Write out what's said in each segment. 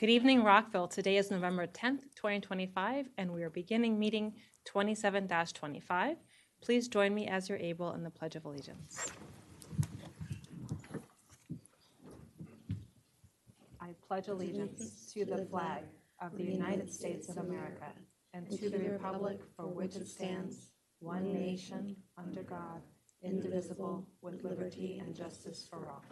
Good evening, Rockville. Today is November 10th, 2025, and we are beginning meeting 27-25. Please join me as you're able in the Pledge of Allegiance. I pledge allegiance to the flag of the United States of America and to the republic for which it stands, one nation, under God, indivisible, with liberty and justice for all.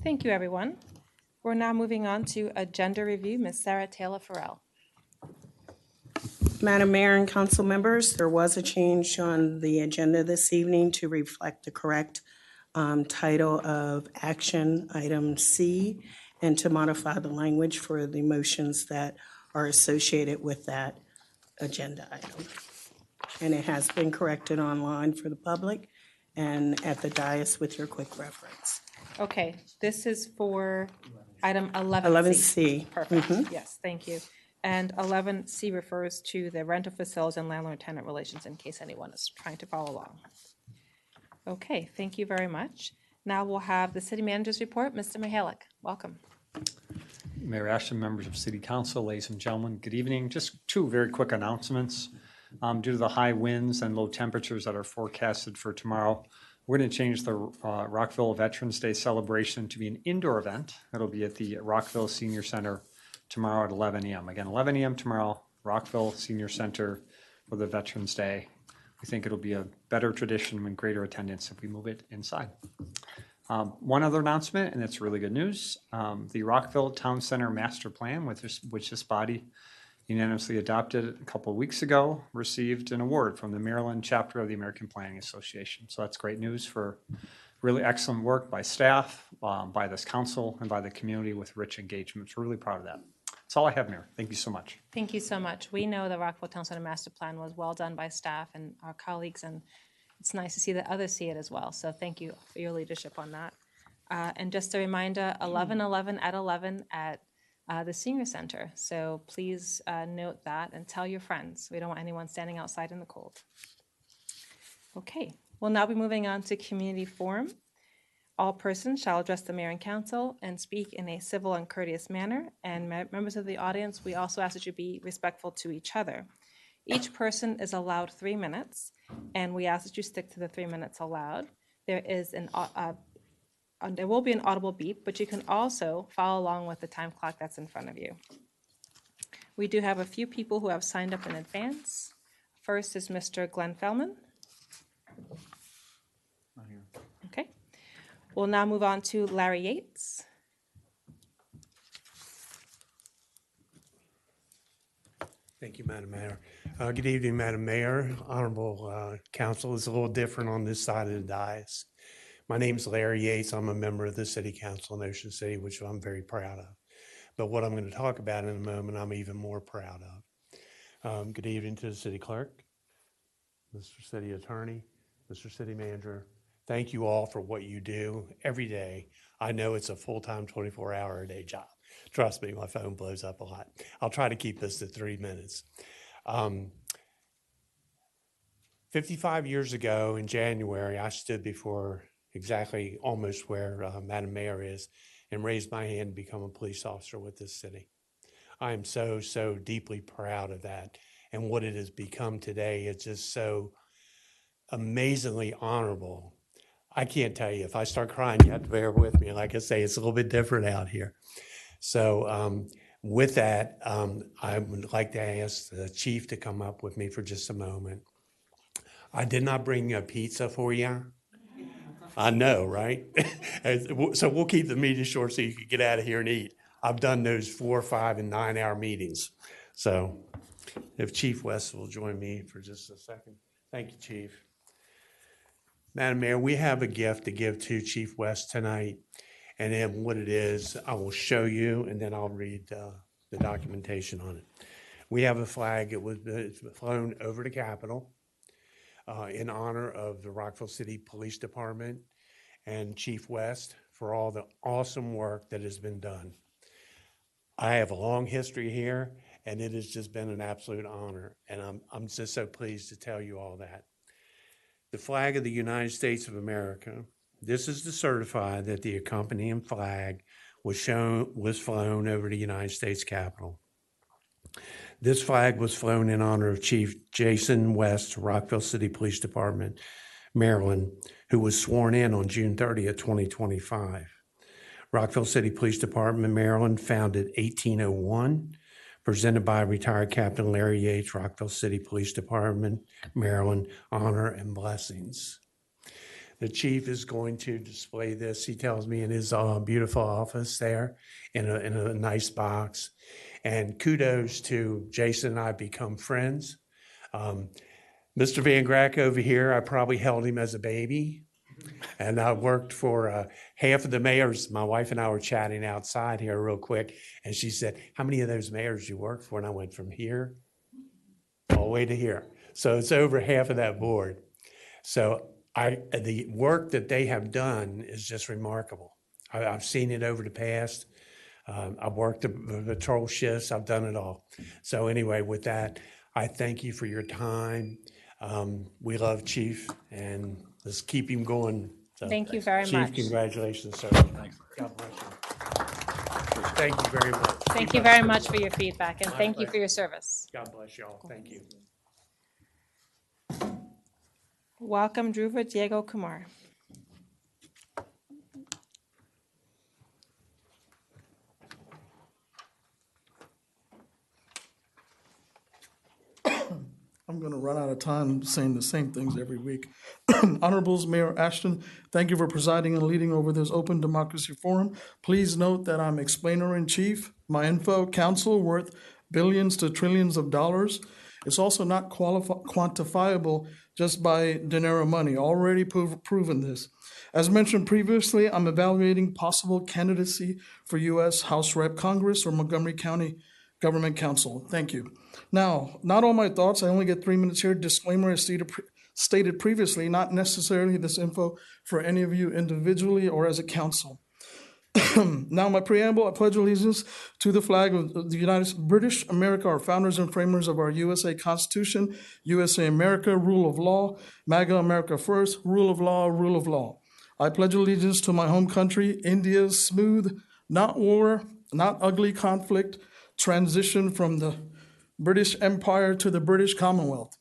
Thank you, everyone. We're now moving on to agenda review. Ms. Sarah Taylor Farrell. Madam Mayor and council members, there was a change on the agenda this evening to reflect the correct title of action item C and to modify the language for the motions that are associated with that agenda item. And it has been corrected online for the public and at the dais with your quick reference. Okay, this is for item 11C. 11C. Perfect. Yes, thank you. And 11C refers to the rental facilities and landlord-tenant relations, in case anyone is trying to follow along. Okay, thank you very much. Now we'll have the city manager's report. Mr. Mihalik, welcome. Mayor Ashton, members of City Council, ladies and gentlemen, good evening. Just two very quick announcements. Due to the high winds and low temperatures that are forecasted for tomorrow, we're going to change the Rockville Veterans Day celebration to be an indoor event. It'll be at the Rockville Senior Center tomorrow at 11 a.m. Again, 11 a.m. tomorrow, Rockville Senior Center for the Veterans Day. We think it'll be a better tradition and greater attendance if we move it inside. One other announcement, and it's really good news. The Rockville Town Center Master Plan, which this body unanimously adopted a couple of weeks ago, received an award from the Maryland chapter of the American Planning Association. So that's great news for really excellent work by staff, by this council, and by the community with rich engagement. So we're really proud of that. That's all I have, Mayor. Thank you so much. Thank you so much. We know the Rockville Town Center Master Plan was well done by staff and our colleagues, and it's nice to see that others see it as well. So thank you for your leadership on that. And just a reminder, 11/11 at 11 at the Senior Center. So please note that and tell your friends. We don't want anyone standing outside in the cold. Okay, we'll now be moving on to community forum. All persons shall address the mayor and council and speak in a civil and courteous manner. And members of the audience, we also ask that you be respectful to each other. Each person is allowed 3 minutes, and we ask that you stick to the 3 minutes allowed. There will be an audible beep, but you can also follow along with the time clock that's in front of you. We do have a few people who have signed up in advance. First is Mr. Glenn Fellman. Okay. We'll now move on to Larry Yates. Thank you, Madam Mayor. Good evening, Madam Mayor. Honorable Council. Is a little different on this side of the dais. My name is Larry Yates. I'm a member of the City Council in Ocean City, which I'm very proud of. But what I'm going to talk about in a moment, I'm even more proud of. Good evening to the City Clerk, Mr. City Attorney, Mr. City Manager. Thank you all for what you do every day. I know it's a full-time 24-hour-a-day job. Trust me, my phone blows up a lot. I'll try to keep this to 3 minutes. 55 years ago in January, I stood before exactly almost where Madam Mayor is and raised my hand to become a police officer with this city. I am so, so deeply proud of that. And what it has become today is just so amazingly honorable. I can't tell you. If I start crying, you have to bear with me. Like I say, it's a little bit different out here. So with that, I would like to ask the chief to come up with me for just a moment. I did not bring a pizza for you. I know, right? So we'll keep the meeting short so you can get out of here and eat. I've done those 4, 5, and 9-hour meetings. So if Chief West will join me for just a second. Thank you, Chief. Madam Mayor, we have a gift to give to Chief West tonight. And then what it is, I will show you, and then I'll read the documentation on it. We have a flag. It's flown over the Capitol in honor of the Rockville City Police Department and Chief West for all the awesome work that has been done. I have a long history here, and it has just been an absolute honor. And I'm just so pleased to tell you all that. the flag of the United States of America. This is to certify that the accompanying flag was flown over the United States Capitol. This flag was flown in honor of Chief Jason West, Rockville City Police Department, Maryland, who was sworn in on June 30th, 2025. Rockville City Police Department, Maryland, founded 1801, presented by retired Captain Larry Yates, Rockville City Police Department, Maryland, honor and blessings. The chief is going to display this, he tells me, in his beautiful office there in a nice box. And kudos to Jason and I become friends. Mr. Van Grack over here, I probably held him as a baby. And I worked for half of the mayors. My wife and I were chatting outside here real quick. And she said, how many of those mayors you worked for? And I went from here all the way to here. So it's over half of that board. So the work that they have done is just remarkable. I've seen it over the past. I've worked the patrol shifts. I've done it all. So anyway, with that, I thank you for your time. We love Chief, and let's keep him going. So, Thank you very much. Chief, congratulations, sir. Thanks. God bless you. Thank you very much. Thank you very much for your feedback, and thank you for your service. God bless you all. Thank you. Welcome, Dhruva Diego Kumar. I'm going to run out of time saying the same things every week. Honorables, Mayor Ashton, thank you for presiding and leading over this open democracy forum. Please note that I'm explainer-in-chief. My info counsel worth billions to trillions of dollars. It's also not quantifiable just by dinero money. Already proven this. As mentioned previously, I'm evaluating possible candidacy for U.S. House Rep Congress or Montgomery County Government Council. Thank you. Now, not all my thoughts. I only get 3 minutes here. Disclaimer as stated previously, not necessarily this info for any of you individually or as a council. Now, my preamble, I pledge allegiance to the flag of the United British America, our founders and framers of our USA Constitution, USA America, rule of law, MAGA America first, rule of law, rule of law. I pledge allegiance to my home country, India's smooth, not war, not ugly conflict, transition from the British Empire to the British Commonwealth.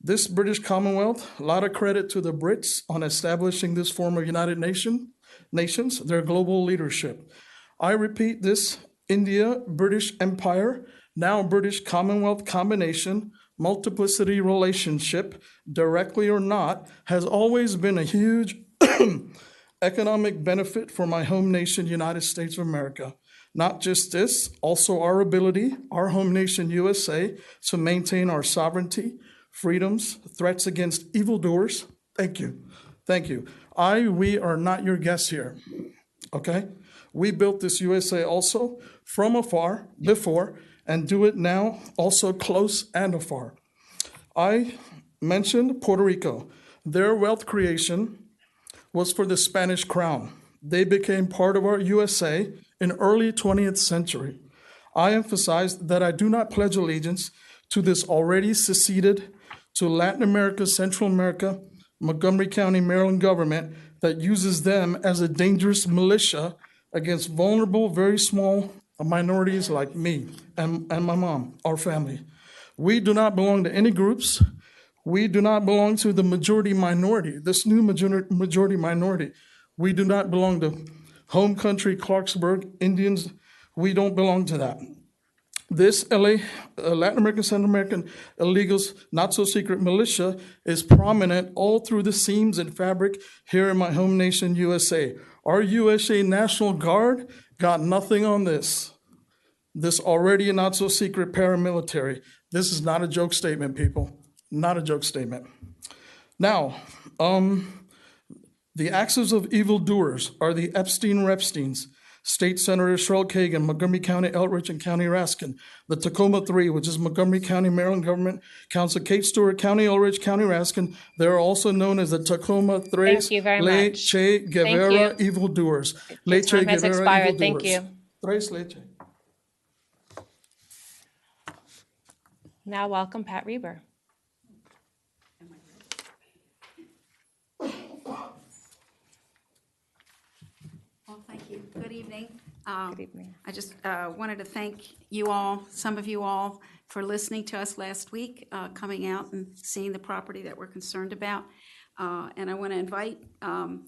This British Commonwealth, a lot of credit to the Brits on establishing this form of United Nations, their global leadership. I repeat, this India, British Empire, now British Commonwealth combination, multiplicity relationship, directly or not, has always been a huge economic benefit for my home nation, United States of America. Not just this, also our ability, our home nation, USA, to maintain our sovereignty, freedoms, threats against evildoers. Thank you. Thank you. We are not your guests here, okay? We built this USA also from afar before and do it now also close and afar. I mentioned Puerto Rico. Their wealth creation was for the Spanish crown. They became part of our USA in early 20th century. I emphasized that I do not pledge allegiance to this already seceded to Latin America, Central America, Montgomery County, Maryland government that uses them as a dangerous militia against vulnerable, very small minorities like me and my mom, our family. We do not belong to any groups. We do not belong to the majority minority, this new majority minority. We do not belong to home country, Clarksburg, Indians. We don't belong to that. This Latin American, Central American illegals, not so secret militia is prominent all through the seams and fabric here in my home nation, USA. Our USA National Guard got nothing on this. This already not so secret paramilitary. This is not a joke statement, people. Not a joke statement. Now, the axes of evildoers are the Epstein-Repsteins, State Senator Cheryl Kagan, Montgomery County, Elrich, and County Raskin. The Tacoma Three, which is Montgomery County, Maryland Government Council, Kate Stewart, County Elrich, County Raskin. They're also known as the Tacoma Tres Thank you very much. Leche Guevara you. evildoers. Your time has expired. Thank you. Tres Leche. Now welcome Pat Reber. Thank you. Good evening. Good evening. I just wanted to thank you all, some of you all, for listening to us last week, coming out and seeing the property that we're concerned about. And I want to invite and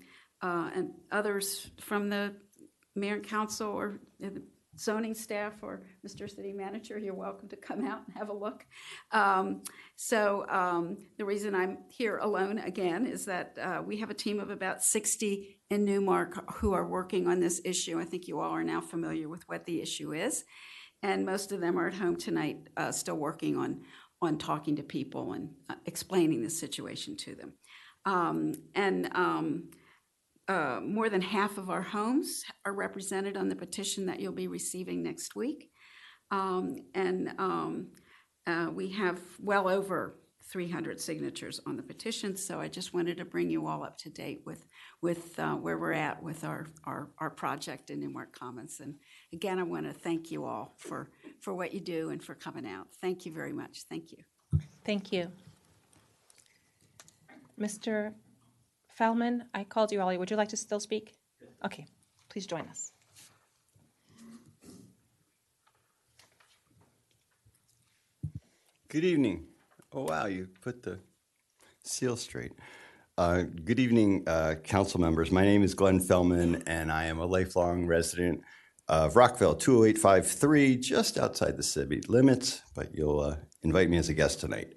others from the mayor and council or the zoning staff or Mr. City Manager, you're welcome to come out and have a look. The reason I'm here alone again is that we have a team of about 60 in Newmark who are working on this issue. I think you all are now familiar with what the issue is. And most of them are at home tonight still working on talking to people and explaining the situation to them. More than half of our homes are represented on the petition that you'll be receiving next week. We have well over 300 signatures on the petition, so I just wanted to bring you all up to date with where we're at with our project in Newmark Commons. And again, I want to thank you all for what you do and for coming out. Thank you very much. Thank you. Thank you. Mr. Fellman, I called you earlier. Would you like to still speak? Okay, please join us. Good evening. Oh, wow, you put the seal straight. Good evening, council members. My name is Glenn Fellman, and I am a lifelong resident of Rockville, 20853, just outside the city limits, but you'll invite me as a guest tonight.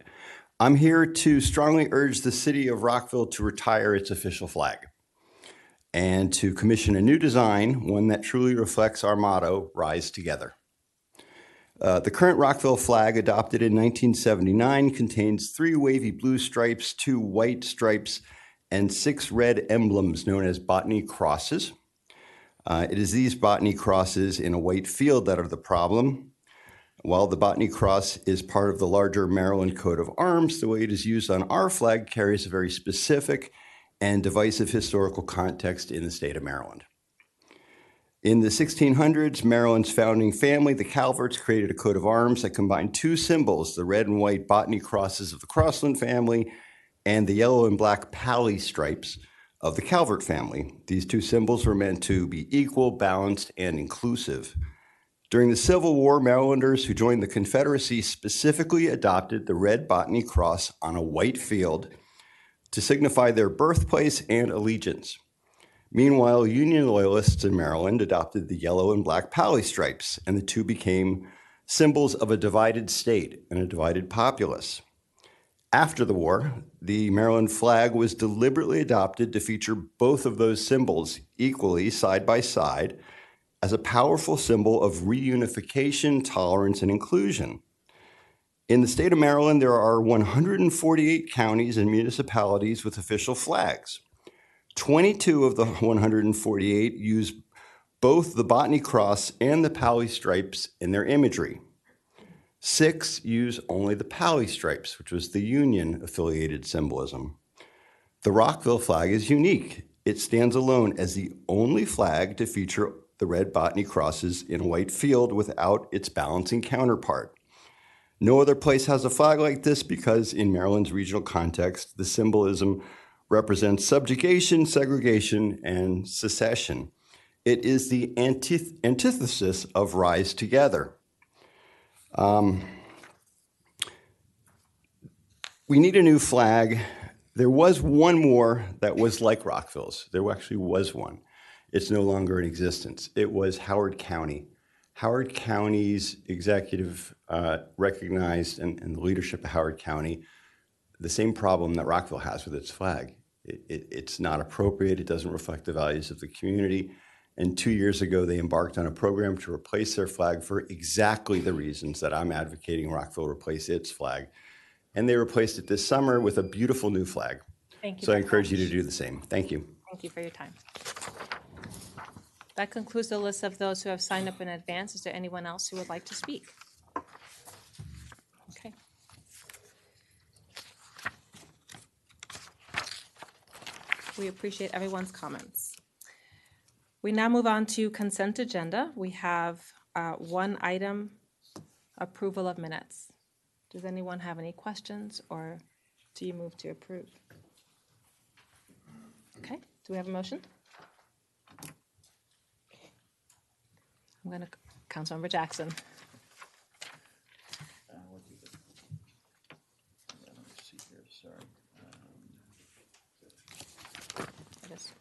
I'm here to strongly urge the city of Rockville to retire its official flag and to commission a new design, one that truly reflects our motto, Rise Together. The current Rockville flag, adopted in 1979, contains 3 wavy blue stripes, 2 white stripes, and 6 red emblems known as botany crosses. It is these botany crosses in a white field that are the problem. While the botany cross is part of the larger Maryland coat of arms, the way it is used on our flag carries a very specific and divisive historical context in the state of Maryland. In the 1600s, Maryland's founding family, the Calverts, created a coat of arms that combined 2 symbols, the red and white botany crosses of the Crossland family and the yellow and black pally stripes of the Calvert family. These 2 symbols were meant to be equal, balanced, and inclusive. During the Civil War, Marylanders who joined the Confederacy specifically adopted the red botany cross on a white field to signify their birthplace and allegiance. Meanwhile, Union loyalists in Maryland adopted the yellow and black pally stripes, and the 2 became symbols of a divided state and a divided populace. After the war, the Maryland flag was deliberately adopted to feature both of those symbols equally side by side as a powerful symbol of reunification, tolerance, and inclusion. In the state of Maryland, there are 148 counties and municipalities with official flags. 22 of the 148 use both the botany cross and the pally stripes in their imagery. 6 use only the pally stripes, which was the Union-affiliated symbolism. The Rockville flag is unique. It stands alone as the only flag to feature the red botany crosses in a white field without its balancing counterpart. No other place has a flag like this because in Maryland's regional context, the symbolism represents subjugation, segregation, and secession. It is the antithesis of Rise Together. We need a new flag. There was one more that was like Rockville's. There actually was one. It's no longer in existence. It was Howard County. Howard County's executive recognized, and the leadership of Howard County, the same problem that Rockville has with its flag. It's not appropriate. It doesn't reflect the values of the community. And 2 years ago, they embarked on a program to replace their flag for exactly the reasons that I'm advocating Rockville replace its flag. And they replaced it this summer with a beautiful new flag. Thank you. So I very encourage you much. to do the same. Thank you. Thank you for your time. That concludes the list of those who have signed up in advance. Is there anyone else who would like to speak? Okay. We appreciate everyone's comments. We now move on to consent agenda. We have one item, approval of minutes. Does anyone have any questions, or do you move to approve? Okay, do we have a motion? going to, Councilmember Jackson. It is.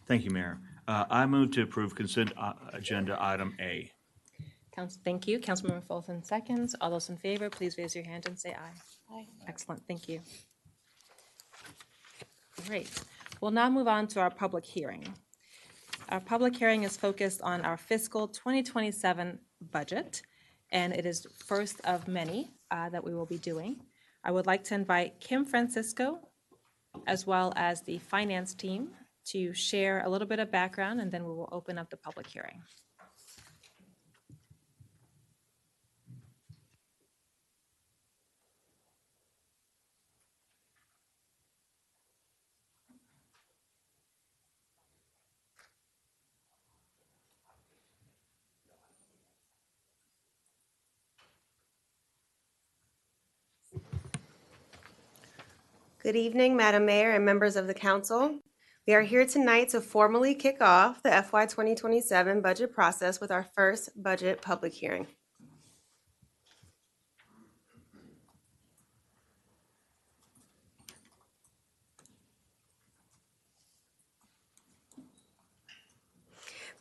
Thank you, Mayor. I move to approve consent agenda item A. Thank you. Councilmember Fulton seconds. All those in favor, please raise your hand and say aye. Aye. Excellent, thank you. Great. We'll now move on to our public hearing. Our public hearing is focused on our fiscal 2027 budget, and it is first of many that we will be doing. I would like to invite Kim Francisco, as well as the finance team, to share a little bit of background, and then we will open up the public hearing. Good evening, Madam Mayor and members of the council. We are here tonight to formally kick off the FY 2027 budget process with our first budget public hearing.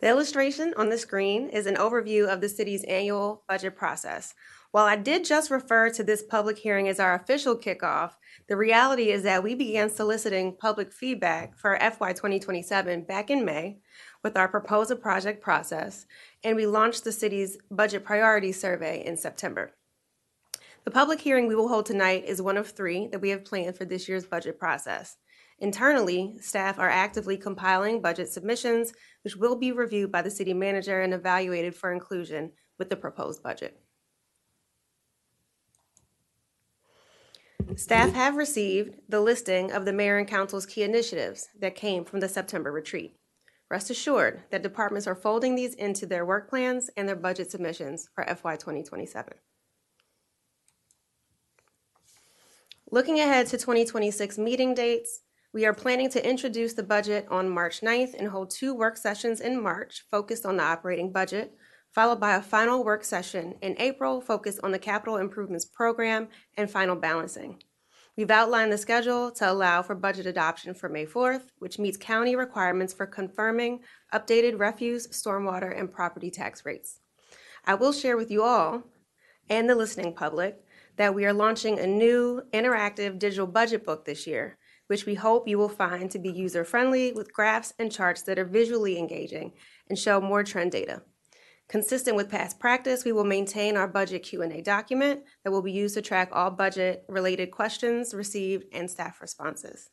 The illustration on the screen is an overview of the city's annual budget process. While I did just refer to this public hearing as our official kickoff, the reality is that we began soliciting public feedback for FY 2027 back in May with our proposal project process, and we launched the city's budget priority survey in September. The public hearing we will hold tonight is one of 3 that we have planned for this year's budget process. Internally, staff are actively compiling budget submissions, which will be reviewed by the city manager and evaluated for inclusion with the proposed budget. Staff have received the listing of the mayor and council's key initiatives that came from the September retreat. Rest assured that departments are folding these into their work plans and their budget submissions for FY 2027. Looking ahead to 2026 meeting dates, we are planning to introduce the budget on March 9th and hold 2 work sessions in March focused on the operating budget, followed by a final work session in April focused on the capital improvements program and final balancing. We've outlined the schedule to allow for budget adoption for May 4th, which meets county requirements for confirming updated refuse, stormwater, and property tax rates. I will share with you all and the listening public that we are launching a new interactive digital budget book this year, which we hope you will find to be user-friendly with graphs and charts that are visually engaging and show more trend data. Consistent with past practice, we will maintain our budget Q&A document that will be used to track all budget-related questions received and staff responses.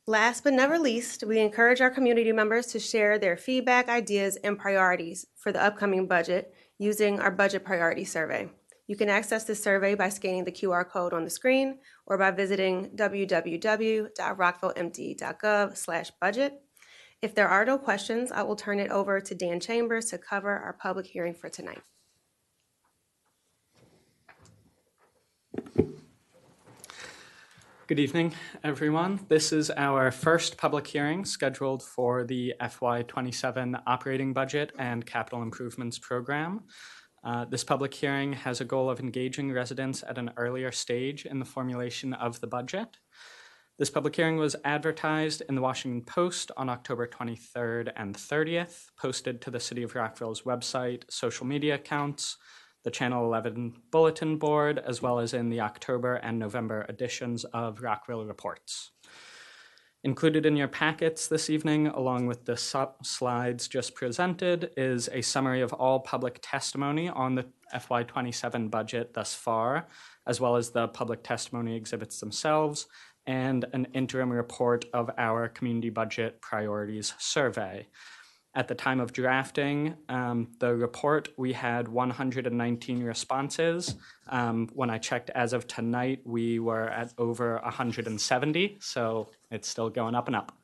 Last but never least, we encourage our community members to share their feedback, ideas, and priorities for the upcoming budget using our budget priority survey. You can access this survey by scanning the QR code on the screen or by visiting www.rockvillemd.gov/budget. If there are no questions, I will turn it over to Dan Chambers to cover our public hearing for tonight. Good evening, everyone. This is our first public hearing scheduled for the FY27 operating budget and capital improvements program. This public hearing has a goal of engaging residents at an earlier stage in the formulation of the budget. This public hearing was advertised in the Washington Post on October 23rd and 30th, posted to the City of Rockville's website, social media accounts, the Channel 11 bulletin board, as well as in the October and November editions of Rockville Reports. Included in your packets this evening, along with the slides just presented, is a summary of all public testimony on the FY27 budget thus far, as well as the public testimony exhibits themselves, and an interim report of our community budget priorities survey. At the time of drafting the report, we had 119 responses. When I checked as of tonight, we were at over 170, so it's still going up and up.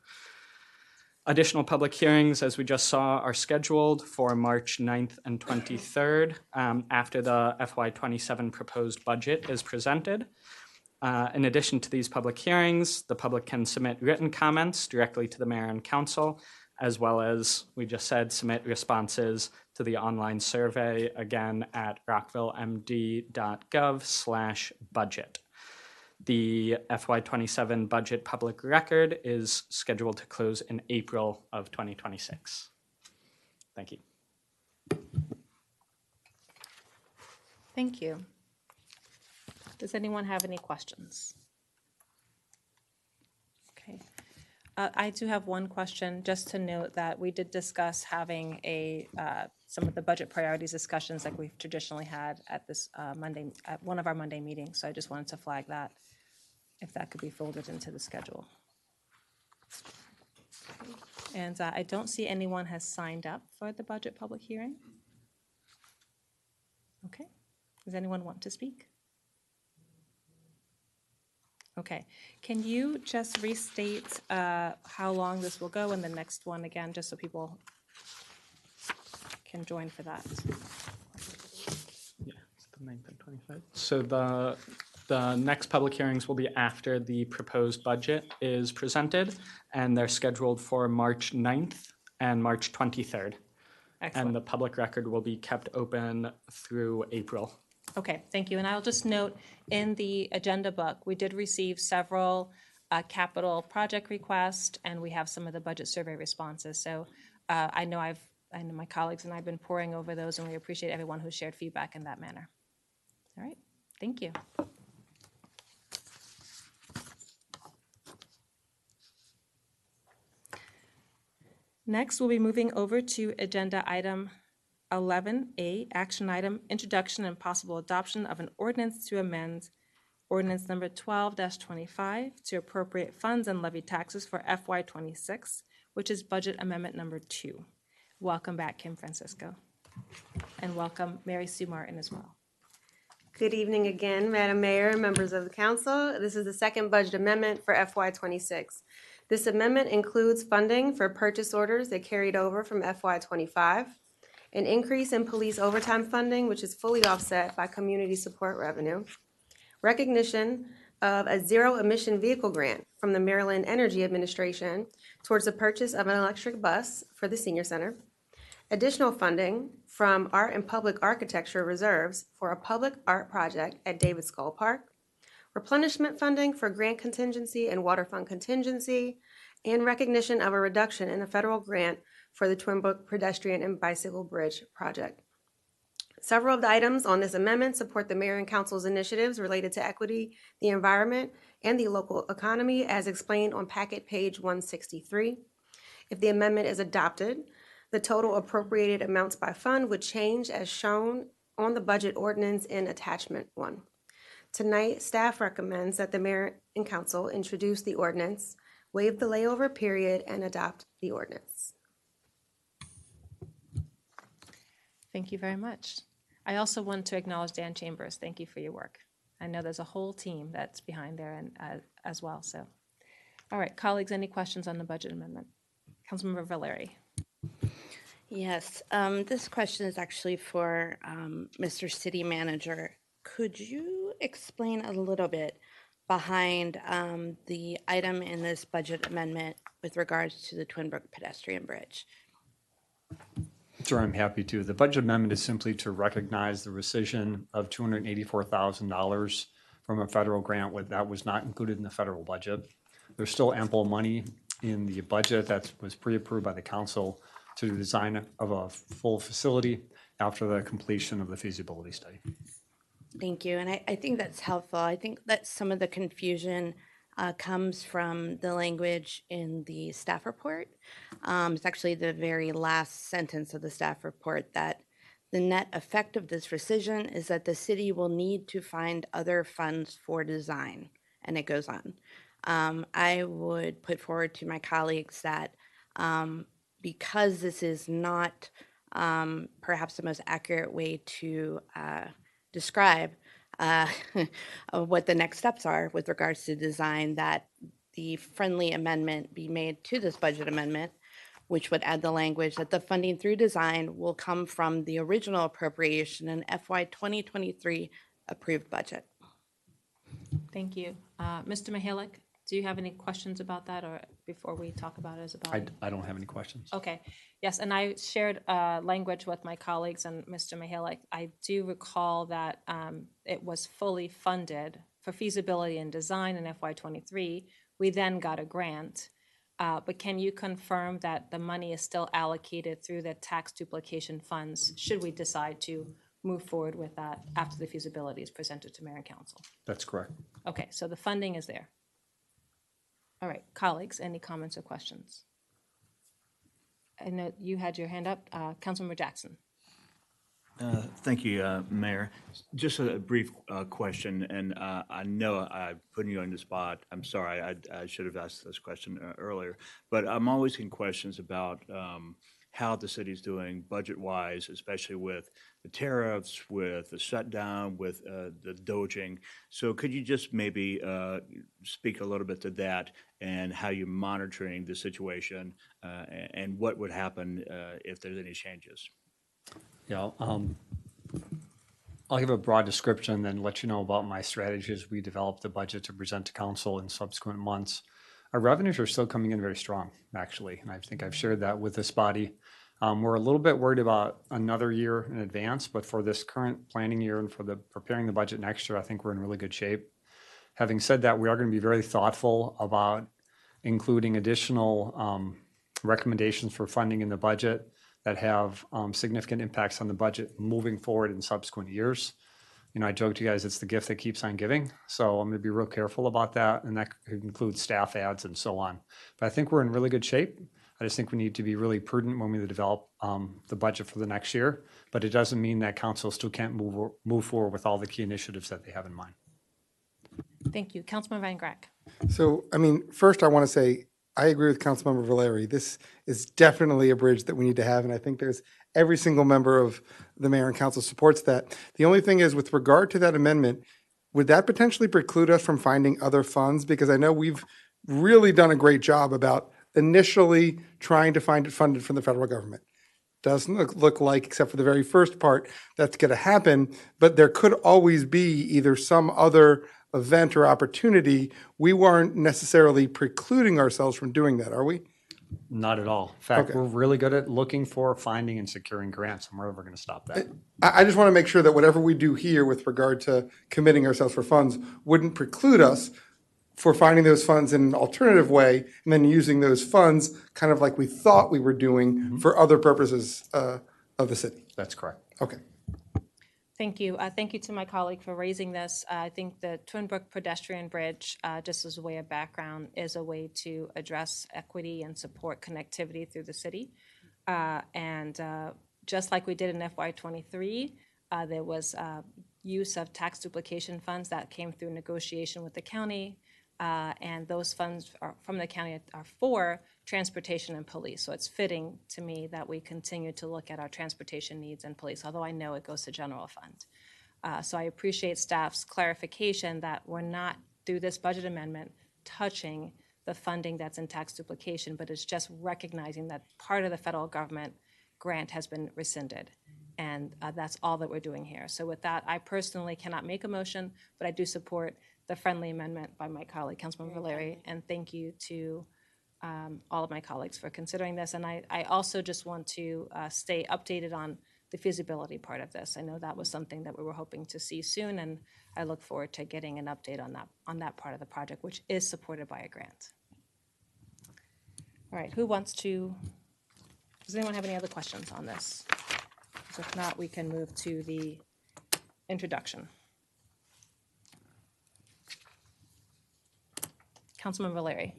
Additional public hearings, as we just saw, are scheduled for March 9th and 23rd after the FY27 proposed budget is presented. In addition to these public hearings, the public can submit written comments directly to the mayor and council, as well as, we just said, submit responses to the online survey, again, at rockvillemd.gov/budget. The FY27 budget public record is scheduled to close in April of 2026. Thank you. Thank you. Does anyone have any questions? Okay. I do have one question, just to note that we did discuss having some of the budget priorities discussions like we've traditionally had at this Monday, at one of our Monday meetings. So I just wanted to flag that, if that could be folded into the schedule. And I don't see anyone has signed up for the budget public hearing. Okay. Does anyone want to speak? Okay. Can you just restate how long this will go and the next one again, just so people can join for that? Yeah, it's the 9th and 25th. So the next public hearings will be after the proposed budget is presented, and they're scheduled for March 9th and March 23rd. Excellent. And the public record will be kept open through April. Okay, thank you. And I'll just note, in the agenda book, we did receive several capital project requests, and we have some of the budget survey responses. So I know my colleagues and I have been poring over those, and we appreciate everyone who shared feedback in that manner. All right, thank you. Next, we'll be moving over to agenda item 11A, action item, introduction and possible adoption of an ordinance to amend ordinance number 12-25 to appropriate funds and levy taxes for FY26, which is budget amendment number 2. Welcome back, Kim Francisco. And welcome Mary Sue Martin as well. Good evening again, Madam Mayor, members of the council. This is the second budget amendment for FY26. This amendment includes funding for purchase orders that carried over from FY25, an increase in police overtime funding, which is fully offset by community support revenue, recognition of a zero-emission vehicle grant from the Maryland Energy Administration towards the purchase of an electric bus for the senior center, additional funding from Art and Public Architecture reserves for a public art project at David Skull Park, replenishment funding for grant contingency and water fund contingency, and recognition of a reduction in a federal grant for the Twin Brook Pedestrian and Bicycle Bridge project. Several of the items on this amendment support the mayor and council's initiatives related to equity, the environment, and the local economy, as explained on packet page 163. If the amendment is adopted, the total appropriated amounts by fund would change as shown on the budget ordinance in attachment 1. Tonight, staff recommends that the mayor and council introduce the ordinance, waive the layover period, and adopt the ordinance. Thank you very much. I also want to acknowledge Dan Chambers. Thank you for your work. I know there's a whole team that's behind there and as well. So, all right, colleagues, any questions on the budget amendment? Councilmember Valeri. Yes, this question is actually for Mr. City Manager. Could you explain a little bit behind the item in this budget amendment with regards to the Twin Brook Pedestrian Bridge? Sure, I'm happy to. The budget amendment is simply to recognize the rescission of $284,000 from a federal grant that was not included in the federal budget. There's still ample money in the budget that was pre-approved by the council to the design of a full facility after the completion of the feasibility study. Thank you, and I think that's helpful. I think that some of the confusion comes from the language in the staff report. It's actually the very last sentence of the staff report that the net effect of this rescission is that the city will need to find other funds for design, and it goes on. I would put forward to my colleagues that because this is not perhaps the most accurate way to describe what the next steps are with regards to design, that the friendly amendment be made to this budget amendment, which would add the language that the funding through design will come from the original appropriation in FY 2023 approved budget. Thank you. Mr. Mihalik, do you have any questions about that, or before we talk about it as a body? I don't have any questions. Okay, yes, and I shared language with my colleagues and Mr. Mihalik. I do recall that it was fully funded for feasibility and design in FY '23. We then got a grant. But can you confirm that the money is still allocated through the tax duplication funds, should we decide to move forward with that after the feasibility is presented to Mayor and Council? That's correct. Okay, so the funding is there. All right, colleagues, any comments or questions? I know you had your hand up. Councilmember Jackson. Thank you, Mayor. Just a brief question, and I know I'm putting you on the spot. I'm sorry, I should have asked this question earlier, but I'm always getting questions about how the city's doing budget-wise, especially with the tariffs, with the shutdown, with the dodging. So could you just maybe speak a little bit to that and how you're monitoring the situation and what would happen if there's any changes? Yeah, I'll give a broad description, then let you know about my strategy as we develop the budget to present to council in subsequent months. Our revenues are still coming in very strong, actually, and I think I've shared that with this body. We're a little bit worried about another year in advance, but for this current planning year and for preparing the budget next year, I think we're in really good shape. Having said that, we are going to be very thoughtful about including additional recommendations for funding in the budget that have significant impacts on the budget moving forward in subsequent years. You know, I joke to you guys, it's the gift that keeps on giving. So I'm going to be real careful about that. And that could include staff ads and so on. But I think we're in really good shape. I just think we need to be really prudent when we develop the budget for the next year. But it doesn't mean that council still can't move forward with all the key initiatives that they have in mind. Thank you. Councilman Van Grack. So, I mean, first I want to say, I agree with Councilmember Valeri. This is definitely a bridge that we need to have, and I think there's every single member of the mayor and council supports that. The only thing is, with regard to that amendment, would that potentially preclude us from finding other funds? Because I know we've really done a great job about initially trying to find it funded from the federal government. Doesn't look like, except for the very first part, that's going to happen, but there could always be either some other event or opportunity. We weren't necessarily precluding ourselves from doing that, are we? Not at all. In fact, Okay. we're really good at looking for, finding, and securing grants, and we're never going to stop that. I just want to make sure that whatever we do here with regard to committing ourselves for funds wouldn't preclude us for finding those funds in an alternative way and then using those funds kind of like we thought we were doing for other purposes of the city. That's correct. Okay. Thank you. Thank you to my colleague for raising this. I think the Twin Brook Pedestrian Bridge, just as a way of background, is a way to address equity and support connectivity through the city. And just like we did in FY '23, there was use of tax duplication funds that came through negotiation with the county. And those funds from the county are for transportation and police. So it's fitting to me that we continue to look at our transportation needs and police, although I know it goes to general fund. So I appreciate staff's clarification that we're not, through this budget amendment, touching the funding that's in tax duplication, but it's just recognizing that part of the federal government grant has been rescinded. And that's all that we're doing here. So with that, I personally cannot make a motion, but I do support the friendly amendment by my colleague, Councilmember Valeri, and thank you to all of my colleagues for considering this. And I also just want to stay updated on the feasibility part of this. I know that was something that we were hoping to see soon, and I look forward to getting an update on that part of the project, which is supported by a grant. All right, does anyone have any other questions on this? So if not, we can move to the introduction. Councilman Valeri.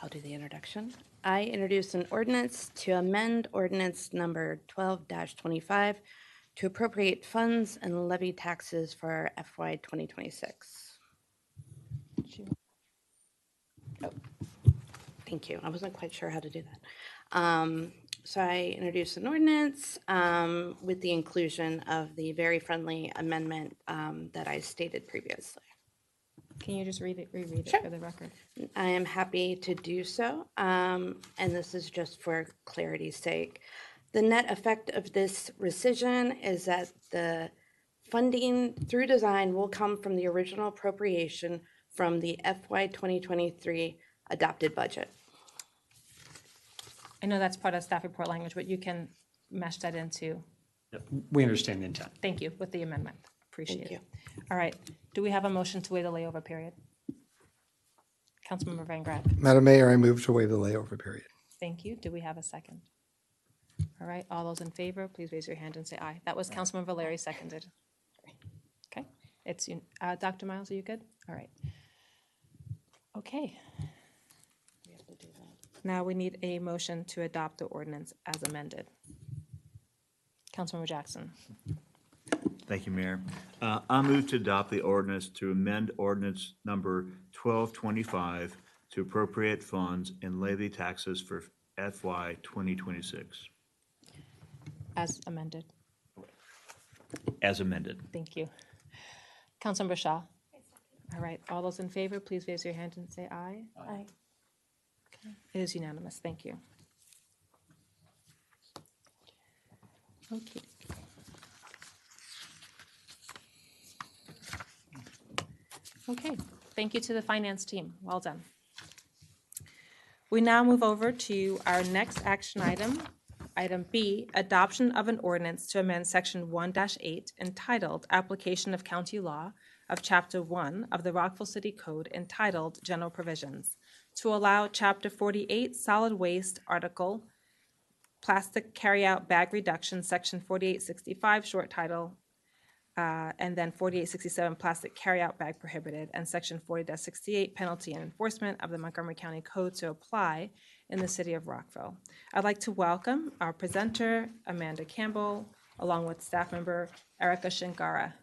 I'll do the introduction. I introduce an ordinance to amend ordinance number 12-25 to appropriate funds and levy taxes for FY 2026. Oh, thank you. I wasn't quite sure how to do that. So I introduced an ordinance with the inclusion of the very friendly amendment that I stated previously. Can you just reread it Sure. for the record? I am happy to do so, and this is just for clarity's sake. The net effect of this rescission is that the Funding through design will come from the original appropriation from the FY 2023 adopted budget. I know that's part of staff report language, but you can mesh that into, We understand the intent. thank you, with the amendment. Appreciate Thank it. All right, do we have a motion to waive the layover period? Councilmember Van Graff, Madam Mayor, I move to waive the layover period. thank you. Do we have a second? All right, all those in favor, please raise your hand and say aye. That was Councilmember Valeri seconded. Okay, it's, Dr. Miles, are you good? All right. Okay. Now we need a motion to adopt the ordinance as amended. Councilmember Jackson. Thank you, Mayor. I move to adopt the ordinance to amend ordinance number 1225 to appropriate funds and levy taxes for FY 2026. As amended. As amended. Thank you. Councilmember Shaw. All right, all those in favor, please raise your hand and say aye. Aye. Okay, it is unanimous. Thank you. Okay. Okay, thank you to the finance team. Well done. We now move over to our next action item, item B, adoption of an ordinance to amend section 1-8 entitled Application of County Law of Chapter 1 of the Rockville City Code entitled General Provisions to allow Chapter 48 Solid Waste Article Plastic Carryout Bag Reduction, Section 4865, short title, and then 4867 Plastic Carryout Bag Prohibited, and Section 40-68 Penalty and Enforcement of the Montgomery County Code to apply in the city of Rockville. I'd like to welcome our presenter, Amanda Campbell, along with staff member Erica Shingara.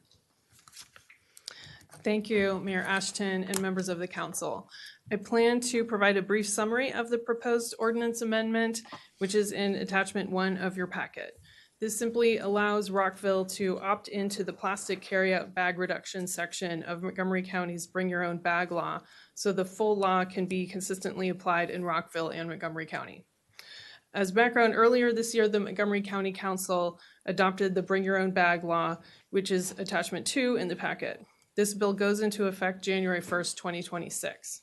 Thank you, Mayor Ashton and members of the council. I plan to provide a brief summary of the proposed ordinance amendment, which is in attachment 1 of your packet. This simply allows Rockville to opt into the plastic carryout bag reduction section of Montgomery County's Bring Your Own Bag law, so the full law can be consistently applied in Rockville and Montgomery County. As background, earlier this year, the Montgomery County Council adopted the Bring Your Own Bag law, which is attachment 2 in the packet. This bill goes into effect January 1st, 2026.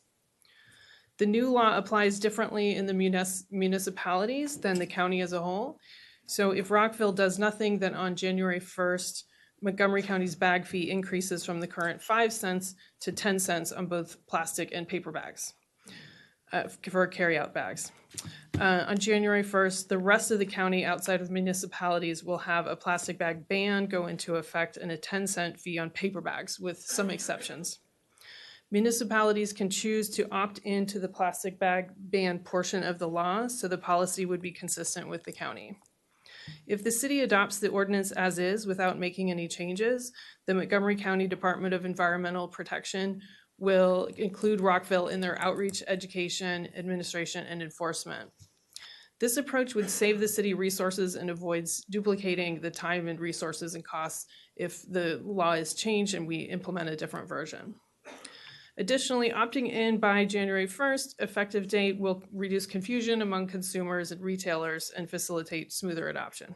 The new law applies differently in the municipalities than the county as a whole. So if Rockville does nothing, then on January 1st, Montgomery County's bag fee increases from the current 5 cents to 10 cents on both plastic and paper bags for carryout bags. On January 1st, the rest of the county outside of municipalities will have a plastic bag ban go into effect and a 10-cent fee on paper bags with some exceptions. Municipalities can choose to opt into the plastic bag ban portion of the law, so the policy would be consistent with the county. If the city adopts the ordinance as is without making any changes, the Montgomery County Department of Environmental Protection will include Rockville in their outreach, education, administration, and enforcement. This approach would save the city resources and avoids duplicating the time and resources and costs if the law is changed and we implement a different version. Additionally, opting in by January 1st, effective date, will reduce confusion among consumers and retailers and facilitate smoother adoption.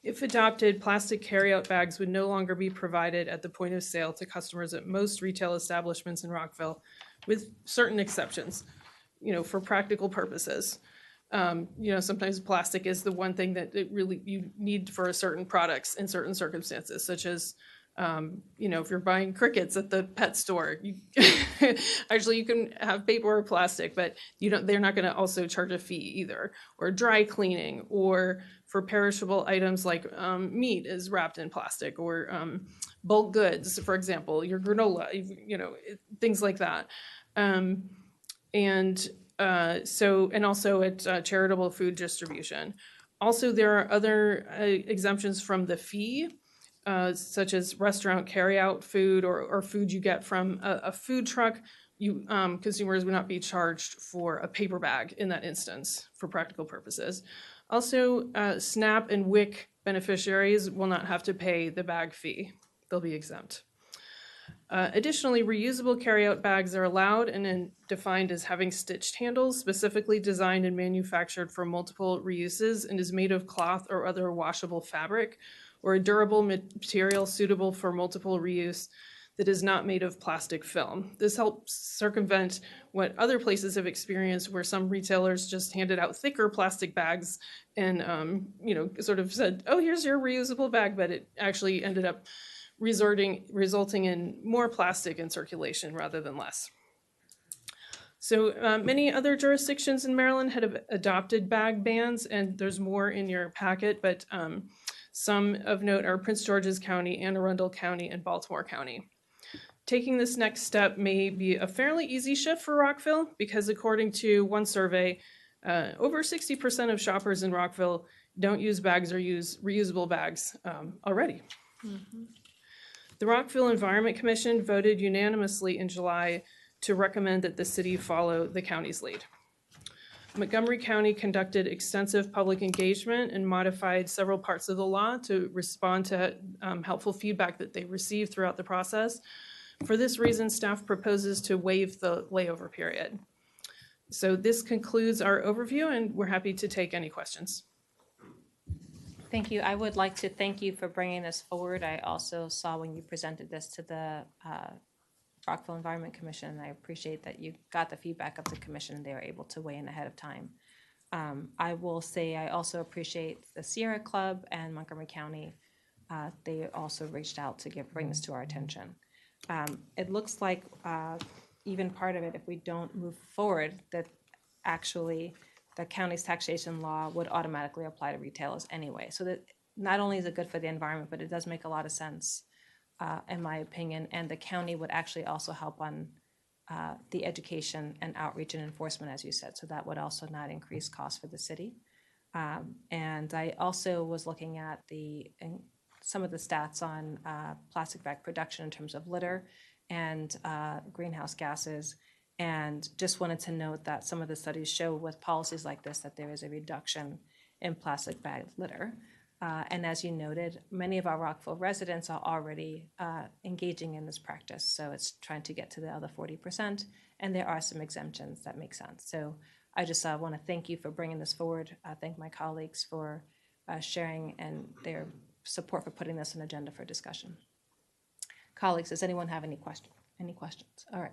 If adopted, plastic carryout bags would no longer be provided at the point of sale to customers at most retail establishments in Rockville, with certain exceptions, for practical purposes. Sometimes plastic is the one thing that you need for certain products in certain circumstances, such as if you're buying crickets at the pet store, actually you can have paper or plastic, but they're not going to also charge a fee either. Or dry cleaning, or for perishable items like meat is wrapped in plastic, or bulk goods, for example, your granola, things like that. And also at charitable food distribution. Also, there are other exemptions from the fee, such as restaurant carryout food or food you get from a food truck. Consumers would not be charged for a paper bag in that instance for practical purposes. Also, SNAP and WIC beneficiaries will not have to pay the bag fee. They'll be exempt. Additionally, reusable carryout bags are allowed and then defined as having stitched handles, specifically designed and manufactured for multiple reuses, and is made of cloth or other washable fabric, or a durable material suitable for multiple reuse that is not made of plastic film. This helps circumvent what other places have experienced, where some retailers just handed out thicker plastic bags and, sort of said, oh, here's your reusable bag, but it actually ended up resulting in more plastic in circulation rather than less. So many other jurisdictions in Maryland had adopted bag bans, and there's more in your packet, but some of note are Prince George's County, Anne Arundel County, and Baltimore County. Taking this next step may be a fairly easy shift for Rockville, because according to one survey, over 60% of shoppers in Rockville don't use bags or use reusable bags already. The Rockville Environment Commission voted unanimously in July to recommend that the city follow the county's lead. Montgomery County conducted extensive public engagement and modified several parts of the law to respond to helpful feedback that they received throughout the process. For this reason, staff proposes to waive the layover period. So this concludes our overview, and we're happy to take any questions. Thank you. I would like to thank you for bringing this forward. I also saw when you presented this to the Rockville Environment Commission, and I appreciate that you got the feedback of the commission and they were able to weigh in ahead of time. I will say I also appreciate the Sierra Club and Montgomery County. They also reached out to bring this to our attention. It looks like even part of it, if we don't move forward, that actually the county's taxation law would automatically apply to retailers anyway. So that not only is it good for the environment, but it does make a lot of sense, in my opinion. And the county would actually also help on the education and outreach and enforcement, as you said. So that would also not increase costs for the city. And I also was looking at some of the stats on plastic bag production in terms of litter and greenhouse gases, and just wanted to note that some of the studies show with policies like this that there is a reduction in plastic bag litter. And as you noted, many of our Rockville residents are already engaging in this practice, so it's trying to get to the other 40%, and there are some exemptions that make sense. So I just want to thank you for bringing this forward. I thank my colleagues for sharing and their support for putting this on agenda for discussion. Colleagues, does anyone have any questions? All right.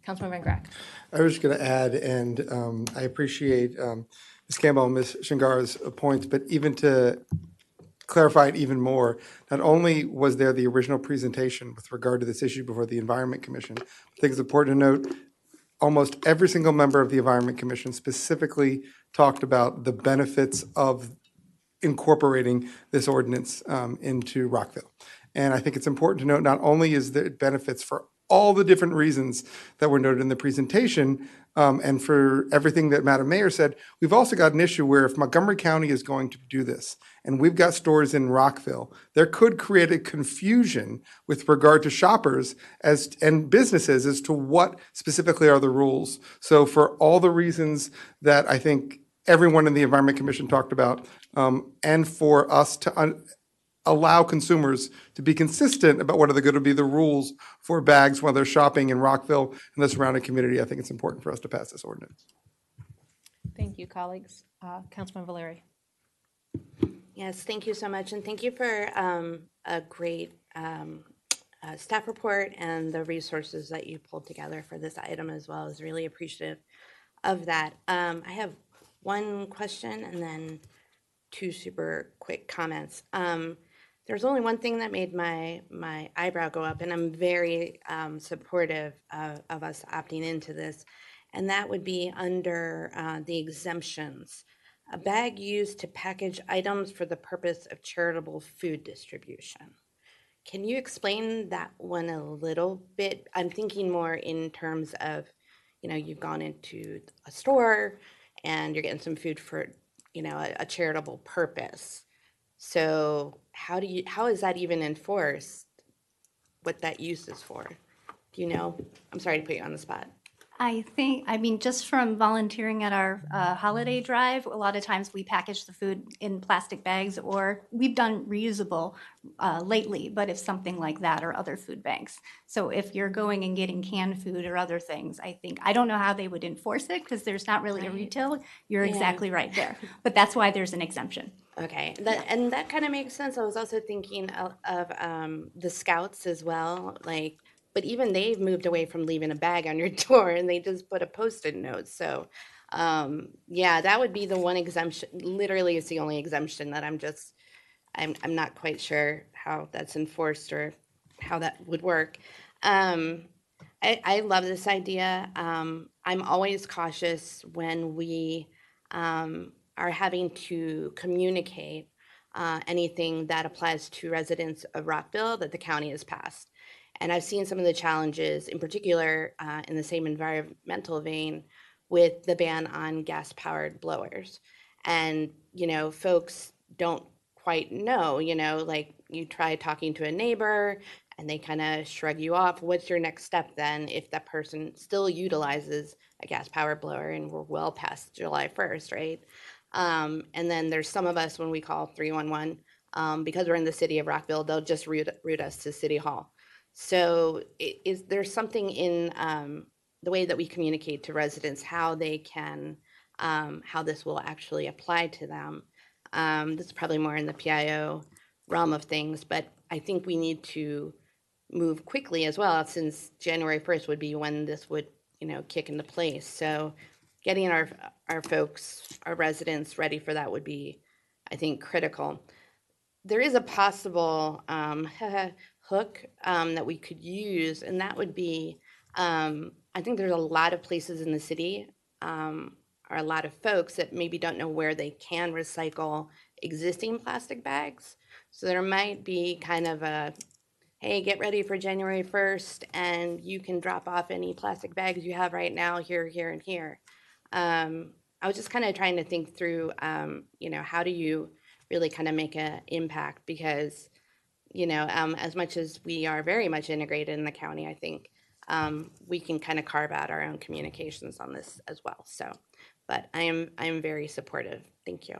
Councilman Van Grack. I was just going to add, and I appreciate Ms. Campbell and Ms. Shingar's points, but even to clarify it even more, not only was there the original presentation with regard to this issue before the Environment Commission, I think it's important to note almost every single member of the Environment Commission specifically talked about the benefits of incorporating this ordinance into Rockville. And I think it's important to note not only is there benefits for all the different reasons that were noted in the presentation, and for everything that Madam Mayor said, we've also got an issue where if Montgomery County is going to do this, and we've got stores in Rockville, there could create a confusion with regard to shoppers and businesses as to what specifically are the rules. So for all the reasons that I think everyone in the Environment Commission talked about, and for us to allow consumers to be consistent about what are going to be the rules for bags while they're shopping in Rockville and the surrounding community, I think it's important for us to pass this ordinance. Thank you, colleagues. Councilman Valeri. Yes, thank you so much, and thank you for a great staff report and the resources that you pulled together for this item as well. I was really appreciative of that. I have one question and then two super quick comments. There's only one thing that made my eyebrow go up, and I'm very supportive of us opting into this, and that would be under the exemptions. A bag used to package items for the purpose of charitable food distribution. Can you explain that one a little bit? I'm thinking more in terms of, you've gone into a store and you're getting some food for, a charitable purpose. So how is that even enforced, what that use is for? Do you know? I'm sorry to put you on the spot. Just from volunteering at our holiday drive, a lot of times we package the food in plastic bags, or we've done reusable lately, but if something like that or other food banks. So if you're going and getting canned food or other things, I don't know how they would enforce it because there's not really a retail. You're exactly right there. But that's why there's an exemption. Okay, and that kind of makes sense. I was also thinking of the scouts as well, like, but even they've moved away from leaving a bag on your door and they just put a post-it note. So, yeah, that would be the one exemption. Literally, it's the only exemption that I'm not quite sure how that's enforced or how that would work. I love this idea. I'm always cautious when we are having to communicate anything that applies to residents of Rockville that the county has passed. And I've seen some of the challenges, in particular, in the same environmental vein, with the ban on gas-powered blowers. And, folks don't quite know, like you try talking to a neighbor and they kind of shrug you off. What's your next step then if that person still utilizes a gas powered blower and we're well past July 1st, right? And then there's some of us when we call 311, because we're in the city of Rockville, they'll just route us to City Hall. So is there something in the way that we communicate to residents how they can, how this will actually apply to them? This is probably more in the PIO realm of things, but I think we need to move quickly as well, since January 1st would be when this would, kick into place. So getting our folks, our residents ready for that would be, I think, critical. There is a possible hook that we could use, and that would be, I think there's a lot of places in the city, or a lot of folks that maybe don't know where they can recycle existing plastic bags. So there might be kind of a, hey, get ready for January 1st, and you can drop off any plastic bags you have right now here, here, and here. I was just kind of trying to think through, how do you really kind of make an impact? Because, as much as we are very much integrated in the county, I think we can kind of carve out our own communications on this as well. So, but I am very supportive. Thank you.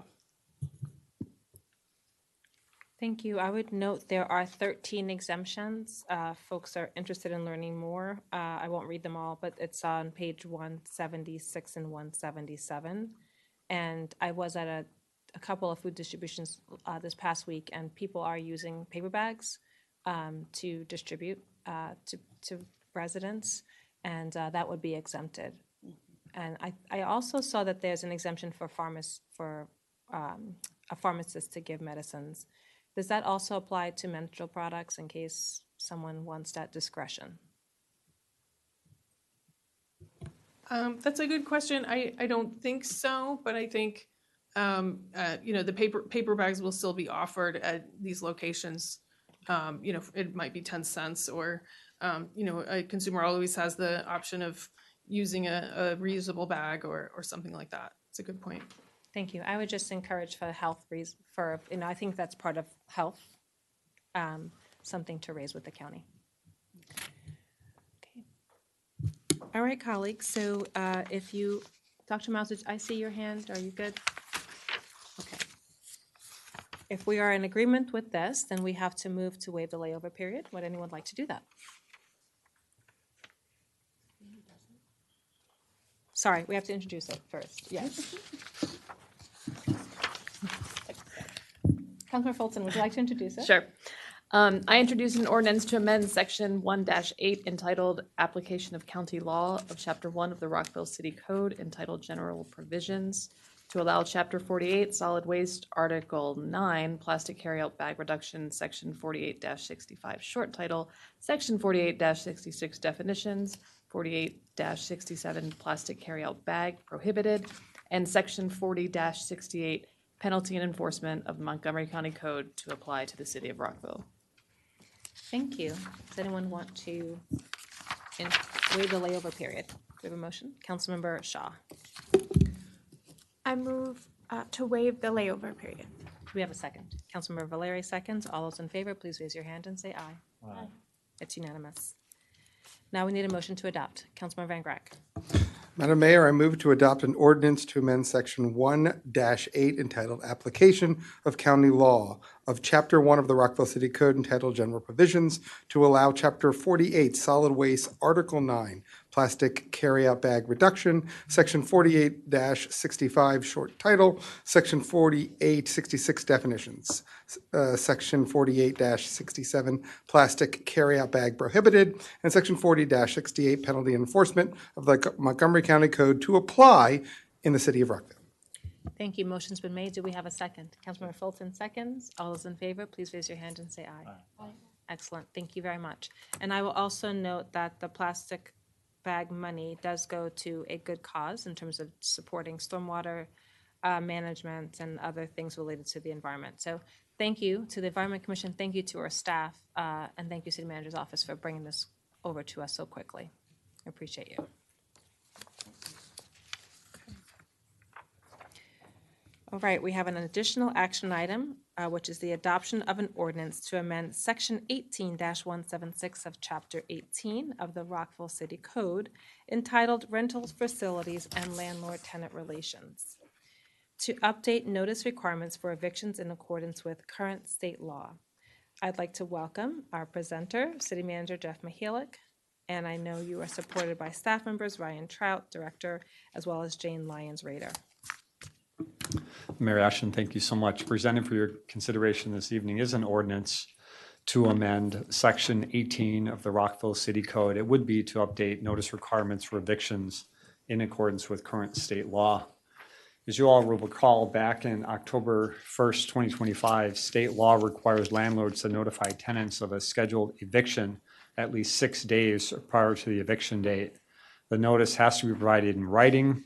Thank you. I would note there are 13 exemptions. Folks are interested in learning more. I won't read them all, but it's on page 176 and 177. And I was at a couple of food distributions this past week, and people are using paper bags to distribute to residents, and that would be exempted. And I also saw that there's an exemption for a pharmacist to give medicines. Does that also apply to menstrual products in case someone wants that discretion? That's a good question. I don't think so, but I think, the paper bags will still be offered at these locations. It might be 10 cents or, a consumer always has the option of using a reusable bag or something like that. It's a good point. Thank you. I would just encourage for health reasons, I think that's part of health, something to raise with the county. Okay. All right, colleagues, so if you, Dr. Mouse, I see your hand. Are you good? Okay. If we are in agreement with this, then we have to move to waive the layover period. Would anyone like to do that? Sorry, we have to introduce it first. Yes. Councilor Fulton, would you like to introduce it? Sure. I introduced an ordinance to amend section 1-8 entitled Application of County Law of Chapter 1 of the Rockville City Code entitled General Provisions to allow Chapter 48 Solid Waste Article 9 Plastic Carryout Bag Reduction, Section 48-65 Short Title, Section 48-66 Definitions, 48-67 Plastic Carryout Bag Prohibited, and Section 40-68 Penalty and Enforcement of the Montgomery County Code to apply to the city of Rockville. Thank you. Does anyone want to waive the layover period? Do we have a motion? Councilmember Shaw. I move to waive the layover period. Do we have a second? Councilmember Valeri seconds. All those in favor, please raise your hand and say aye. Aye. It's unanimous. Now we need a motion to adopt. Councilmember Van Grack. Madam Mayor, I move to adopt an ordinance to amend section 1-8 entitled Application of County Law of Chapter 1 of the Rockville City Code entitled General Provisions to allow Chapter 48 Solid Waste, Article 9, Plastic Carryout Bag Reduction, Section 48-65 Short Title, Section 4866 Definitions, Section 48-67 Plastic Carryout Bag Prohibited, and Section 40-68 Penalty Enforcement of the Montgomery County Code to apply in the city of Rockville. Thank you. Motion's been made. Do we have a second? Councilmember Fulton seconds. All those in favor, please raise your hand and say aye. Aye. Excellent. Thank you very much. And I will also note that the plastic bag money does go to a good cause in terms of supporting stormwater management and other things related to the environment. So thank you to the Environment Commission. Thank you to our staff. And thank you, City Manager's Office, for bringing this over to us so quickly. I appreciate you. All right, we have an additional action item, which is the adoption of an ordinance to amend Section 18-176 of Chapter 18 of the Rockville City Code entitled Rental Facilities and Landlord-Tenant Relations to update notice requirements for evictions in accordance with current state law. I'd like to welcome our presenter, City Manager Jeff Mihalik, and I know you are supported by staff members Ryan Trout, Director, as well as Jane Lyons-Rader. Mayor Ashton, thank you so much. Presented for your consideration this evening is an ordinance to amend Section 18 of the Rockville City Code. It would be to update notice requirements for evictions in accordance with current state law. As you all will recall, back in October 1st, 2025, state law requires landlords to notify tenants of a scheduled eviction at least 6 days prior to the eviction date. The notice has to be provided in writing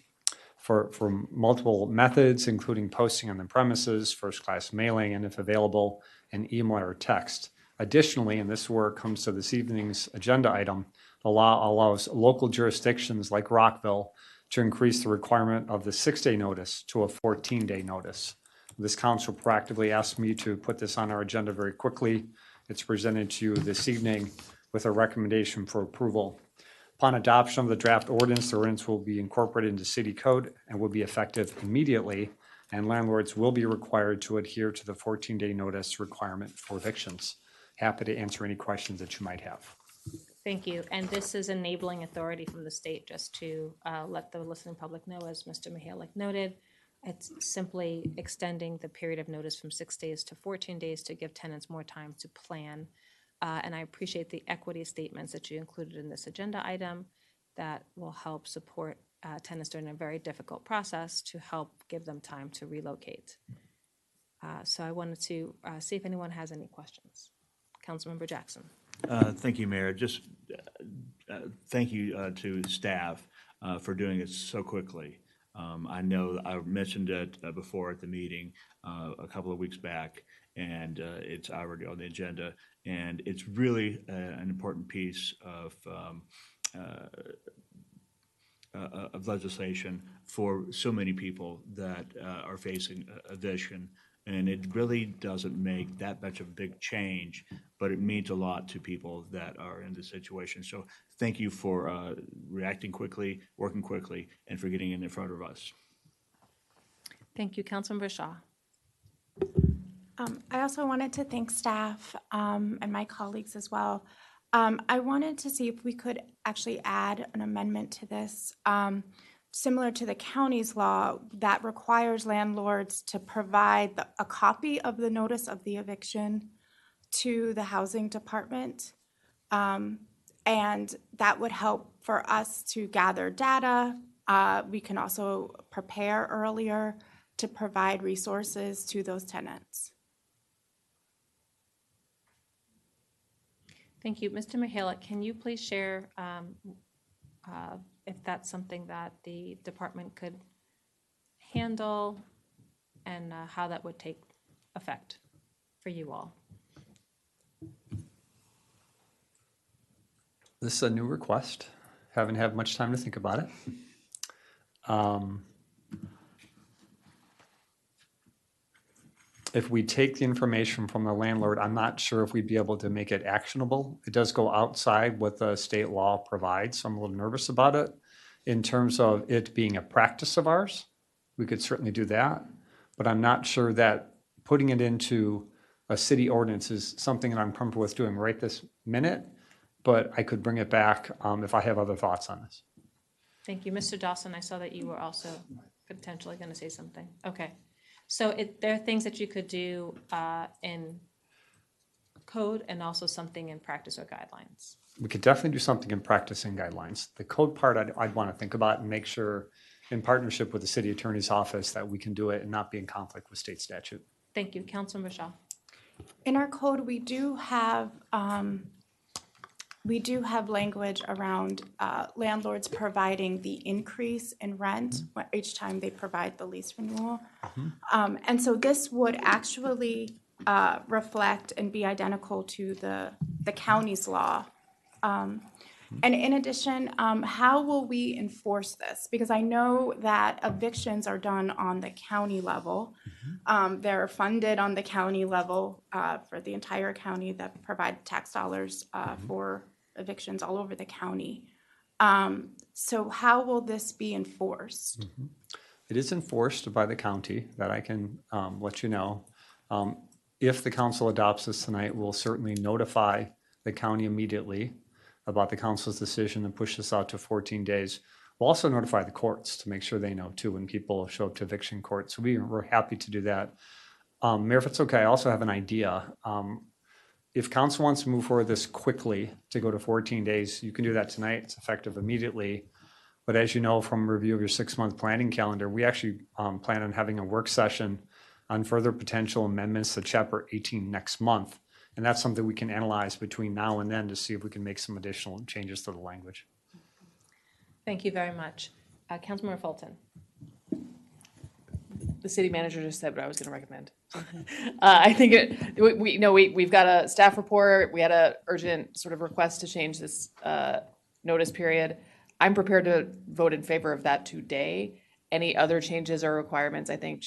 for multiple methods, including posting on the premises, first-class mailing, and if available, an email or text. Additionally, and this is where it comes to this evening's agenda item, the law allows local jurisdictions like Rockville to increase the requirement of the 6-day notice to a 14-day notice. This council proactively asked me to put this on our agenda very quickly. It's presented to you this evening with a recommendation for approval. Upon adoption of the draft ordinance, the ordinance will be incorporated into city code and will be effective immediately, and landlords will be required to adhere to the 14-day notice requirement for evictions. Happy to answer any questions that you might have. Thank you. And this is enabling authority from the state, just to let the listening public know, as Mr. Mihalik noted. It's simply extending the period of notice from 6 days to 14 days to give tenants more time to plan. And I appreciate the equity statements that you included in this agenda item that will help support tenants during a very difficult process to help give them time to relocate. So I wanted to see if anyone has any questions. Councilmember Jackson. Thank you, Mayor. Just thank you to staff for doing it so quickly. I know I mentioned it before at the meeting a couple of weeks back, and it's already on the agenda. And it's really an important piece of legislation for so many people that are facing eviction. And it really doesn't make that much of a big change, but it means a lot to people that are in this situation. So thank you for reacting quickly, working quickly, and for getting in front of us. Thank you, Councilmember Shaw. I also wanted to thank staff and my colleagues as well. I wanted to see if we could actually add an amendment to this, similar to the county's law that requires landlords to provide a copy of the notice of the eviction to the housing department. And that would help for us to gather data. We can also prepare earlier to provide resources to those tenants. Thank you. Mr. Mihalik, can you please share if that's something that the department could handle and how that would take effect for you all? This is a new request. Haven't had much time to think about it. If we take the information from the landlord, I'm not sure if we'd be able to make it actionable. It does go outside what the state law provides, so I'm a little nervous about it. In terms of it being a practice of ours, we could certainly do that, but I'm not sure that putting it into a city ordinance is something that I'm comfortable with doing right this minute, but I could bring it back if I have other thoughts on this. Thank you. Mr. Dawson, I saw that you were also potentially going to say something. Okay. So there are things that you could do in code and also something in practice or guidelines. We could definitely do something in practice and guidelines. The code part I'd want to think about and make sure in partnership with the city attorney's office that we can do it and not be in conflict with state statute. Thank you. Councilmember Shaw. In our code, we do have language around landlords providing the increase in rent each time they provide the lease renewal. And so this would actually reflect and be identical to the county's law. And in addition, how will we enforce this? Because I know that evictions are done on the county level. They're funded on the county level for the entire county that provide tax dollars for evictions all over the county. So how will this be enforced? It is enforced by the county, that I can let you know. If the council adopts this tonight, we'll certainly notify the county immediately about the council's decision and push this out to 14 days. We'll also notify the courts to make sure they know too when people show up to eviction court. So we're happy to do that. Mayor, if it's okay, I also have an idea. If council wants to move forward this quickly to go to 14 days, you can do that tonight. It's effective immediately. But as you know from review of your 6-month planning calendar, we actually plan on having a work session on further potential amendments to Chapter 18 next month. And that's something we can analyze between now and then to see if we can make some additional changes to the language. Thank you very much. Councilmember Fulton. The city manager just said what I was going to recommend. I think we've got a staff report. We had a urgent sort of request to change this notice period. I'm prepared to vote in favor of that today. Any other changes or requirements, I think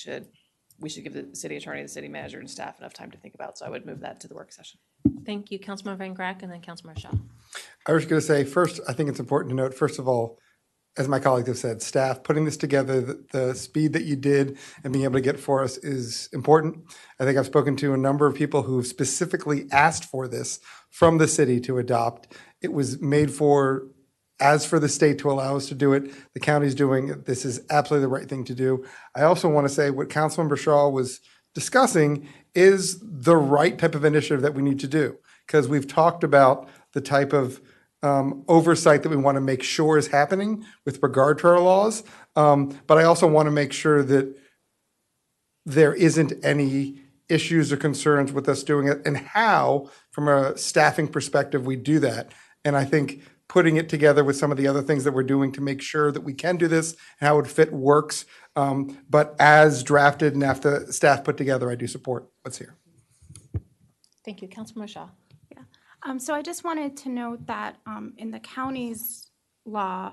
we should give the city attorney, the city manager, and staff enough time to think about. So I would move that to the work session. Thank you, Councilmember Van Grack, and then Councilmember Shaw. I was going to say, first, I think it's important to note, first of all, as my colleagues have said, staff putting this together, the speed that you did and being able to get for us is important. I think I've spoken to a number of people who specifically asked for this from the city to adopt. It was made for, as for the state to allow us to do it, the county's doing it. This is absolutely the right thing to do. I also want to say what Councilmember Shaw was discussing is the right type of initiative that we need to do, because we've talked about the type of oversight that we want to make sure is happening with regard to our laws. But I also want to make sure that there isn't any issues or concerns with us doing it and how, from a staffing perspective, we do that. And I think putting it together with some of the other things that we're doing to make sure that we can do this and how it fit works. But as drafted and after staff put together, I do support what's here. Thank you. Councilmember Shaw. So I just wanted to note that in the county's law,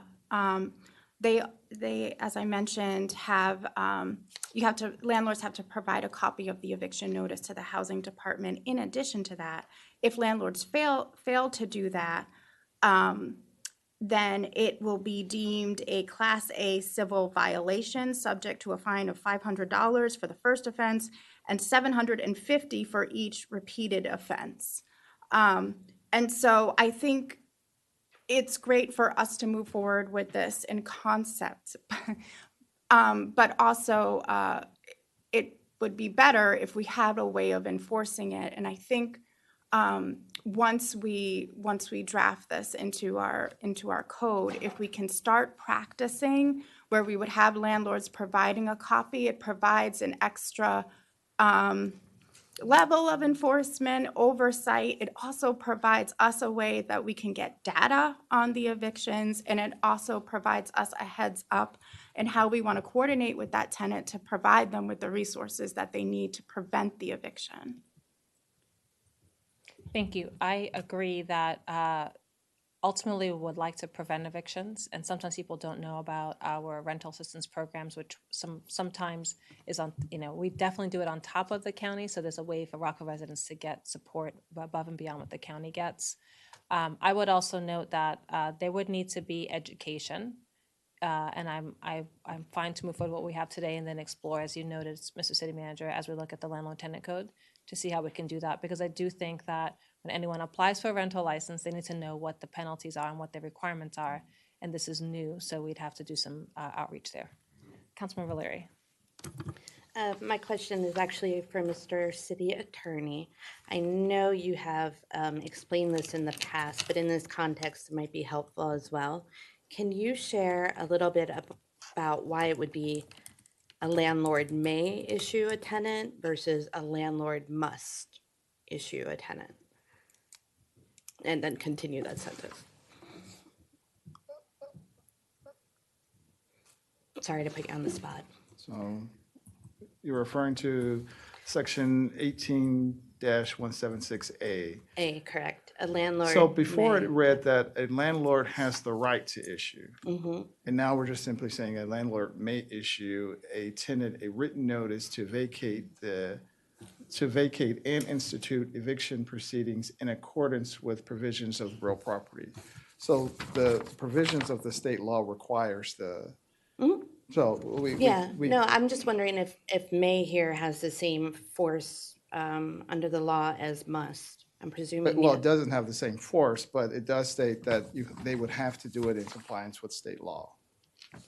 they, as I mentioned, have landlords have to provide a copy of the eviction notice to the housing department. In addition to that, if landlords fail to do that, then it will be deemed a Class A civil violation, subject to a fine of $500 for the first offense and $750 for each repeated offense. And so I think it's great for us to move forward with this in concept, but also it would be better if we had a way of enforcing it. And I think once we draft this into our code, if we can start practicing where we would have landlords providing a copy, it provides an extra level of enforcement, oversight. It also provides us a way that we can get data on the evictions, and it also provides us a heads up in how we want to coordinate with that tenant to provide them with the resources that they need to prevent the eviction. Thank you. I agree that ultimately we would like to prevent evictions, and sometimes people don't know about our rental assistance programs, which sometimes is on, we definitely do it on top of the county, so there's a way for Rockville residents to get support above and beyond what the county gets. I would also note that there would need to be education, and I'm fine to move forward what we have today and then explore, as you noted, Mr. City Manager, as we look at the landlord tenant code, to see how we can do that, because I do think that when anyone applies for a rental license, they need to know what the penalties are and what the requirements are, and this is new, so we'd have to do some outreach there. Councilman Valeri. My question is actually for Mr. City Attorney. I know you have explained this in the past, but in this context, it might be helpful as well. Can you share a little bit about why it would be a landlord may issue a tenant versus a landlord must issue a tenant? And then continue that sentence. Sorry to put you on the spot. So you're referring to section 18-176A. A, correct. A landlord. So before may. it read that a landlord has the right to issue. Mm-hmm. And now we're just simply saying a landlord may issue a tenant a written notice to vacate and institute eviction proceedings in accordance with provisions of real property. So the provisions of the state law requires the, so we. Yeah, no, I'm just wondering if may here has the same force under the law as must. I'm presuming. Well, yes. it doesn't have the same force, but it does state that they would have to do it in compliance with state law.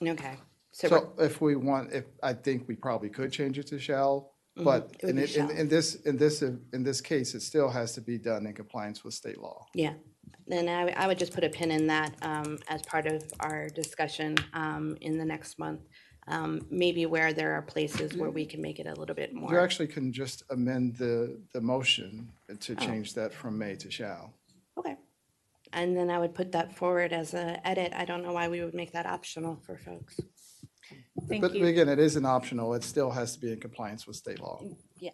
Okay. So if we want, I think we probably could change it to shall, but It would be shall. in this case, it still has to be done in compliance with state law. Yeah, then I would just put a pin in that as part of our discussion in the next month. Maybe where there are places where we can make it a little bit more. You actually can just amend the motion to change that from may to shall. Okay. And then I would put that forward as an edit. I don't know why we would make that optional for folks. But again, it isn't optional. It still has to be in compliance with state law. Yeah.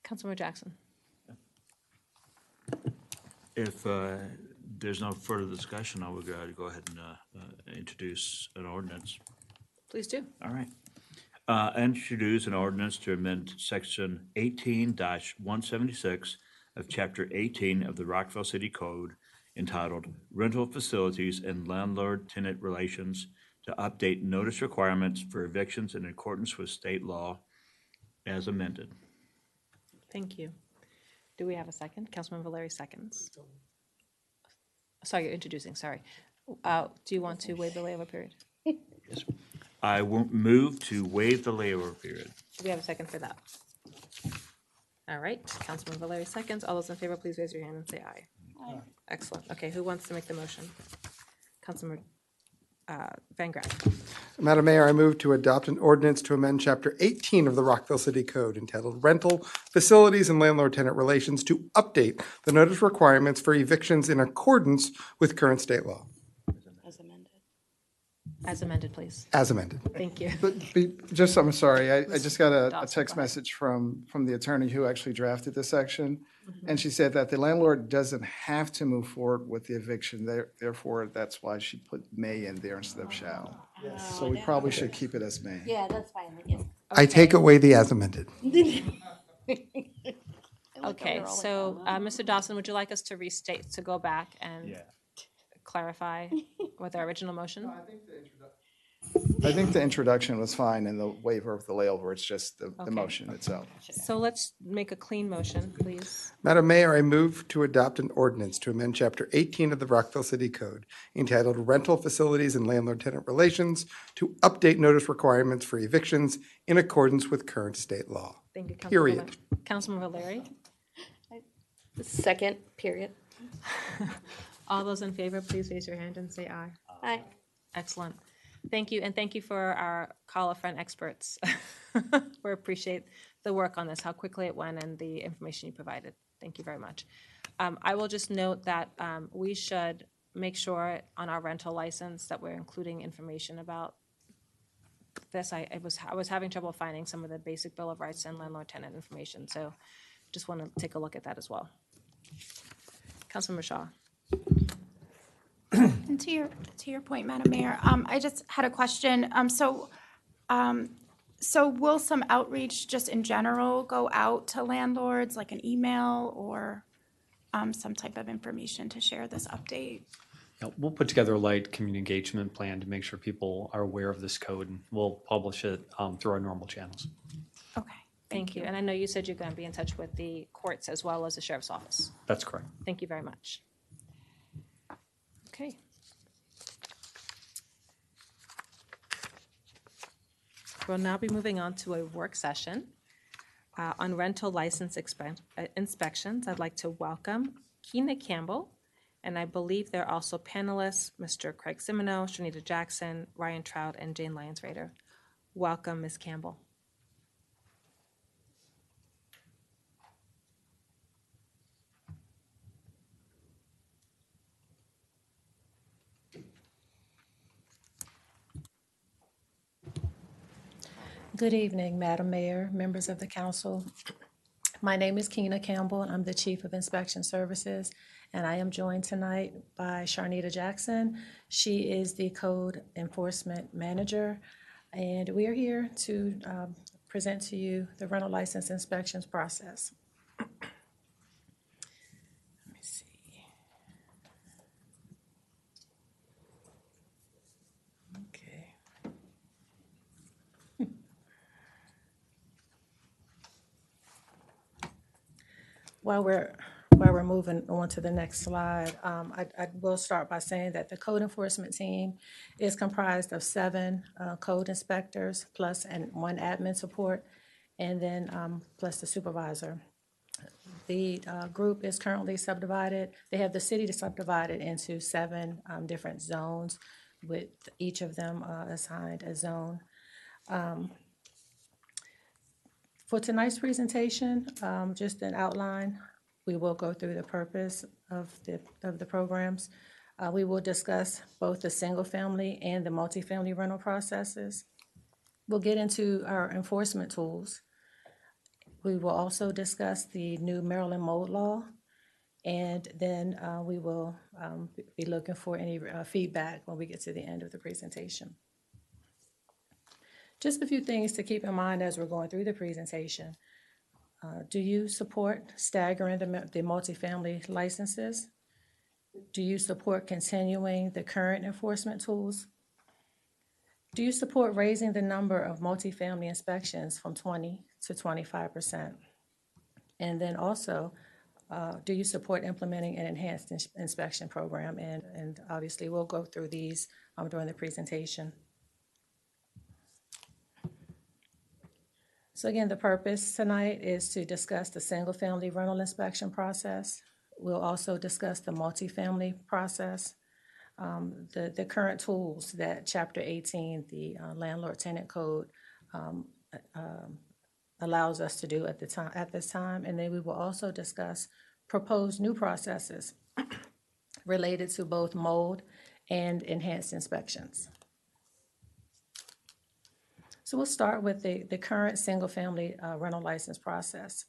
Councilmember Jackson. If there's no further discussion, I would go ahead and introduce an ordinance. Please do. All right. Introduce an ordinance to amend section 18-176 of chapter 18 of the Rockville City Code entitled Rental Facilities and Landlord-Tenant Relations to update notice requirements for evictions in accordance with state law as amended. Thank you. Do we have a second? Councilman Valeri seconds. Sorry, you're introducing, sorry. Do you want to waive the layover period? Yes. I will move to waive the layover period. Do we have a second for that? All right, Councilman Valeri seconds. All those in favor, please raise your hand and say aye. Aye. Excellent. Okay, who wants to make the motion? Councilman Van Graff. Madam Mayor, I move to adopt an ordinance to amend Chapter 18 of the Rockville City Code entitled Rental Facilities and Landlord-Tenant Relations to update the notice requirements for evictions in accordance with current state law. As amended. As amended, please. As amended. Thank you. Just, I'm sorry, I just got a text message from the attorney who actually drafted this section. And she said that the landlord doesn't have to move forward with the eviction. Therefore, that's why she put may in there instead of shall. So we probably should keep it as may. Yeah, that's fine. Yeah. I take away the as amended. Okay, so Mr. Dawson, would you like us to restate, to go back and clarify with our original motion? I think the introduction was fine and the waiver of the layover, it's just the motion itself. So let's make a clean motion, please. Madam Mayor, I move to adopt an ordinance to amend Chapter 18 of the Rockville City Code entitled Rental Facilities and Landlord-Tenant Relations to update notice requirements for evictions in accordance with current state law. Thank you, Period. Councilman Valeri. Second, period. All those in favor, please raise your hand and say aye. Aye. Excellent. Thank you, and thank you for our call a friend experts. We appreciate the work on this, how quickly it went, and the information you provided. Thank you very much. I will just note that we should make sure on our rental license that we're including information about this. I was having trouble finding some of the basic Bill of Rights and landlord-tenant information, so just want to take a look at that as well. Councilmember Shaw. And to your point, Madam Mayor, I just had a question. So will some outreach just in general go out to landlords, like an email or some type of information to share this update? Yeah, we'll put together a light community engagement plan to make sure people are aware of this code, and we'll publish it through our normal channels. Okay, Thank you. And I know you said you're going to be in touch with the courts as well as the sheriff's office. That's correct. Thank you very much. Okay. We'll now be moving on to a work session on rental license inspections. I'd like to welcome Keena Campbell, and I believe there are also panelists, Mr. Craig Simino, Shanita Jackson, Ryan Trout, and Jane Lyons-Rader. Welcome, Ms. Campbell. Good evening, Madam Mayor, members of the council. My name is Keena Campbell, and I'm the Chief of Inspection Services, and I am joined tonight by Sharnita Jackson. She is the Code Enforcement Manager, and we are here to present to you the rental license inspections process. Let me see. Okay. While we're moving on to the next slide, I will start by saying that the code enforcement team is comprised of 7 code inspectors plus one admin support, and then plus the supervisor. The group is currently subdivided. They have the city subdivided into 7 different zones, with each of them assigned a zone. For tonight's presentation, just an outline, we will go through the purpose of the programs. We will discuss both the single-family and the multifamily rental processes. We'll get into our enforcement tools. We will also discuss the new Maryland mold law, and then we will be looking for any feedback when we get to the end of the presentation. Just a few things to keep in mind as we're going through the presentation. Do you support staggering the multifamily licenses? Do you support continuing the current enforcement tools? Do you support raising the number of multifamily inspections from 20 to 25%? And then also, do you support implementing an enhanced inspection program? And obviously, we'll go through these during the presentation. So again, the purpose tonight is to discuss the single-family rental inspection process. We'll also discuss the multifamily process, the current tools that Chapter 18, the Landlord-Tenant Code, allows us to do at this time, and then we will also discuss proposed new processes related to both mold and enhanced inspections. So we'll start with the current single-family rental license process.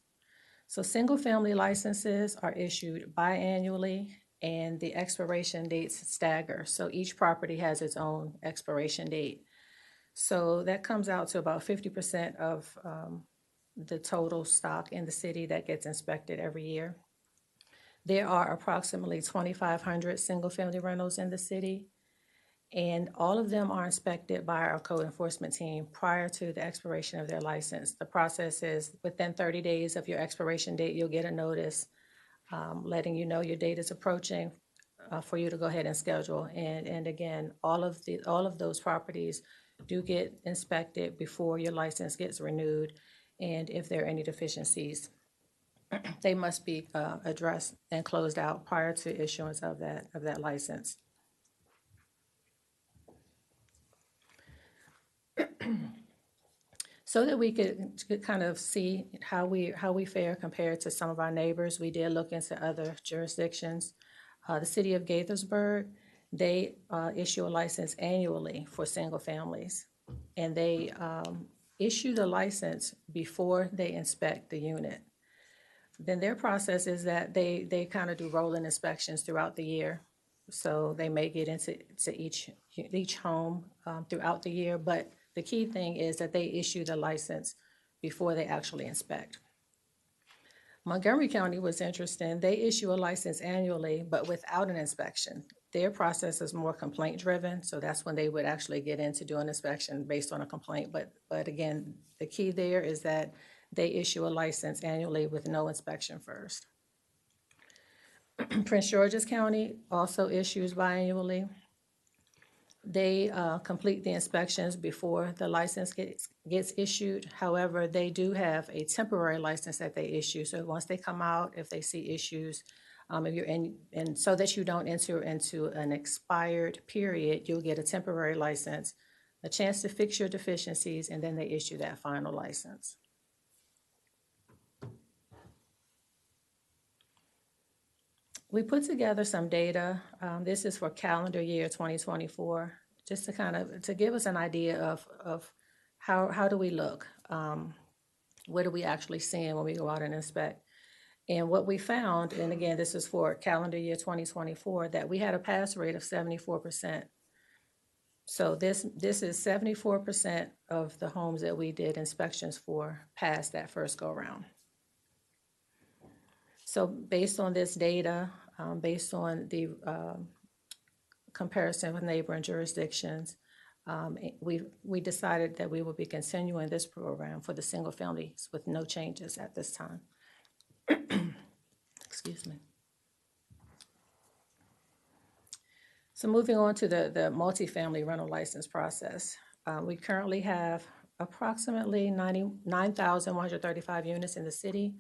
So single-family licenses are issued biannually, and the expiration dates stagger. So each property has its own expiration date. So that comes out to about 50% of the total stock in the city that gets inspected every year. There are approximately 2,500 single-family rentals in the city, and all of them are inspected by our code enforcement team prior to the expiration of their license. The process is within 30 days of your expiration date, you'll get a notice letting you know your date is approaching for you to go ahead and schedule. And again, all of those properties do get inspected before your license gets renewed. And if there are any deficiencies, they must be addressed and closed out prior to issuance of that license. So that we could kind of see how we fare compared to some of our neighbors, we did look into other jurisdictions. The city of Gaithersburg, they issue a license annually for single families, and they issue the license before they inspect the unit. Then their process is that they kind of do rolling inspections throughout the year. So they may get into each home throughout the year, but the key thing is that they issue the license before they actually inspect. Montgomery County was interesting. They issue a license annually, but without an inspection. Their process is more complaint driven, so that's when they would actually get into doing inspection based on a complaint. But again, the key there is that they issue a license annually with no inspection first. Prince George's County also issues biannually. They complete the inspections before the license gets issued. However, they do have a temporary license that they issue. So once they come out, if they see issues, if you're in, and so that you don't enter into an expired period, you'll get a temporary license, a chance to fix your deficiencies, and then they issue that final license. We put together some data. This is for calendar year 2024, just to kind of, to give us an idea of how do we look? What are we actually seeing when we go out and inspect? And what we found, and again, this is for calendar year 2024, that we had a pass rate of 74%. So this is 74% of the homes that we did inspections for passed that first go round. So based on this data, based on the comparison with neighboring jurisdictions, we decided that we would be continuing this program for the single families with no changes at this time. Excuse me. So moving on to the multifamily rental license process. We currently have approximately 99,135 units in the city.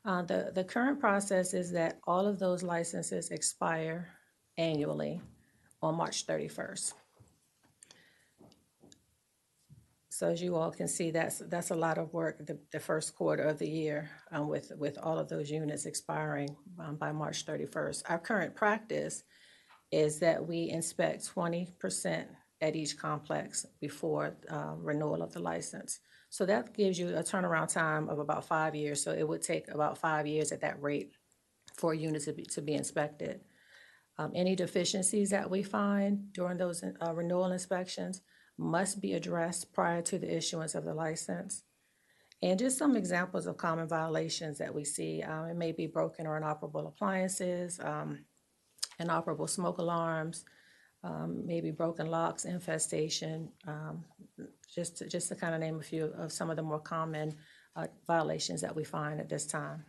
The current process is that all of those licenses expire annually on March 31st. So as you all can see, that's a lot of work the first quarter of the year with all of those units expiring by March 31st. Our current practice is that we inspect 20% at each complex before renewal of the license. So that gives you a turnaround time of about 5 years. So it would take about 5 years at that rate for a unit to be inspected. Any deficiencies that we find during those renewal inspections must be addressed prior to the issuance of the license. And just some examples of common violations that we see. It may be broken or inoperable appliances, inoperable smoke alarms, maybe broken locks, infestation, just to kind of name a few of some of the more common violations that we find at this time.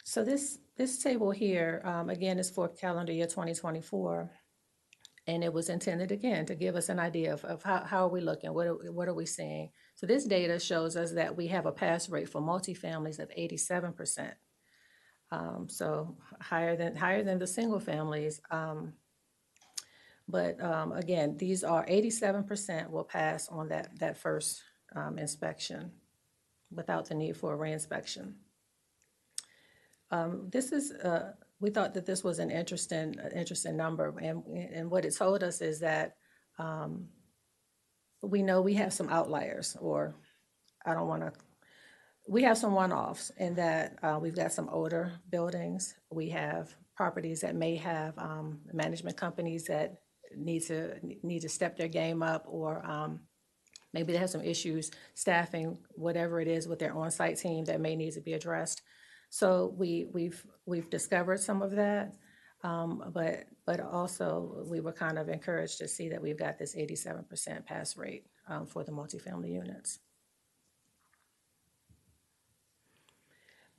So this table here, again, is for calendar year 2024, and it was intended, again, to give us an idea of how are we looking, what are we seeing. So this data shows us that we have a pass rate for multifamilies of 87%. So higher than the single families. But again, these are 87% will pass on that first inspection without the need for a reinspection. This is, we thought that this was an interesting number, and what it told us is that we know we have some outliers, or we have some one-offs in that we've got some older buildings. We have properties that may have management companies that need to step their game up, or maybe they have some issues staffing, whatever it is, with their on-site team that may need to be addressed. So we've discovered some of that, but also we were kind of encouraged to see that we've got this 87% pass rate for the multifamily units.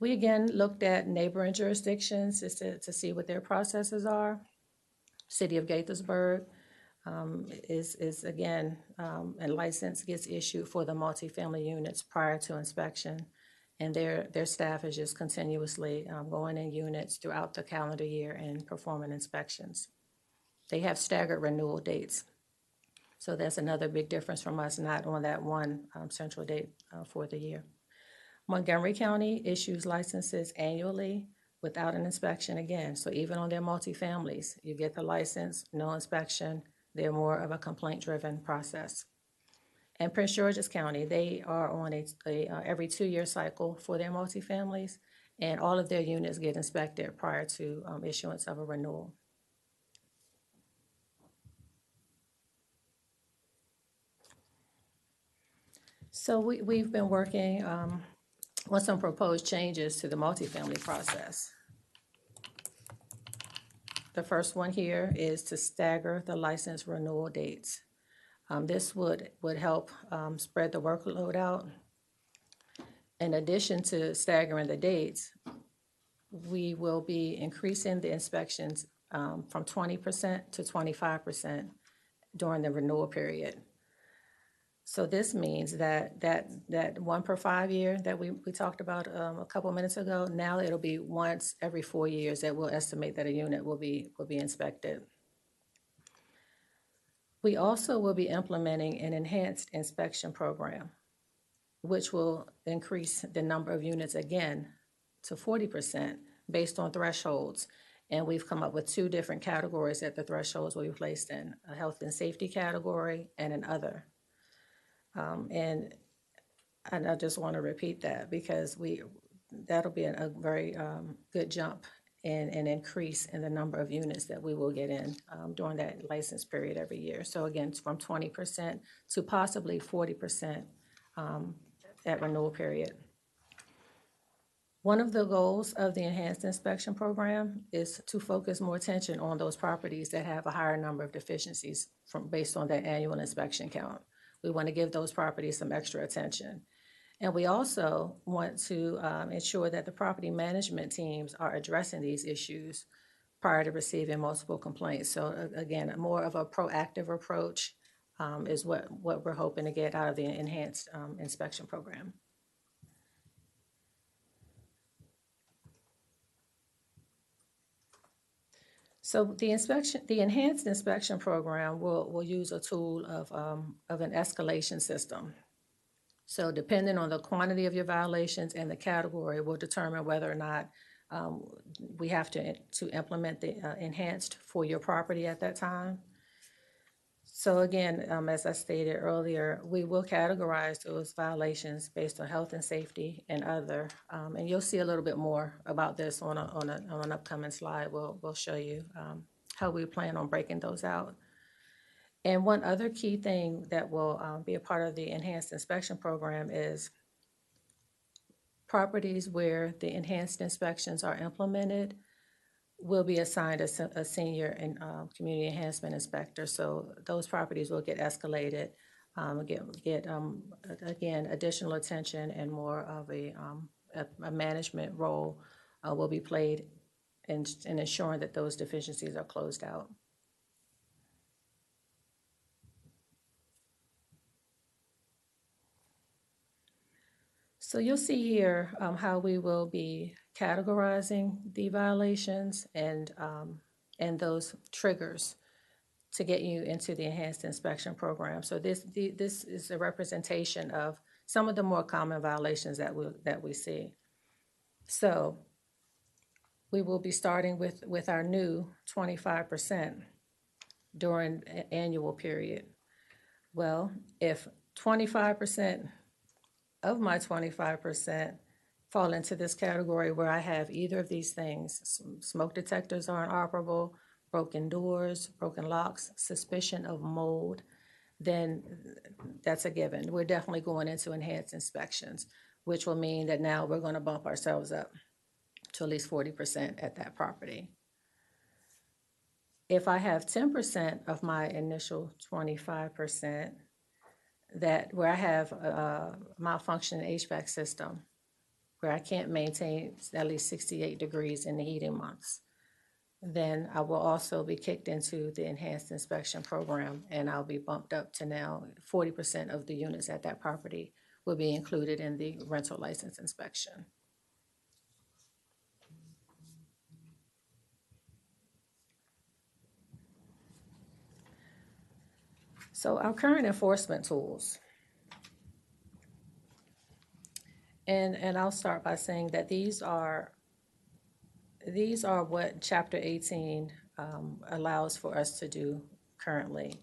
We again looked at neighboring jurisdictions just to see what their processes are. City of Gaithersburg is again, a license gets issued for the multifamily units prior to inspection. And their staff is just continuously going in units throughout the calendar year and performing inspections. They have staggered renewal dates. So that's another big difference from us, not on that one central date for the year. Montgomery County issues licenses annually without an inspection again. So even on their multifamilies, you get the license, no inspection. They're more of a complaint-driven process. And Prince George's County, they are on a every 2-year cycle for their multifamilies, and all of their units get inspected prior to issuance of a renewal. So we've been working on some proposed changes to the multifamily process. The first one here is to stagger the license renewal dates. This would help spread the workload out. In addition to staggering the dates, we will be increasing the inspections from 20% to 25% during the renewal period. So this means that 1 per 5 year that we talked about a couple minutes ago, now it'll be once every 4 years that we'll estimate that a unit will be inspected. We also will be implementing an enhanced inspection program, which will increase the number of units again to 40% based on thresholds. And we've come up with 2 different categories that the thresholds will be placed in, a health and safety category and an other. And I just want to repeat that because that'll be a very good jump and an increase in the number of units that we will get in during that license period every year. So again, it's from 20% to possibly 40% at renewal period. One of the goals of the enhanced inspection program is to focus more attention on those properties that have a higher number of deficiencies based on that annual inspection count. We want to give those properties some extra attention. And we also want to ensure that the property management teams are addressing these issues prior to receiving multiple complaints. So again, more of a proactive approach is what we're hoping to get out of the enhanced inspection program. So the enhanced inspection program will use a tool of an escalation system. So depending on the quantity of your violations and the category will determine whether or not we have to implement the enhanced for your property at that time. So again, as I stated earlier, we will categorize those violations based on health and safety and other. And you'll see a little bit more about this on an upcoming slide. We'll show you how we plan on breaking those out. And one other key thing that will be a part of the enhanced inspection program is properties where the enhanced inspections are implemented will be assigned a senior and community enhancement inspector. So those properties will get escalated, get again, additional attention and more of a management role will be played in ensuring that those deficiencies are closed out. So you'll see here how we will be categorizing the violations and those triggers to get you into the enhanced inspection program. So this is a representation of some of the more common violations that we see. So we will be starting with our new 25% during an annual period. Well, if 25% of my 25% fall into this category where I have either of these things, smoke detectors are inoperable, broken doors, broken locks, suspicion of mold, then that's a given. We're definitely going into enhanced inspections, which will mean that now we're going to bump ourselves up to at least 40% at that property. If I have 10% of my initial 25%, where I have a malfunctioning HVAC system, where I can't maintain at least 68 degrees in the heating months, then I will also be kicked into the enhanced inspection program, and I'll be bumped up to now 40% of the units at that property will be included in the rental license inspection. So our current enforcement tools, and I'll start by saying that these are what Chapter 18 allows for us to do currently.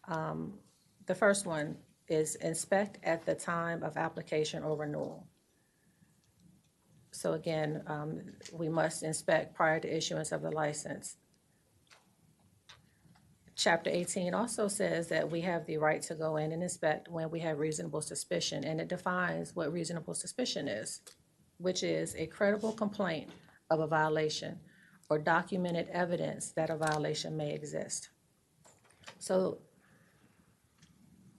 The first one is inspect at the time of application or renewal. So again, we must inspect prior to issuance of the license. Chapter 18 also says that we have the right to go in and inspect when we have reasonable suspicion, and it defines what reasonable suspicion is, which is a credible complaint of a violation or documented evidence that a violation may exist. So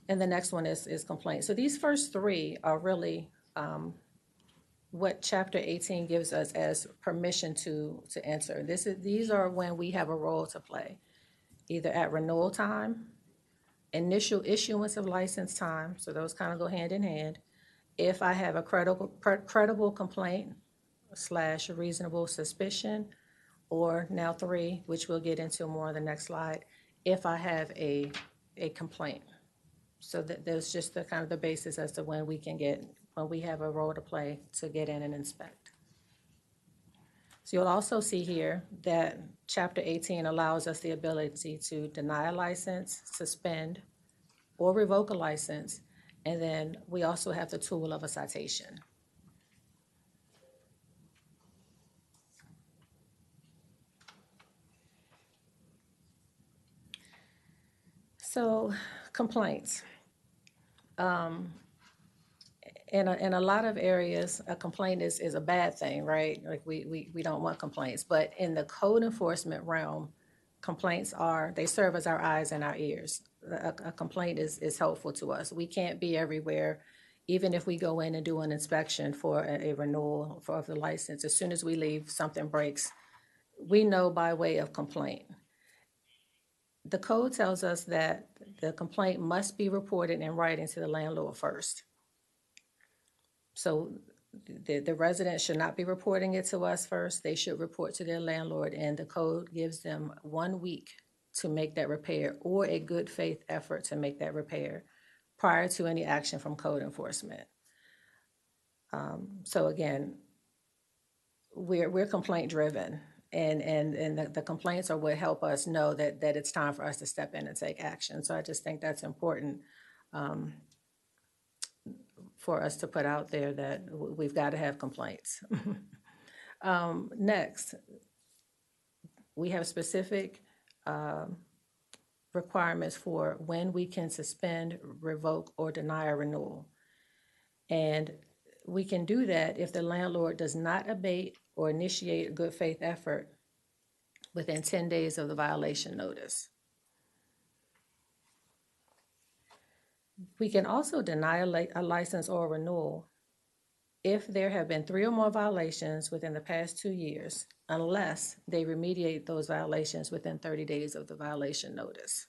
And the next one is complaint. So these first three are really what Chapter 18 gives us as permission to enter. These are when we have a role to play, either at renewal time, initial issuance of license time, so those kind of go hand in hand. If I have a credible complaint / reasonable suspicion, or now three, which we'll get into more on the next slide, if I have a complaint. So that there's just the kind of the basis as to when we have a role to play to get in and inspect. So you'll also see here that Chapter 18 allows us the ability to deny a license, suspend, or revoke a license, and then we also have the tool of a citation. So complaints. In a lot of areas, a complaint is a bad thing, right? Like we don't want complaints. But in the code enforcement realm, complaints they serve as our eyes and our ears. A complaint is helpful to us. We can't be everywhere. Even if we go in and do an inspection for a renewal for the license, as soon as we leave, something breaks. We know by way of complaint. The code tells us that the complaint must be reported in writing to the landlord first. So the resident should not be reporting it to us first. They should report to their landlord, and the code gives them 1 week to make that repair or a good faith effort to make that repair prior to any action from code enforcement. So again, we're complaint driven, and the complaints are what help us know that it's time for us to step in and take action. So I just think that's important for us to put out there, that we've got to have complaints. Next, we have specific requirements for when we can suspend, revoke, or deny a renewal. And we can do that if the landlord does not abate or initiate a good faith effort within 10 days of the violation notice. We can also deny a license or a renewal if there have been 3 or more violations within the past 2 years, unless they remediate those violations within 30 days of the violation notice.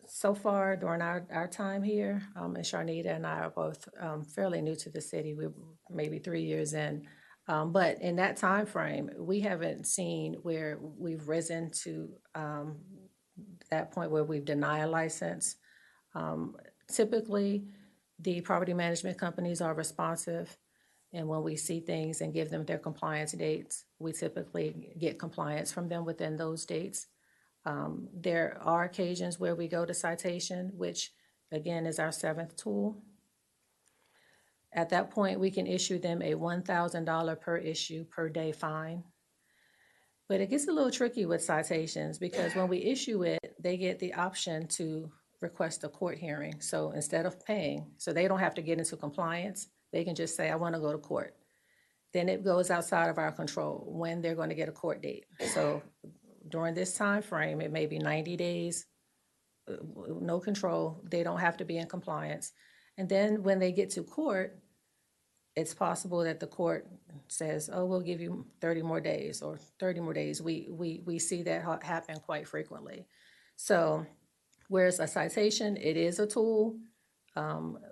So far during our time here, and Sharnita and I are both fairly new to the city. We're maybe 3 years in. But in that time frame, we haven't seen where we've risen to that point where we've denied a license. Typically, the property management companies are responsive, and when we see things and give them their compliance dates, we typically get compliance from them within those dates. There are occasions where we go to citation, which again is our 7th tool. At that point, we can issue them a $1,000 per issue per day fine. But it gets a little tricky with citations, because when we issue it, they get the option to request a court hearing. So instead of paying, so they don't have to get into compliance, they can just say, I want to go to court. Then it goes outside of our control when they're going to get a court date. So during this time frame, it may be 90 days, no control. They don't have to be in compliance. And then when they get to court, it's possible that the court says, oh, we'll give you 30 more days or 30 more days. We see that happen quite frequently. So whereas a citation, it is a tool,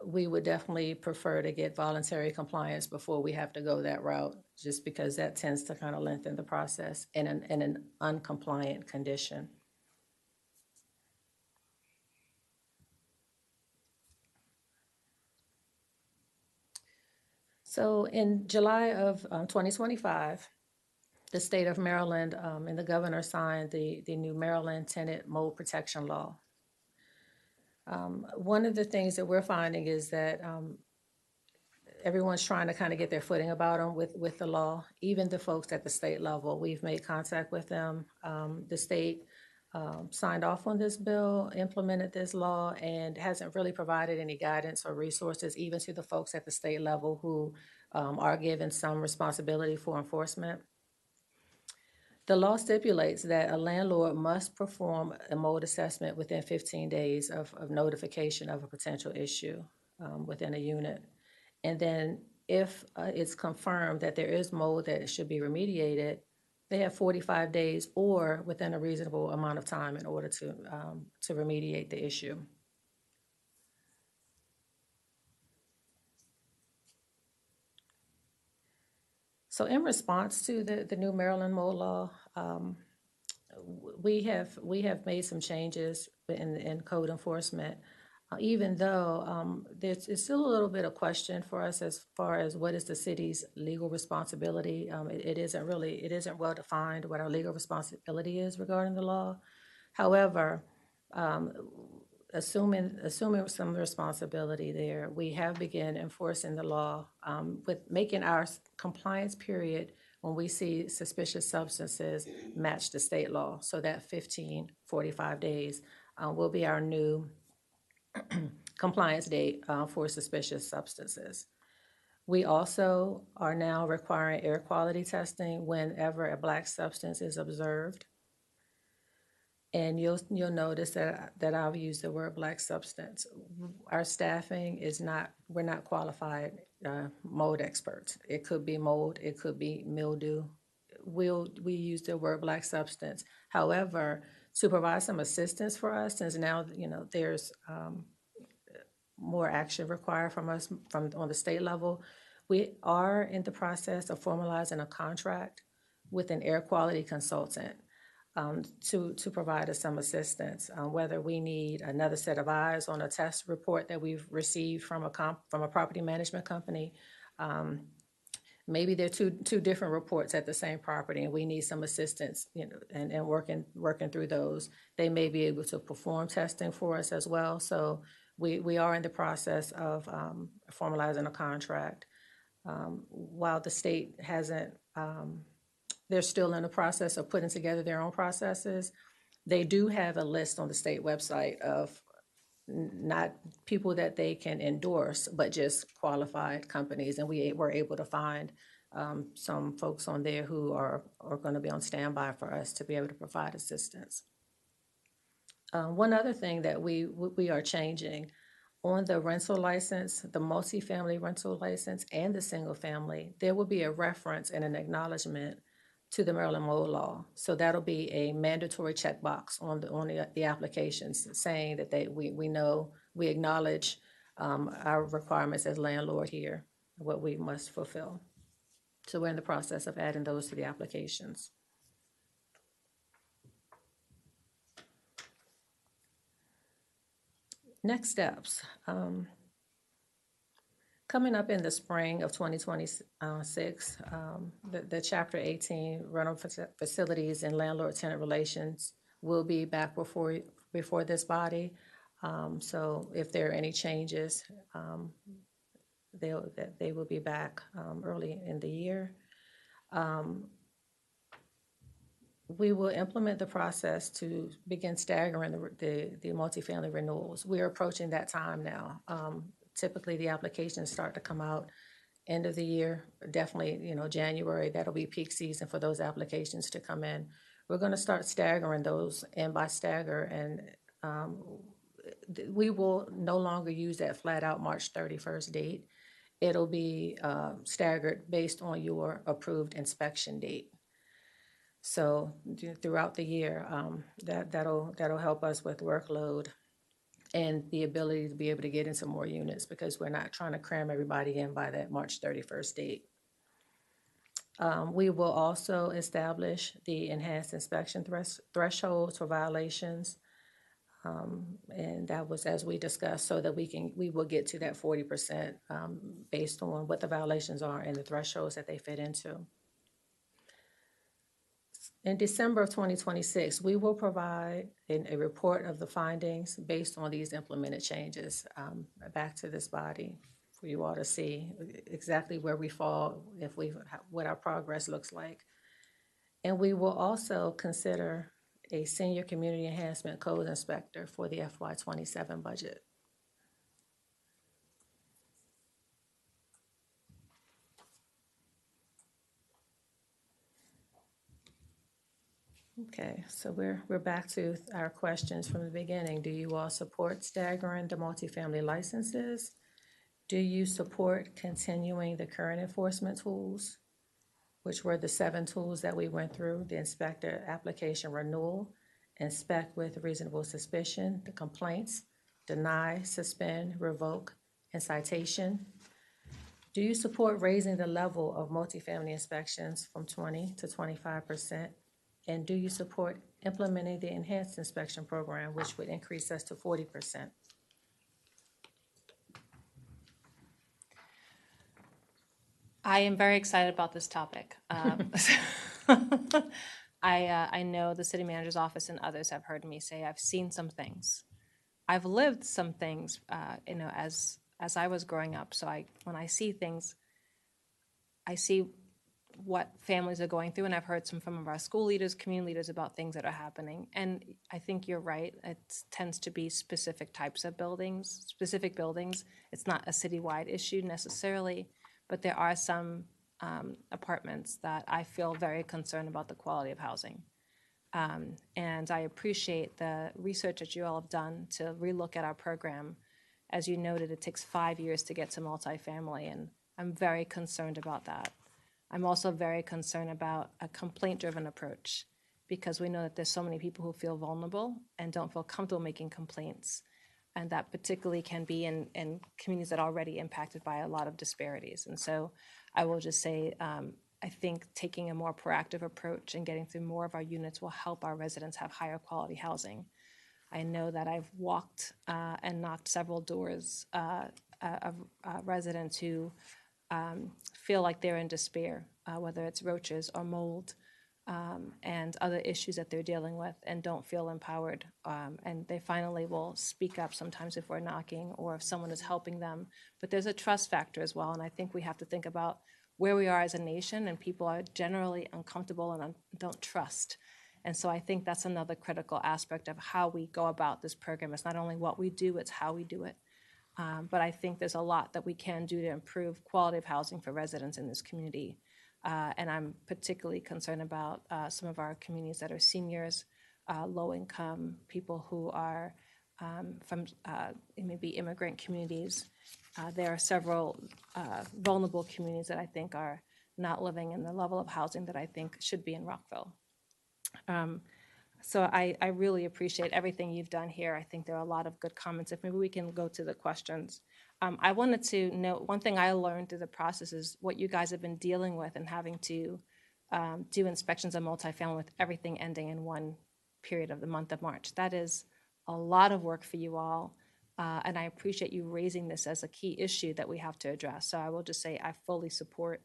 we would definitely prefer to get voluntary compliance before we have to go that route, just because that tends to kind of lengthen the process in an uncompliant condition. So in July of 2025, the state of Maryland and the governor signed the new Maryland Tenant Mold Protection Law. One of the things that we're finding is that everyone's trying to kind of get their footing about them with the law, even the folks at the state level. We've made contact with them. The state signed off on this bill, implemented this law, and hasn't really provided any guidance or resources, even to the folks at the state level who are given some responsibility for enforcement. The law stipulates that a landlord must perform a mold assessment within 15 days of notification of a potential issue within a unit. And then if it's confirmed that there is mold that should be remediated, they have 45 days or within a reasonable amount of time in order to remediate the issue. So in response to the new Maryland mold law, we have made some changes in code enforcement, even though it's still a little bit of question for us as far as what is the city's legal responsibility. It isn't well defined what our legal responsibility is regarding the law. However, assuming some responsibility there, we have begun enforcing the law with making our compliance period when we see suspicious substances match the state law. So that 45 days will be our new compliance date for suspicious substances. We also are now requiring air quality testing whenever a black substance is observed. And you'll notice that I'll use the word black substance. Our staffing we're not qualified mold experts. It could be mold, it could be mildew. We use the word black substance. However, to provide some assistance for us, since now there's more action required from us on the state level, we are in the process of formalizing a contract with an air quality consultant to provide us some assistance, whether we need another set of eyes on a test report that we've received from a property management company. Maybe they're two different reports at the same property, and we need some assistance, and working through those. They may be able to perform testing for us as well. So we are in the process of formalizing a contract. While the state hasn't, they're still in the process of putting together their own processes. They do have a list on the state website of not people that they can endorse, but just qualified companies. And we were able to find some folks on there who are going to be on standby for us to be able to provide assistance. One other thing that we are changing on the rental license, the multifamily rental license and the single family, there will be a reference and an acknowledgement to the Maryland mold law. So that'll be a mandatory checkbox on the applications saying that we acknowledge our requirements as landlord here, what we must fulfill. So we're in the process of adding those to the applications. Next steps. Coming up in the spring of 2026, the Chapter 18 rental facilities and landlord-tenant relations will be back before this body. So if there are any changes, they will be back early in the year. We will implement the process to begin staggering the multifamily renewals. We are approaching that time now. Typically, the applications start to come out end of the year, definitely, January. That'll be peak season for those applications to come in. We're going to start staggering those, and by stagger, and we will no longer use that flat out March 31st date. It'll be staggered based on your approved inspection date. So throughout the year, that'll help us with workload and the ability to be able to get into more units, because we're not trying to cram everybody in by that March 31st date. We will also establish the enhanced inspection thresholds for violations. And that was, as we discussed, so that we will get to that 40% based on what the violations are and the thresholds that they fit into. In December of 2026, we will provide a report of the findings based on these implemented changes back to this body for you all to see exactly where we fall, what our progress looks like. And we will also consider a senior community enhancement code inspector for the FY27 budget. Okay, so we're back to our questions from the beginning. Do you all support staggering the multifamily licenses? Do you support continuing the current enforcement tools, which were the 7 tools that we went through: the inspector application renewal, inspect with reasonable suspicion, the complaints, deny, suspend, revoke, and citation? Do you support raising the level of multifamily inspections from 20 to 25%? And do you support implementing the enhanced inspection program, which would increase us to 40%? I am very excited about this topic. I know the city manager's office and others have heard me say I've seen some things. I've lived some things, as I was growing up. So when I see things, I see what families are going through, and I've heard from our school leaders, community leaders about things that are happening. And I think you're right. It tends to be specific types of buildings, specific buildings. It's not a citywide issue necessarily, but there are some apartments that I feel very concerned about the quality of housing. And I appreciate the research that you all have done to relook at our program. As you noted, it takes 5 years to get to multifamily, and I'm very concerned about that. I'm also very concerned about a complaint-driven approach, because we know that there's so many people who feel vulnerable and don't feel comfortable making complaints. And that particularly can be in communities that are already impacted by a lot of disparities. And so I will just say, I think taking a more proactive approach and getting through more of our units will help our residents have higher quality housing. I know that I've walked and knocked several doors of residents who feel like they're in despair, whether it's roaches or mold and other issues that they're dealing with, and don't feel empowered. And they finally will speak up sometimes if we're knocking or if someone is helping them. But there's a trust factor as well, and I think we have to think about where we are as a nation, and people are generally uncomfortable and don't trust. And so I think that's another critical aspect of how we go about this program. It's not only what we do, it's how we do it. But I think there's a lot that we can do to improve quality of housing for residents in this community. And I'm particularly concerned about some of our communities that are seniors, low income, people who are from maybe immigrant communities. There are several vulnerable communities that I think are not living in the level of housing that I think should be in Rockville. So I really appreciate everything you've done here. I think there are a lot of good comments. If maybe we can go to the questions. I wanted to note, one thing I learned through the process is what you guys have been dealing with and having to do inspections of multifamily with everything ending in one period of the month of March. That is a lot of work for you all. And I appreciate you raising this as a key issue that we have to address. So I will just say I fully support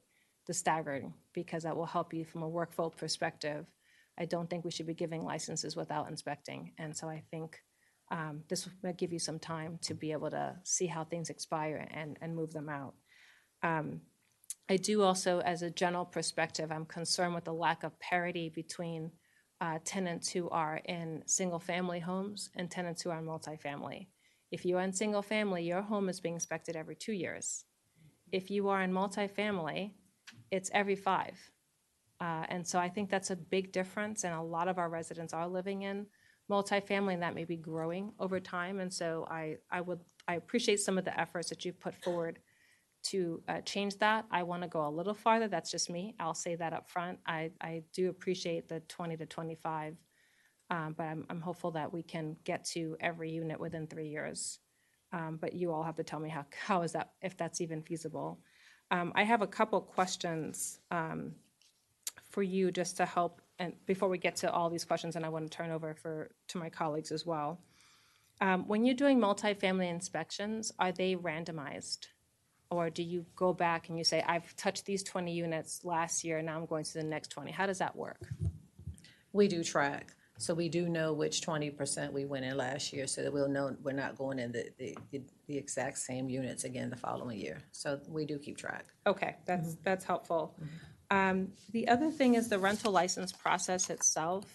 the staggering, because that will help you from a workflow perspective. I don't think we should be giving licenses without inspecting. And so I think this will give you some time to be able to see how things expire and move them out. I do also, as a general perspective, I'm concerned with the lack of parity between tenants who are in single-family homes and tenants who are in multifamily. If you are in single-family, your home is being inspected every 2 years. If you are in multifamily, it's every 5. And so I think that's a big difference, and a lot of our residents are living in multifamily, and that may be growing over time. And so I appreciate some of the efforts that you've put forward to change that. I want to go a little farther. That's just me. I'll say that up front. I do appreciate the 20 to 25, but I'm hopeful that we can get to every unit within 3 years. But you all have to tell me how is that, if that's even feasible. I have a couple questions for you just to help, and before we get to all these questions, and I want to turn over to my colleagues as well. When you're doing multifamily inspections, are they randomized? Or do you go back and you say, I've touched these 20 units last year, now I'm going to the next 20? How does that work? We do track. So we do know which 20% we went in last year, so that we'll know we're not going in the exact same units again the following year. So we do keep track. Okay, that's helpful. The other thing is the rental license process itself.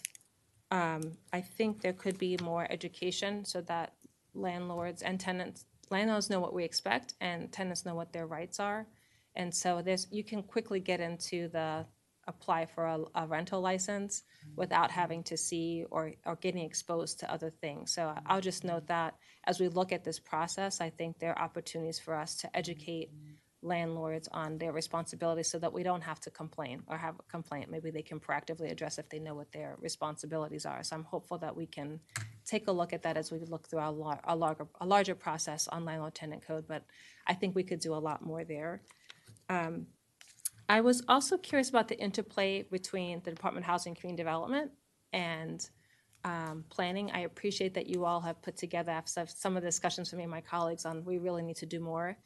I think there could be more education so that landlords know what we expect, and tenants know what their rights are. And so you can quickly get into the apply for a rental license without having to see or getting exposed to other things. So I'll just note that as we look at this process, I think there are opportunities for us to educate landlords on their responsibilities so that we don't have to complain or have a complaint. Maybe they can proactively address if they know what their responsibilities are. So I'm hopeful that we can take a look at that as we look through a larger process on landlord tenant code, but I think we could do a lot more there. I was also curious about the interplay between the Department of Housing and Community Development and planning. I appreciate that you all have put together, after some of the discussions with me and my colleagues on we really need to do more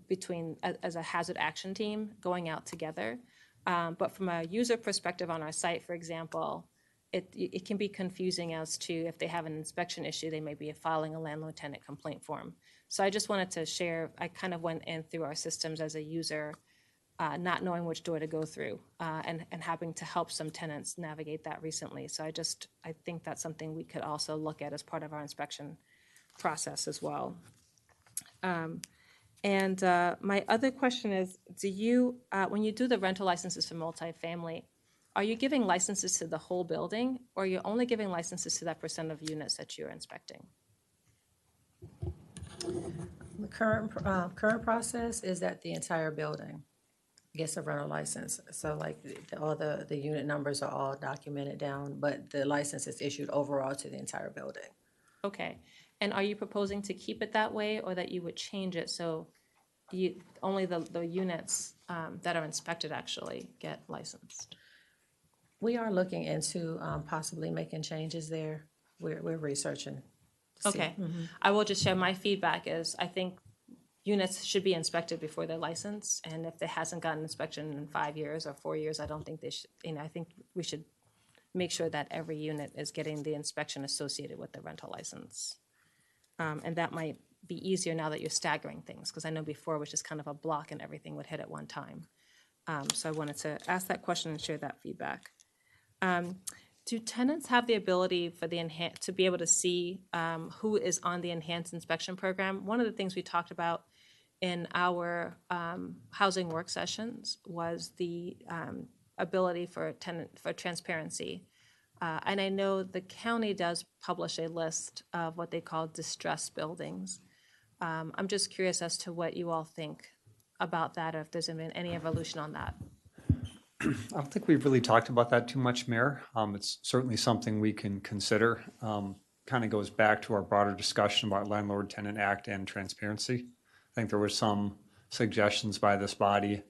between as a hazard action team going out together. But from a user perspective on our site, for example, it can be confusing as to if they have an inspection issue, they may be filing a landlord tenant complaint form. So I just wanted to share, I kind of went in through our systems as a user, not knowing which door to go through and having to help some tenants navigate that recently. So I think that's something we could also look at as part of our inspection process as well. And my other question is, do you, when you do the rental licenses for multifamily, are you giving licenses to the whole building, or are you only giving licenses to that percent of units that you're inspecting? The current process is that the entire building gets a rental license. So like all the unit numbers are all documented down, but the license is issued overall to the entire building. Okay. And are you proposing to keep it that way, or that you would change it so only the units that are inspected actually get licensed? We are looking into possibly making changes there. We're researching. Okay. I will just share my feedback is I think units should be inspected before they're licensed, and if it hasn't gotten inspection in 5 years or 4 years, I don't think they should, I think we should make sure that every unit is getting the inspection associated with the rental license. And that might be easier now that you're staggering things, because I know before it was just kind of a block and everything would hit at one time. So I wanted to ask that question and share that feedback. Do tenants have the ability for to be able to see who is on the enhanced inspection program? One of the things we talked about in our housing work sessions was the ability for transparency. And I know the county does publish a list of what they call distressed buildings. I'm just curious as to what you all think about that, or if there's been any evolution on that. I don't think we've really talked about that too much, Mayor. It's certainly something we can consider. Kind of goes back to our broader discussion about Landlord Tenant Act and transparency. I think there were some suggestions by this body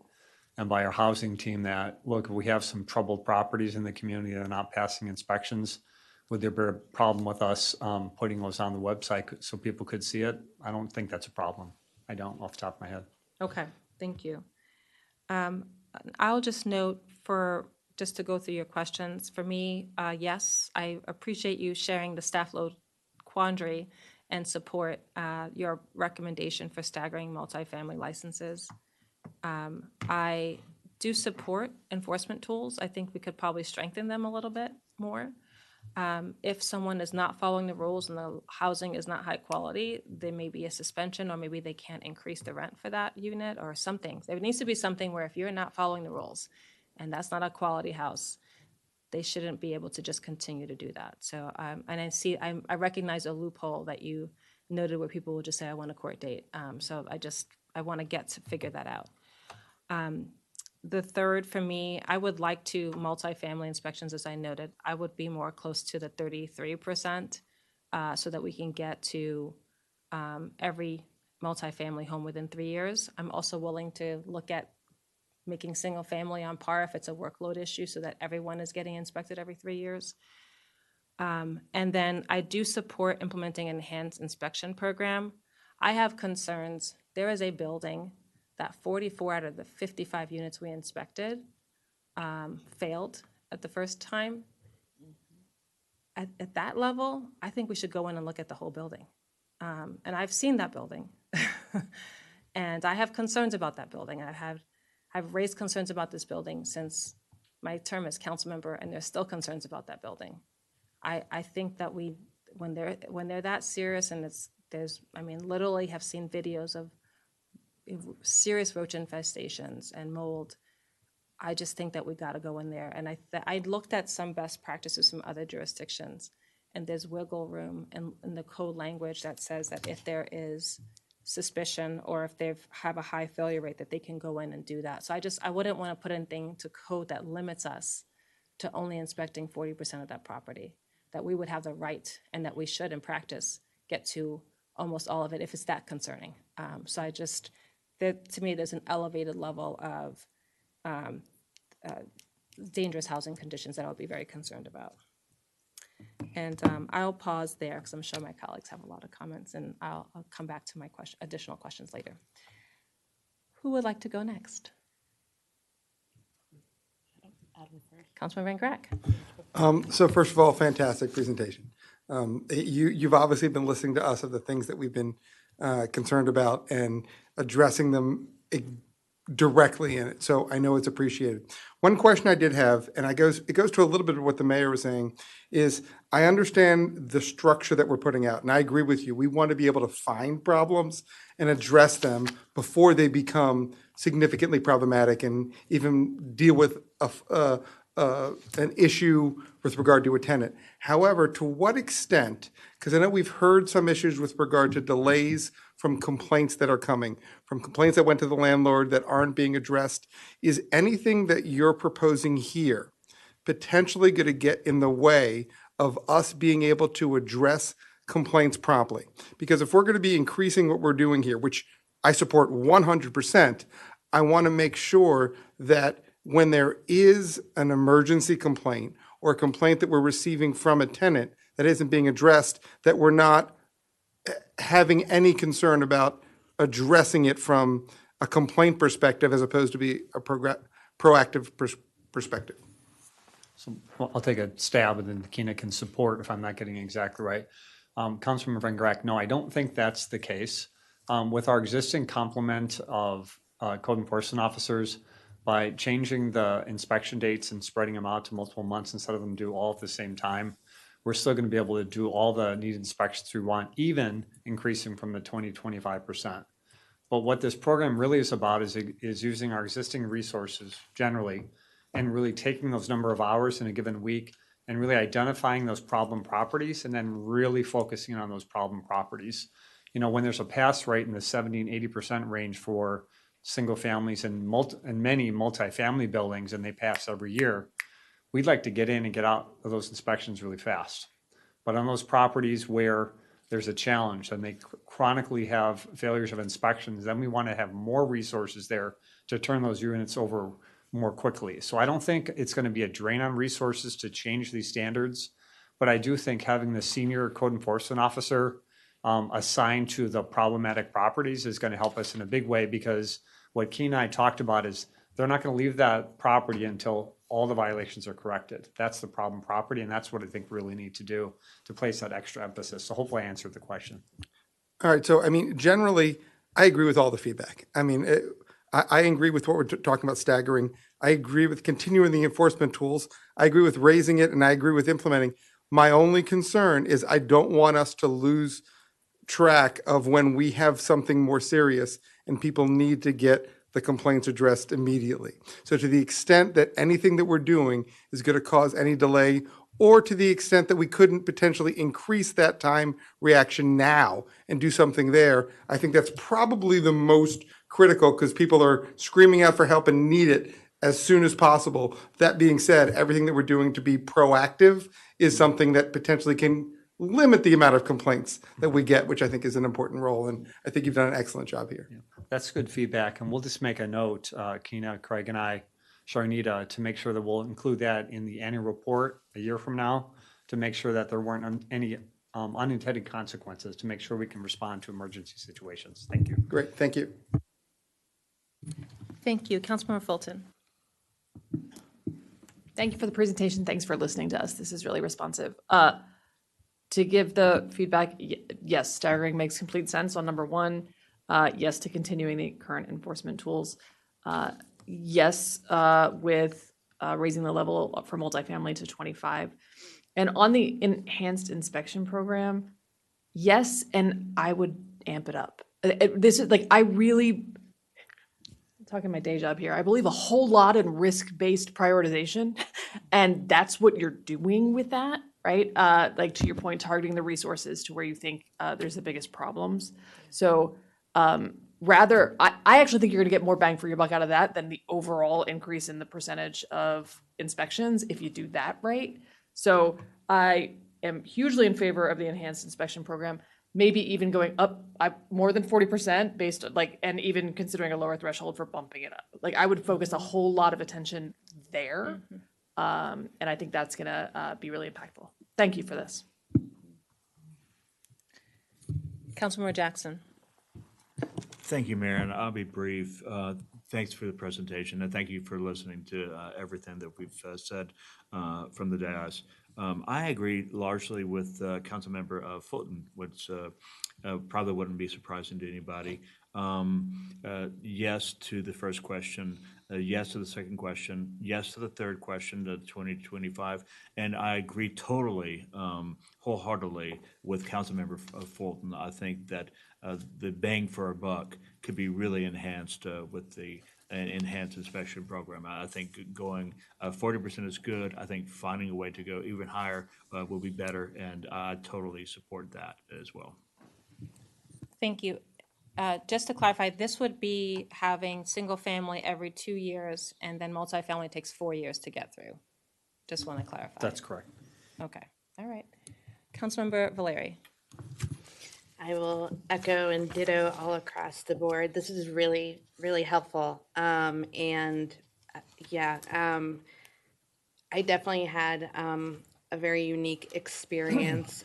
and by our housing team that, look, if we have some troubled properties in the community that are not passing inspections, would there be a problem with us putting those on the website so people could see it? I don't think that's a problem. I don't, off the top of my head. Okay, thank you. I'll just note just to go through your questions, for me, yes, I appreciate you sharing the staff load quandary and support your recommendation for staggering multifamily licenses. I do support enforcement tools. I think we could probably strengthen them a little bit more. If someone is not following the rules and the housing is not high quality, there may be a suspension, or maybe they can't increase the rent for that unit or something. There needs to be something where if you're not following the rules and that's not a quality house, they shouldn't be able to just continue to do that. So, and I recognize a loophole that you noted where people will just say, I want a court date. So I want to figure that out. The third, for me, I would like to multifamily inspections, as I noted. I would be more close to the 33% so that we can get to every multifamily home within 3 years. I'm also willing to look at making single family on par if it's a workload issue so that everyone is getting inspected every 3 years. And then I do support implementing an enhanced inspection program. I have concerns. There is a building that 44 out of the 55 units we inspected failed at the first time. At that level, I think we should go in and look at the whole building. And I've seen that building. And I have concerns about that building. I've raised concerns about this building since my term as council member, and there's still concerns about that building. I think that when they're that serious, and literally have seen videos of serious roach infestations and mold, I just think that we got to go in there. And I looked at some best practices from other jurisdictions, and there's wiggle room in the code language that says that if there is suspicion or if they have a high failure rate, that they can go in and do that. So I wouldn't want to put anything to code that limits us to only inspecting 40% of that property, that we would have the right and that we should in practice get to almost all of it if it's that concerning. So to me, there's an elevated level of dangerous housing conditions that I would be very concerned about. And I'll pause there because I'm sure my colleagues have a lot of comments, and I'll come back to my additional questions later. Who would like to go next? Councilman Van Grack. So first of all, fantastic presentation. You've obviously been listening to us of the things that we've been concerned about and addressing them directly in it. So I know it's appreciated. One question I did have, and it goes to a little bit of what the mayor was saying, is I understand the structure that we're putting out, and I agree with you. We want to be able to find problems and address them before they become significantly problematic and even deal with an issue with regard to a tenant. However, to what extent, because I know we've heard some issues with regard to delays from complaints that are coming, from complaints that went to the landlord that aren't being addressed, is anything that you're proposing here potentially going to get in the way of us being able to address complaints promptly? Because if we're going to be increasing what we're doing here, which I support 100%, I want to make sure that when there is an emergency complaint or a complaint that we're receiving from a tenant that isn't being addressed, that we're not having any concern about addressing it from a complaint perspective as opposed to be a proactive perspective. So I'll take a stab, and then Keena can support if I'm not getting it exactly right. Councilman Van Grack, no, I don't think that's the case. With our existing complement of code enforcement officers, by changing the inspection dates and spreading them out to multiple months instead of them due all at the same time, we're still going to be able to do all the needed inspections we want, even increasing from the 25%. But what this program really is about is using our existing resources generally and really taking those number of hours in a given week and really identifying those problem properties and then really focusing on those problem properties. You know, when there's a pass rate in the 70 and 80% range for single families and many multifamily buildings, and they pass every year, we'd like to get in and get out of those inspections really fast. But on those properties where there's a challenge and they chronically have failures of inspections, then we want to have more resources there to turn those units over more quickly. So I don't think it's going to be a drain on resources to change these standards, but I do think having the senior code enforcement officer assigned to the problematic properties is going to help us in a big way, because what Keena and I talked about is they're not going to leave that property until all the violations are corrected. That's the problem property, and that's what I think we really need to do to place that extra emphasis. So hopefully I answered the question. All right. So, I mean, generally, I agree with all the feedback. I mean, I agree with what we're talking about staggering. I agree with continuing the enforcement tools. I agree with raising it, and I agree with implementing. My only concern is I don't want us to lose track of when we have something more serious and people need to get the complaints addressed immediately. So to the extent that anything that we're doing is going to cause any delay, or to the extent that we couldn't potentially increase that time reaction now and do something there, I think that's probably the most critical, because people are screaming out for help and need it as soon as possible. That being said, everything that we're doing to be proactive is something that potentially can limit the amount of complaints that we get, which I think is an important role. And I think you've done an excellent job here. Yeah, that's good feedback. And we'll just make a note, Keena, Craig, and I, Sharnita, to make sure that we'll include that in the annual report a year from now, to make sure that there weren't any unintended consequences, to make sure we can respond to emergency situations. Thank you. Great. Thank you. Thank you. Councilmember Fulton. Thank you for the presentation. Thanks for listening to us. This is really responsive. To give the feedback, yes, staggering makes complete sense on number one. Yes, to continuing the current enforcement tools. Yes, with raising the level for multifamily to 25. And on the enhanced inspection program, yes, and I would amp it up. This is like, talking my day job here. I believe a whole lot in risk-based prioritization, and that's what you're doing with that, right? Like to your point, targeting the resources to where you think there's the biggest problems. So rather, I actually think you're going to get more bang for your buck out of that than the overall increase in the percentage of inspections if you do that right. So I am hugely in favor of the enhanced inspection program. Maybe even going up more than 40% based like, and even considering a lower threshold for bumping it up. Like I would focus a whole lot of attention there. And I think that's gonna be really impactful. Thank you for this. Councilmember Jackson. Thank you, Mayor, and I'll be brief. Thanks for the presentation, and thank you for listening to everything that we've said from the dais. I agree largely with Councilmember Fulton, which probably wouldn't be surprising to anybody. Yes to the first question, yes to the second question, yes to the third question, the 2025, and I agree totally, wholeheartedly with Councilmember Fulton. I think that the bang for our buck could be really enhanced with the enhanced inspection program. I think going 40% is good. I think finding a way to go even higher will be better, and I totally support that as well. Thank you. Just to clarify, this would be having single family every 2 years, and then multifamily takes 4 years to get through. Just want to clarify. That's correct. Okay, all right. Councilmember Valeri. I will echo and ditto all across the board. This is really, really helpful. I definitely had a very unique experience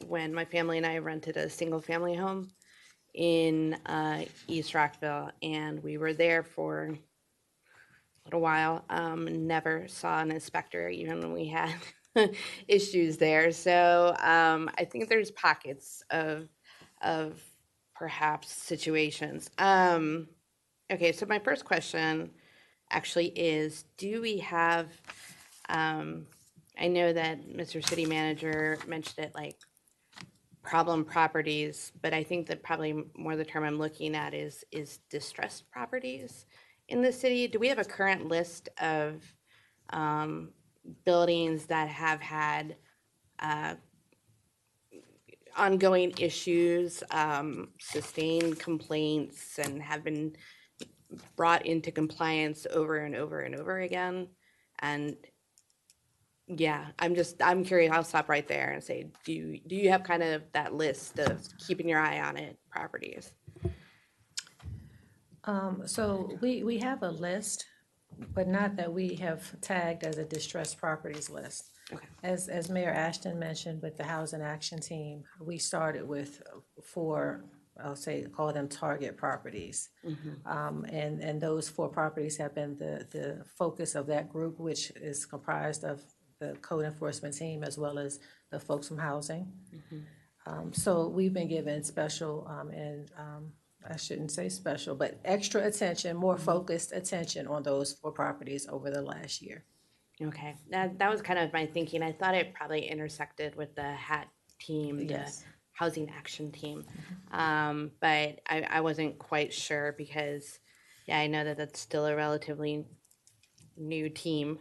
when my family and I rented a single family home in East Rockville, and we were there for a little while. Never saw an inspector even when we had issues there. So I think there's pockets of perhaps situations. Okay, so my first question actually is, do we have, I know that Mr. City Manager mentioned it like problem properties, but I think that probably more the term I'm looking at is distressed properties in the city. Do we have a current list of buildings that have had ongoing issues, sustained complaints, and have been brought into compliance over and over and over again? And yeah, I'm curious. I'll stop right there and say, do you have kind of that list of keeping your eye on it properties? So we have a list, but not that we have tagged as a distressed properties list. Okay. As Mayor Ashton mentioned with the Housing Action Team, we started with 4, I'll say, call them target properties. And those 4 properties have been the focus of that group, which is comprised of the code enforcement team as well as the folks from housing. So we've been given special I shouldn't say special, but extra attention, more focused attention on those 4 properties over the last year. Okay, that was kind of my thinking. I thought it probably intersected with the HAT team, Yes. the Housing Action Team. But I wasn't quite sure because, yeah, I know that that's still a relatively new team.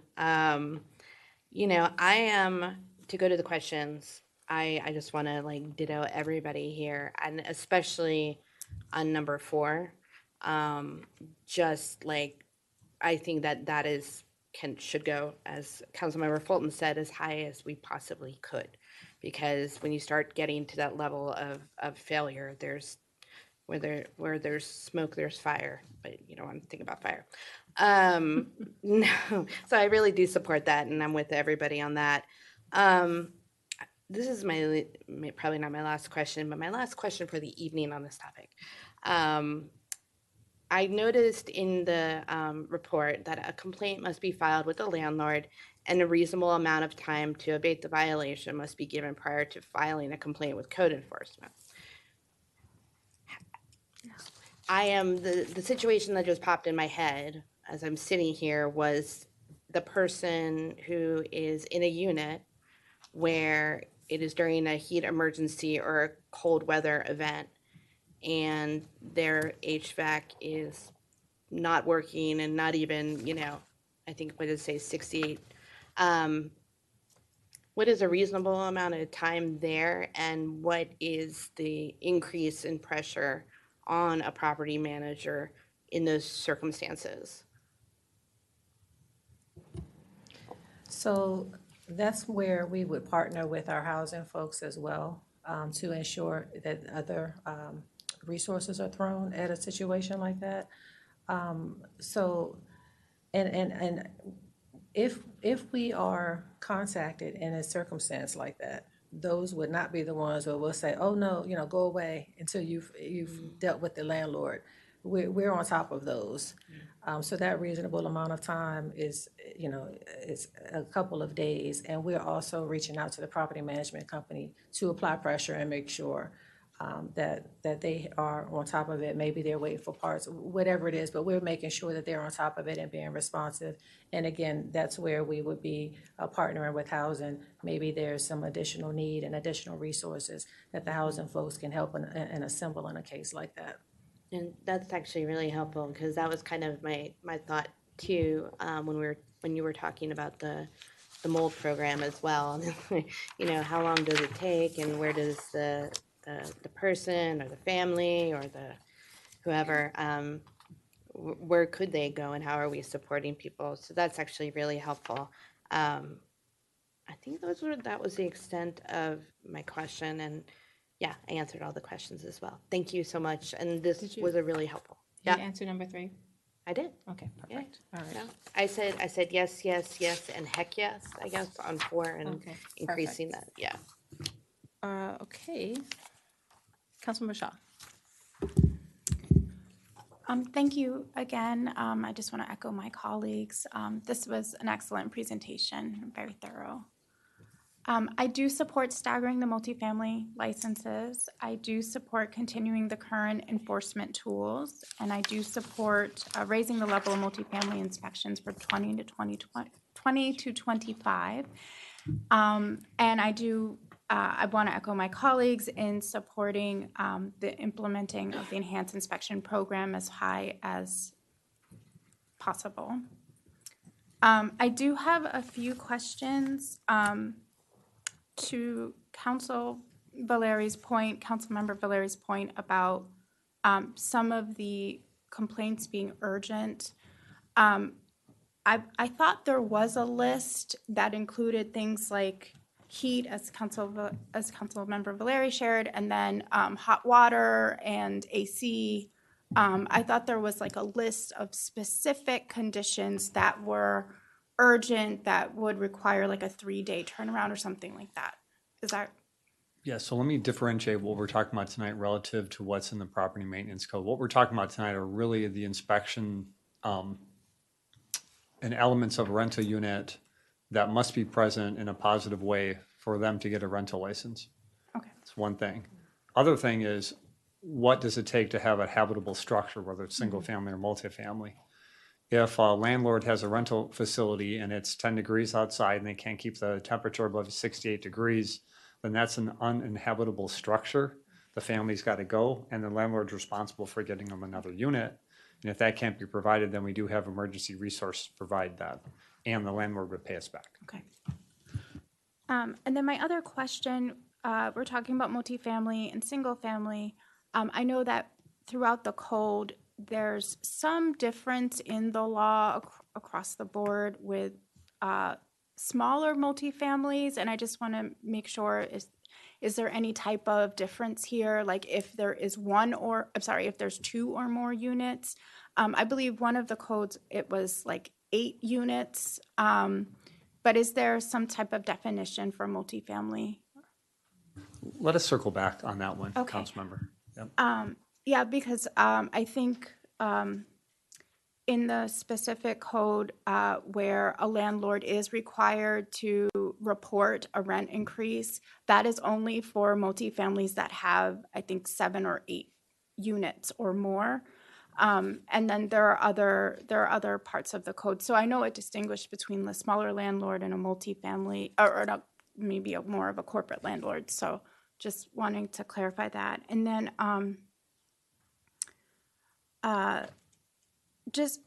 You know, I am, to go to the questions, I just want to like ditto everybody here, and especially on number 4. Just like, I think that is, should go, as Councilmember Fulton said, as high as we possibly could. Because when you start getting to that level of failure, there's where there's smoke, there's fire, but you don't want to think about fire. No, so I really do support that, and I'm with everybody on that. This is probably not my last question, but my last question for the evening on this topic. I noticed in the report that a complaint must be filed with the landlord, and a reasonable amount of time to abate the violation must be given prior to filing a complaint with code enforcement. The situation that just popped in my head as I'm sitting here was the person who is in a unit where it is during a heat emergency or a cold weather event, and their HVAC is not working and not even, I think, what did it say, 68? What is a reasonable amount of time there, and what is the increase in pressure on a property manager in those circumstances? So that's where we would partner with our housing folks as well, to ensure that other resources are thrown at a situation like that. So, and if we are contacted in a circumstance like that, those would not be the ones where we'll say, oh, no, go away until you've dealt with the landlord. We're on top of those. So that reasonable amount of time is a couple of days. And we're also reaching out to the property management company to apply pressure and make sure that they are on top of it. Maybe they're waiting for parts, whatever it is, but we're making sure that they're on top of it and being responsive. And again, that's where we would be partnering with housing. Maybe there's some additional need and additional resources that the housing folks can help and assemble in a case like that. And that's actually really helpful, because that was kind of my thought too, when you were talking about the mold program as well. How long does it take, and where does the person or the family or the whoever, where could they go, and how are we supporting people? So that's actually really helpful. I think that was the extent of my question, and yeah, I answered all the questions as well. Thank you so much, and this was a really helpful. Did you answer number 3? I did. Okay, perfect. All right. No, I said yes, yes, yes, and heck yes, I guess, on 4, and Okay, increasing perfect. that, yeah. Okay. Councilmember Shaw. Thank you again. I just want to echo my colleagues. This was an excellent presentation, very thorough. I do support staggering the multifamily licenses. I do support continuing the current enforcement tools, and I do support raising the level of multifamily inspections from 20 to 25. And I want to echo my colleagues in supporting the implementing of the enhanced inspection program as high as possible. I do have a few questions to Councilmember Valeri's point about some of the complaints being urgent. I thought there was a list that included things like heat, as Councilmember Valeri shared, and then hot water and AC. I thought there was like a list of specific conditions that were urgent that would require like a 3-day turnaround or something like that. Is that? Yeah, so let me differentiate what we're talking about tonight relative to what's in the property maintenance code. What we're talking about tonight are really the inspection and elements of a rental unit that must be present in a positive way for them to get a rental license. Okay. That's one thing. Other thing is, what does it take to have a habitable structure, whether it's single family or multifamily? If a landlord has a rental facility and it's 10 degrees outside and they can't keep the temperature above 68 degrees, then that's an uninhabitable structure. The family's got to go, and the landlord's responsible for getting them another unit. And if that can't be provided, then we do have emergency resources to provide that, and the landlord would pay us back. Okay. And then my other question, we're talking about multifamily and single family. I know that throughout the code, there's some difference in the law across the board with smaller multifamilies, and I just want to make sure, is there any type of difference here? Like if there is if there's 2 or more units? I believe one of the codes, it was like 8 units. But is there some type of definition for multifamily? Let us circle back on that one, Okay. Councilmember. Yep. Yeah, because I think in the specific code where a landlord is required to report a rent increase, that is only for multifamilies that have, I think, 7 or 8 units or more. And then there are other parts of the code. So I know it distinguished between the smaller landlord and a multifamily, or maybe more of a corporate landlord. So just wanting to clarify that. And then just,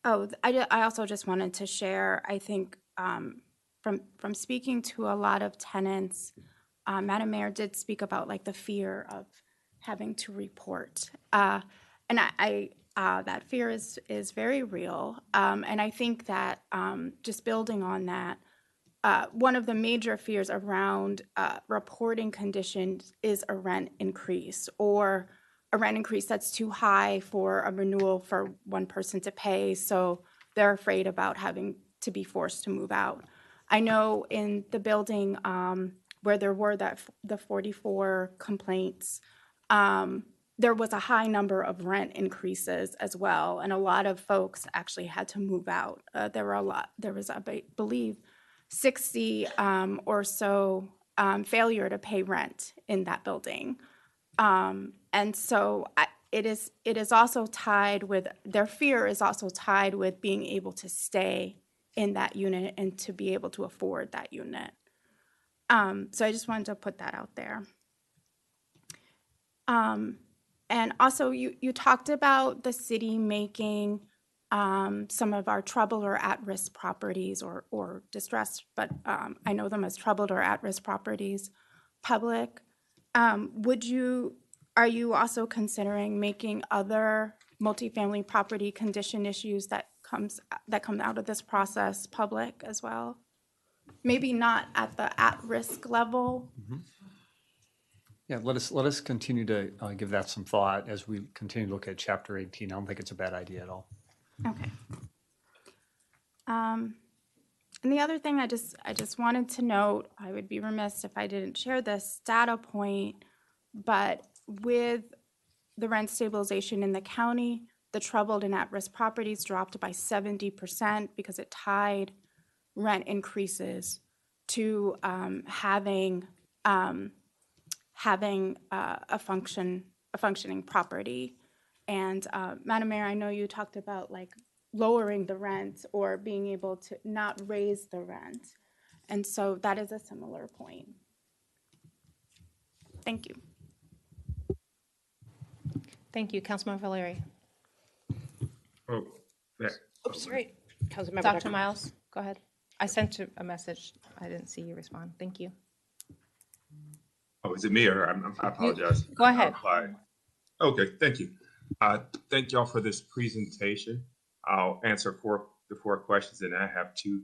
I also just wanted to share, I think, from speaking to a lot of tenants, Madam Mayor did speak about like the fear of having to report. And that fear is very real. And I think that just building on that, one of the major fears around reporting conditions is a rent increase, or a rent increase that's too high for a renewal for one person to pay. So they're afraid about having to be forced to move out. I know in the building where there were the 44 complaints, there was a high number of rent increases as well, and a lot of folks actually had to move out. There was, I believe, 60 or so failure to pay rent in that building. And so it is also tied with, their fear is also tied with being able to stay in that unit and to be able to afford that unit. So I just wanted to put that out there. And also you talked about the city making some of our troubled or at-risk properties or distressed, but I know them as troubled or at-risk properties public. Are you also considering making other multifamily property condition issues that come out of this process public as well? Maybe not at the at-risk level. Yeah, let us continue to give that some thought as we continue to look at Chapter 18. I don't think it's a bad idea at all. Okay. And the other thing I just wanted to note, I would be remiss if I didn't share this data point, but with the rent stabilization in the county, the troubled and at-risk properties dropped by 70% because it tied rent increases to having a functioning property. And Madam Mayor, I know you talked about like lowering the rent or being able to not raise the rent. And so that is a similar point. Thank you. Thank you. Councilmember Valeri. Oh, yeah. Oops, sorry. Councilmember Dr. Miles, go ahead. I sent you a message. I didn't see you respond. Thank you. Oh, is it me or I apologize. Go ahead. Okay, thank you. Thank y'all for this presentation. I'll answer the four questions, and I have 2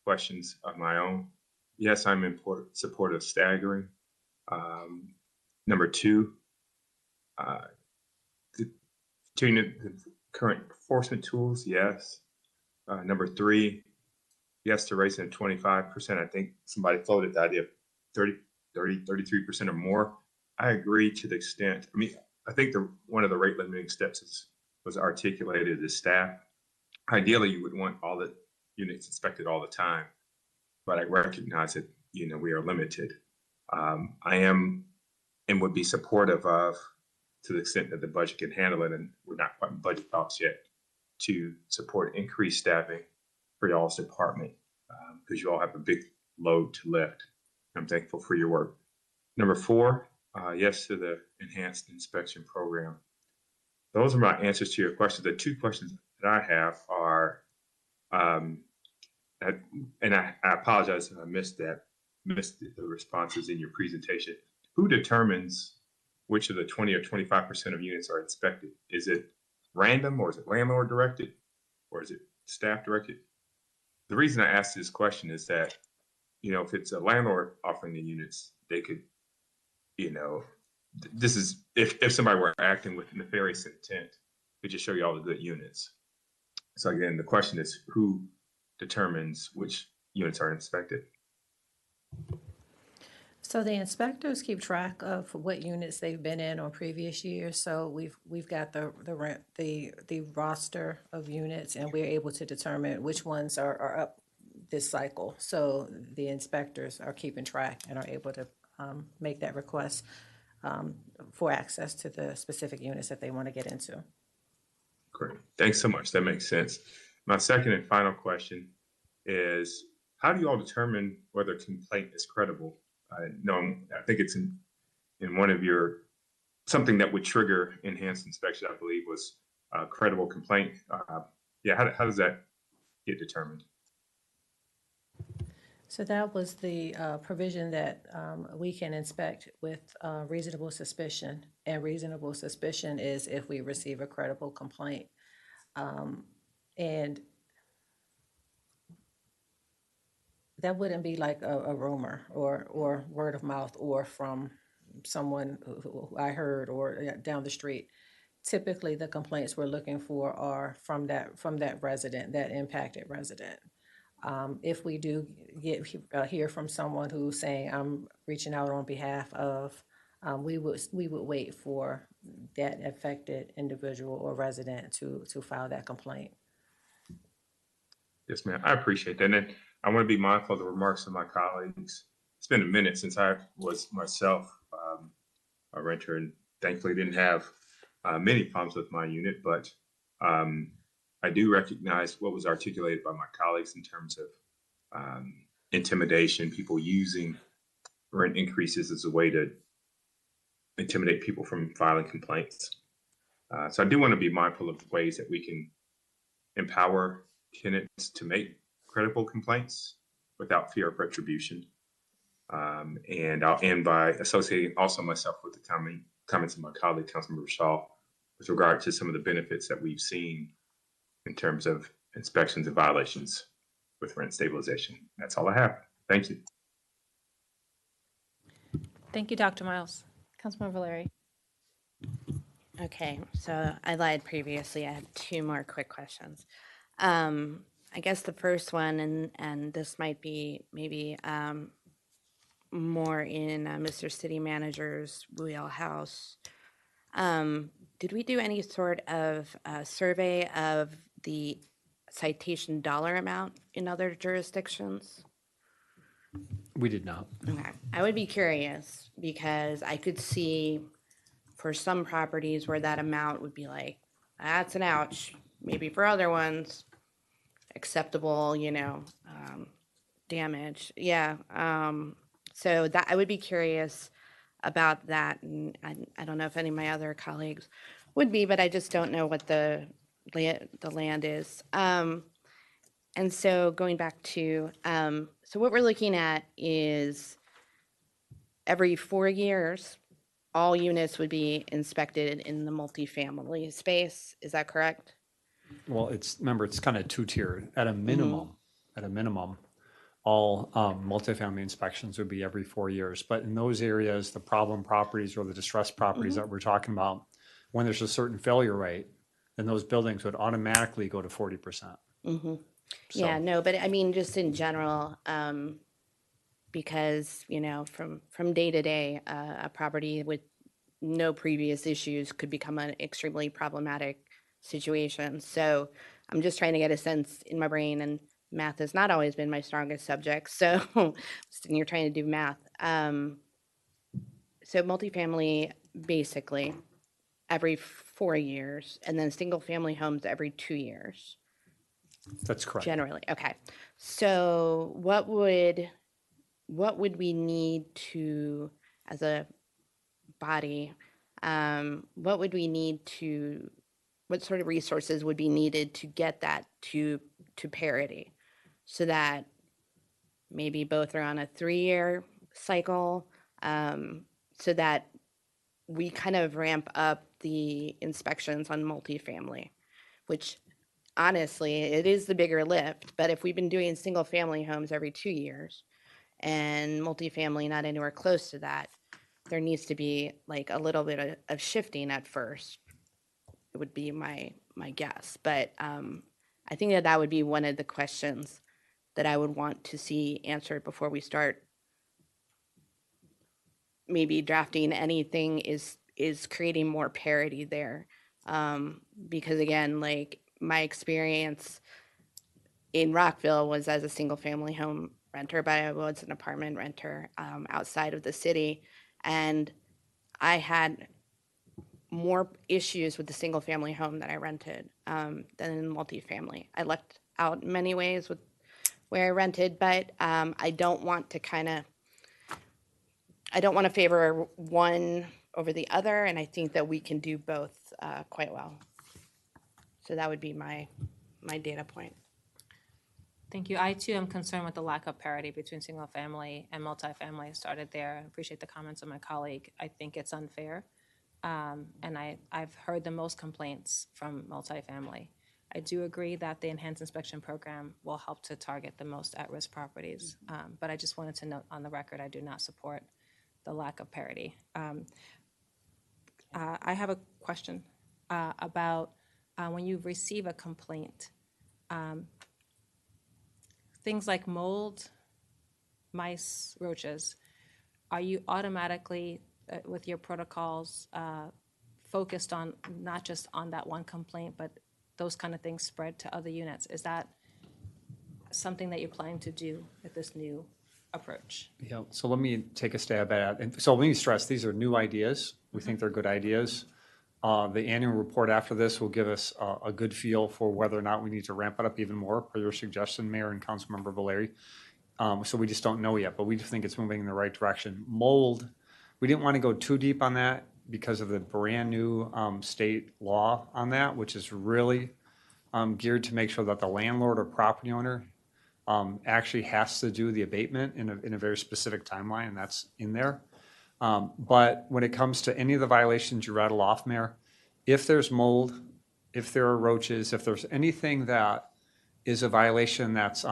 questions of my own. Yes, I'm in support of staggering. Number 2, the current enforcement tools, yes. Number 3, yes to raising 25%. I think somebody floated the idea of 33% or more. I agree to the extent, I think one of the rate limiting steps was articulated as staff. Ideally, you would want all the units inspected all the time, but I recognize that, we are limited. I am and would be supportive of, to the extent that the budget can handle it, and we're not quite in budget talks yet, to support increased staffing for y'all's department, because you all have a big load to lift. I'm thankful for your work. Number 4, yes to the enhanced inspection program. Those are my answers to your questions. The 2 questions that I have are, and I apologize if I missed the responses in your presentation. Who determines which of the 20 or 25% of units are inspected? Is it random, or is it landlord directed, or is it staff directed? The reason I asked this question is that, if it's a landlord offering the units, they could, this is, if somebody were acting with nefarious intent, they just show you all the good units. So again, the question is, who determines which units are inspected? So the inspectors keep track of what units they've been in on previous years. So we've got the roster of units, and we're able to determine which ones are up this cycle. So the inspectors are keeping track and are able to make that request for access to the specific units that they want to get into. Great. Thanks so much. That makes sense. My second and final question is, how do you all determine whether a complaint is credible? I think it's in one of your, something that would trigger enhanced inspection, I believe, was credible complaint. Yeah, how does that get determined? So that was the provision that we can inspect with reasonable suspicion. And reasonable suspicion is if we receive a credible complaint. And that wouldn't be like a rumor or word of mouth or from someone who I heard or down the street. Typically, the complaints we're looking for are from that resident, that impacted resident. If we do hear from someone who's saying, I'm reaching out on behalf of, we would wait for that affected individual or resident to file that complaint. Yes, ma'am. I appreciate that. And I want to be mindful of the remarks of my colleagues. It's been a minute since I was myself a renter, and thankfully didn't have many problems with my unit, but I do recognize what was articulated by my colleagues in terms of intimidation, people using rent increases as a way to intimidate people from filing complaints. So I do want to be mindful of the ways that we can empower tenants to make credible complaints without fear of retribution. And I'll end by associating also myself with the comments of my colleague, Councilmember Shaw, with regard to some of the benefits that we've seen in terms of inspections and violations with rent stabilization. That's all I have. Thank you. Thank you, Dr. Miles. Councilmember Valeri. Okay, so I lied previously. I have two more quick questions. I guess the first one, and this might be maybe more in Mr. City Manager's wheelhouse. Did we do any sort of survey of the citation dollar amount in other jurisdictions? We did not. Okay, I would be curious because I could see for some properties where that amount would be like, that's an ouch. Maybe for other ones, acceptable, damage. Yeah. So that I would be curious about that, and I don't know if any of my other colleagues would be, but I just don't know what the land is. And so going back to, so what we're looking at is every 4 years, all units would be inspected in the multifamily space. Is that correct? Well, remember, it's kind of two-tiered. At a minimum, all multifamily inspections would be every 4 years. But in those areas, the problem properties or the distressed properties that we're talking about, when there's a certain failure rate, then those buildings would automatically go to 40%. Yeah, no, but I mean, just in general, because, from day to day, a property with no previous issues could become an extremely problematic situation. So I'm just trying to get a sense in my brain, and math has not always been my strongest subject. So you're trying to do math. So multifamily, basically, every 4 years, and then single family homes every 2 years. That's correct. Generally, okay. So what would we need to, as a body, what would we need to, what sort of resources would be needed to get that to parity, so that maybe both are on a 3-year cycle, so that we kind of ramp up the inspections on multifamily, which honestly, it is the bigger lift. But if we've been doing single family homes every 2 years and multifamily not anywhere close to that, there needs to be like a little bit of shifting at first. It would be my guess. But I think that would be one of the questions that I would want to see answered before we start maybe drafting anything, is creating more parity there. Because again, like my experience in Rockville was as a single family home renter, but I was an apartment renter outside of the city. And I had more issues with the single family home that I rented than in multifamily. I lucked out in many ways with where I rented, but I don't want to favor one over the other, and I think that we can do both quite well. So that would be my data point. Thank you. I too am concerned with the lack of parity between single family and multifamily. I started there. I appreciate the comments of my colleague. I think it's unfair. And I've heard the most complaints from multifamily. I do agree that the enhanced inspection program will help to target the most at-risk properties. But I just wanted to note on the record, I do not support the lack of parity. I have a question about when you receive a complaint, things like mold, mice, roaches, are you automatically, with your protocols, focused on not just on that one complaint, but those kind of things spread to other units? Is that something that you're planning to do with this new approach? Yeah, so let me take a stab at it. And so let me stress, these are new ideas. We think they're good ideas. The annual report after this will give us a good feel for whether or not we need to ramp it up even more, per your suggestion, Mayor and Councilmember Valeri. So we just don't know yet, but we just think it's moving in the right direction. Mold, we didn't want to go too deep on that because of the brand new state law on that, which is really geared to make sure that the landlord or property owner actually has to do the abatement in a very specific timeline, and that's in there. But when it comes to any of the violations you rattle off, Mayor, if there's mold, if there are roaches, if there's anything that is a violation that's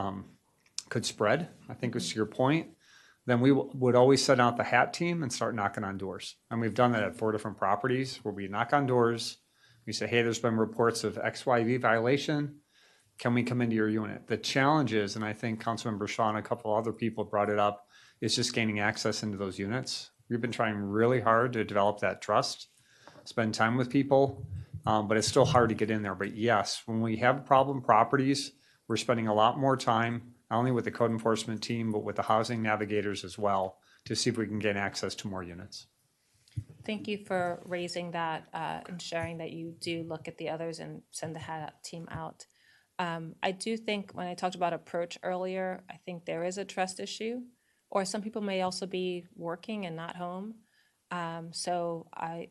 could spread, I think was your point, then we would always send out the HAT team and start knocking on doors. And we've done that at 4 different properties where we knock on doors. We say, hey, there's been reports of XYZ violation. Can we come into your unit? The challenge is, and I think Councilmember Shaw and a couple other people brought it up, is just gaining access into those units. We've been trying really hard to develop that trust, spend time with people, but it's still hard to get in there. But yes, when we have problem properties, we're spending a lot more time, not only with the code enforcement team, but with the housing navigators as well, to see if we can gain access to more units. Thank you for raising that and sharing that you do look at the others and send the HAT team out. I do think when I talked about approach earlier, I think there is a trust issue, or some people may also be working and not home. So I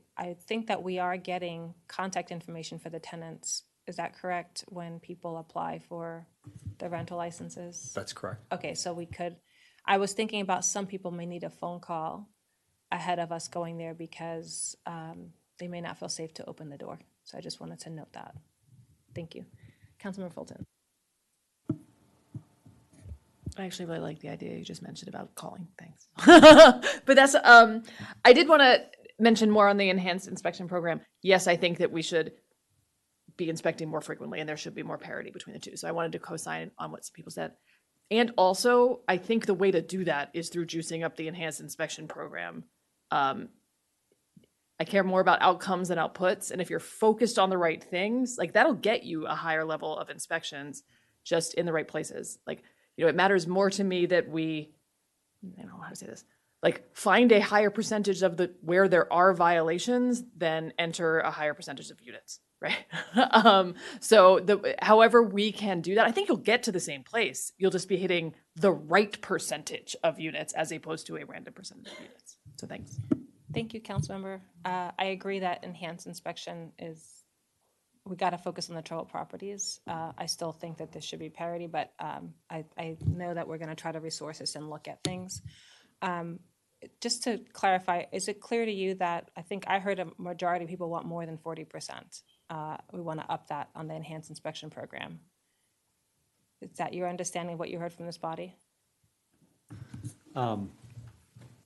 think that we are getting contact information for the tenants. Is that correct, when people apply for the rental licenses? That's correct. Okay, so I was thinking about some people may need a phone call ahead of us going there because they may not feel safe to open the door. So I just wanted to note that. Thank you. Councilmember Fulton. I actually really like the idea you just mentioned about calling. Thanks. But that's, I did want to mention more on the enhanced inspection program. Yes, I think that we should be inspecting more frequently and there should be more parity between the two. So I wanted to co-sign on what some people said. And also, I think the way to do that is through juicing up the enhanced inspection program. I care more about outcomes than outputs. And if you're focused on the right things, like that'll get you a higher level of inspections just in the right places. Like, you know, it matters more to me that I don't know how to say this, like find a higher percentage of where there are violations than enter a higher percentage of units, right? However we can do that, I think you'll get to the same place. You'll just be hitting the right percentage of units as opposed to a random percentage of units. So thanks. Thank you, Councilmember. I agree that enhanced inspection we got to focus on the troubled properties. I still think that there should be parity, but I know that we're going to try to resource this and look at things. Just to clarify, is it clear to you that I think I heard a majority of people want more than 40%? We want to up that on the enhanced inspection program. Is that your understanding of what you heard from this body?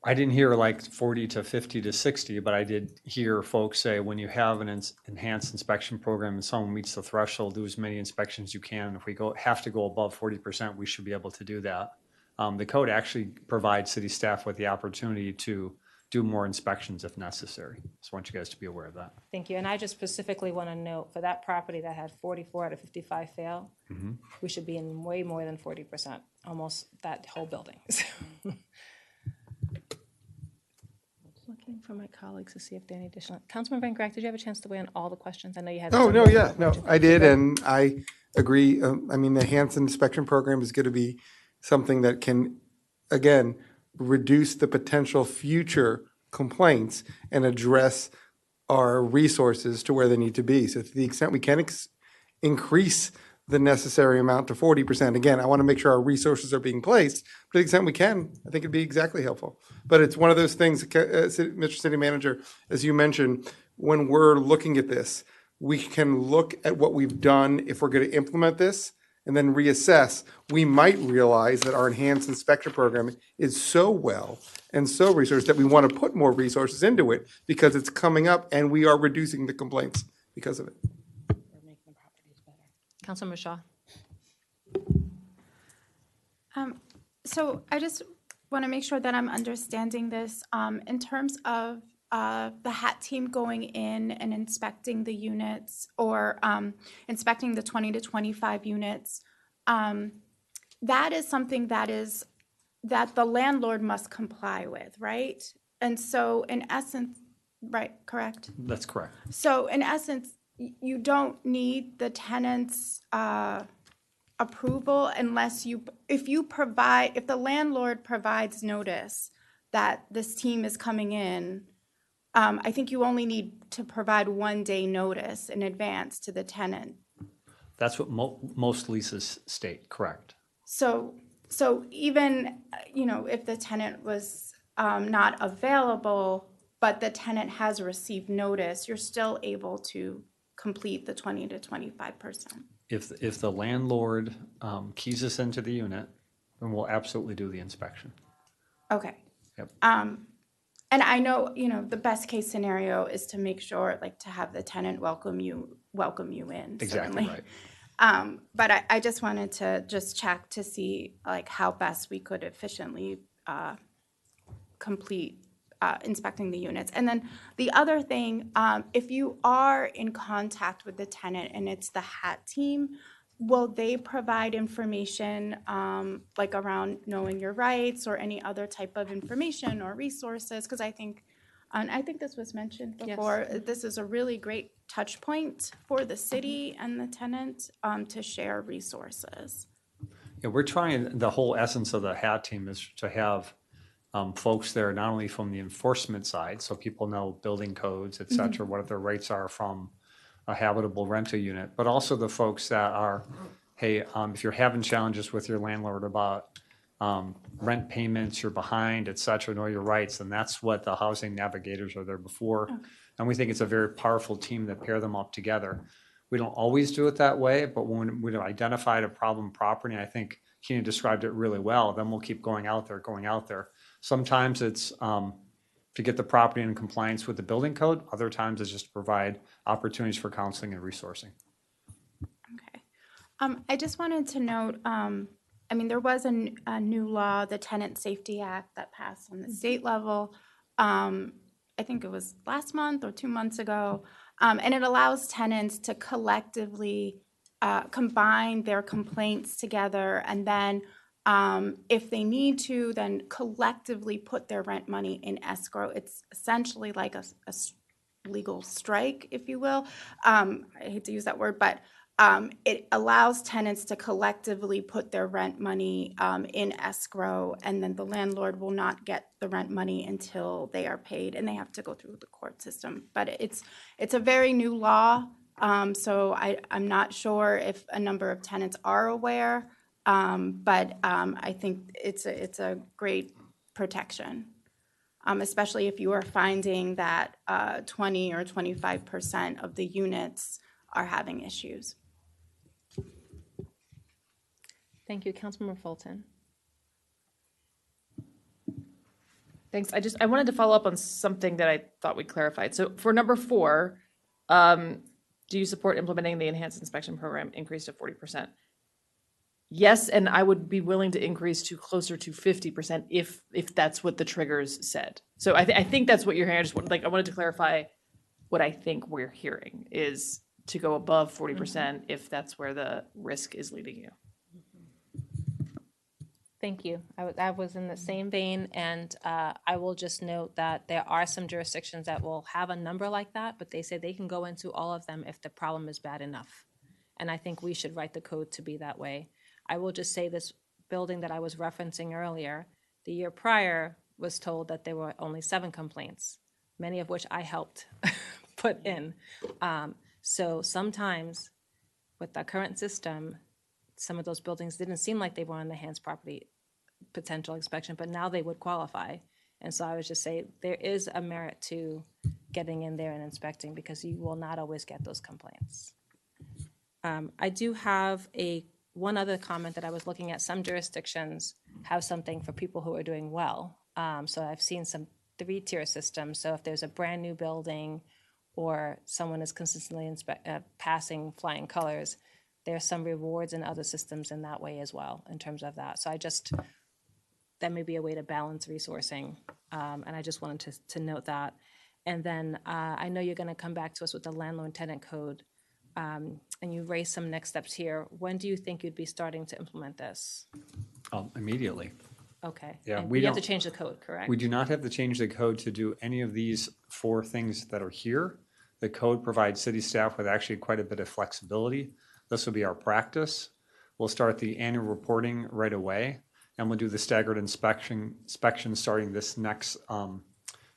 I didn't hear like 40 to 50 to 60, but I did hear folks say when you have an enhanced inspection program and someone meets the threshold, do as many inspections as you can. If we have to go above 40%, we should be able to do that. The code actually provides city staff with the opportunity to do more inspections if necessary. So I want you guys to be aware of that. Thank you. And I just specifically want to note for that property that had 44 out of 55 fail, we should be in way more than 40%, almost that whole building. Looking for my colleagues to see if there are any additional. Councilman Van Grack, did you have a chance to weigh in all the questions? I know you had. I did, and I agree. I mean, the enhanced inspection program is going to be something that can, again, reduce the potential future complaints and address our resources to where they need to be. So to the extent we can increase the necessary amount to 40%. Again, I want to make sure our resources are being placed, but to the extent we can, I think it'd be exactly helpful. But it's one of those things, Mr. City Manager, as you mentioned, when we're looking at this, we can look at what we've done if we're going to implement this and then reassess. We might realize that our enhanced inspection program is so well and so resourced that we want to put more resources into it because it's coming up and we are reducing the complaints because of it. Councilmember Shaw. So I just want to make sure that I'm understanding this in terms of the HAT team going in and inspecting the units or inspecting the 20 to 25 units. That is something that the landlord must comply with, right? And so in essence, right, correct? That's correct. So in essence, you don't need the tenant's approval unless if the landlord provides notice that this team is coming in. I think you only need to provide 1 day notice in advance to the tenant. That's what most leases state, correct. So even, if the tenant was not available, but the tenant has received notice, you're still able to complete the 20 to 25%. If the landlord keys us into the unit, then we'll absolutely do the inspection. Okay. Yep. And I know, the best case scenario is to make sure, to have the tenant welcome you in. Exactly certainly. right. But I just wanted to just check to see how best we could efficiently complete inspecting the units. And then the other thing, if you are in contact with the tenant and it's the HAT team, will they provide information around knowing your rights or any other type of information or resources? Because I think this was mentioned before. Yes. This is a really great touch point for the city and the tenant to share resources. Yeah, we're trying, the whole essence of the HAT team is to have folks there not only from the enforcement side, so people know building codes, et cetera, what their rights are from a habitable rental unit, but also the folks that are, hey, if you're having challenges with your landlord about rent payments, you're behind, et cetera, know your rights, and that's what the housing navigators are there before. Okay. And we think it's a very powerful team that pair them up together. We don't always do it that way, but when we've identified a problem property, and I think Keenan described it really well, then we'll keep going out there. Sometimes it's to get the property in compliance with the building code. Other times it's just to provide opportunities for counseling and resourcing. Okay. I just wanted to note, there was a new law, the Tenant Safety Act, that passed on the state level. I think it was last month or 2 months ago. And it allows tenants to collectively combine their complaints together and then if they need to, then collectively put their rent money in escrow. It's essentially like a legal strike, if you will. I hate to use that word, but it allows tenants to collectively put their rent money in escrow, and then the landlord will not get the rent money until they are paid, and they have to go through the court system. But it's a very new law, so I'm not sure if a number of tenants are aware. But I think it's a great protection, especially if you are finding that 20 or 25% of the units are having issues. Thank you. Councilmember Fulton. Thanks. I wanted to follow up on something that I thought we clarified. So for number 4, do you support implementing the enhanced inspection program increase to 40%? Yes, and I would be willing to increase to closer to 50% if that's what the triggers said. So I think that's what you're hearing. I wanted to clarify what I think we're hearing is to go above 40% if that's where the risk is leading you. Thank you. I was in the same vein, and I will just note that there are some jurisdictions that will have a number like that, but they say they can go into all of them if the problem is bad enough. And I think we should write the code to be that way. I will just say this building that I was referencing earlier, the year prior was told that there were only 7 complaints, many of which I helped put in. So sometimes with the current system, some of those buildings didn't seem like they were on the enhanced property potential inspection, but now they would qualify. And so I would just say there is a merit to getting in there and inspecting because you will not always get those complaints. I do have one other comment that I was looking at. Some jurisdictions have something for people who are doing well. So I've seen some 3-tier systems. So if there's a brand new building or someone is consistently passing flying colors, there's some rewards in other systems in that way as well in terms of that. So that may be a way to balance resourcing. And I just wanted to note that. And then I know you're going to come back to us with the landlord-tenant code, and you raised some next steps here. When do you think you'd be starting to implement this? Immediately. Okay. Yeah, And we you have to don't- change the code, correct? We do not have to change the code to do any of these 4 things that are here. The code provides city staff with actually quite a bit of flexibility. This will be our practice. We'll start the annual reporting right away, and we'll do the staggered inspection starting this next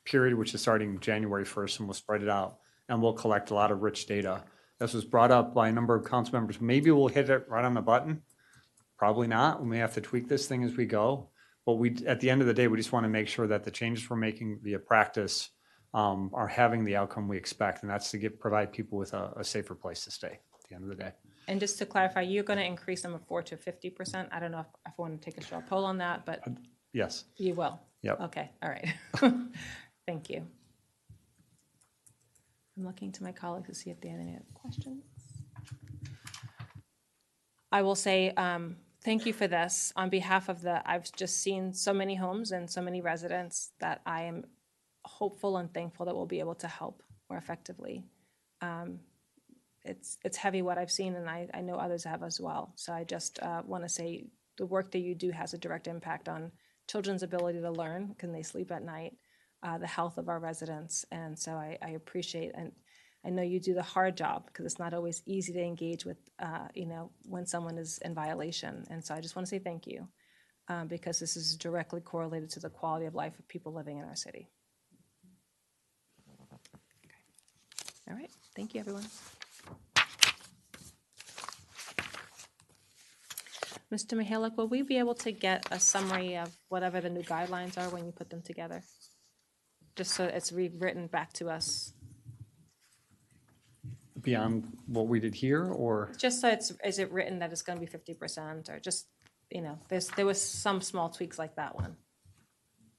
period, which is starting January 1st, and we'll spread it out. And we'll collect a lot of rich data. This was brought up by a number of council members. Maybe we'll hit it right on the button. Probably not. We may have to tweak this thing as we go. But at the end of the day, we just want to make sure that the changes we're making via practice are having the outcome we expect, and that's to provide people with a safer place to stay at the end of the day. And just to clarify, you're going to increase number 4 to 50%. I don't know if I want to take a straw poll on that, but Yes. you will. Yep. Okay. All right. Thank you. I'm looking to my colleagues to see if they have any other questions. I will say thank you for this. On behalf of I've just seen so many homes and so many residents that I am hopeful and thankful that we'll be able to help more effectively. It's heavy what I've seen, and I know others have as well. So I just want to say the work that you do has a direct impact on children's ability to learn. Can they sleep at night? The health of our residents. And so I appreciate, and I know you do the hard job because it's not always easy to engage with, when someone is in violation. And so I just want to say thank you because this is directly correlated to the quality of life of people living in our city. Okay. All right. Thank you, everyone. Mr. Mihalik, will we be able to get a summary of whatever the new guidelines are when you put them together? Just so it's rewritten back to us. Beyond what we did here, or? Just so is it written that it's going to be 50%, or just, there was some small tweaks like that one.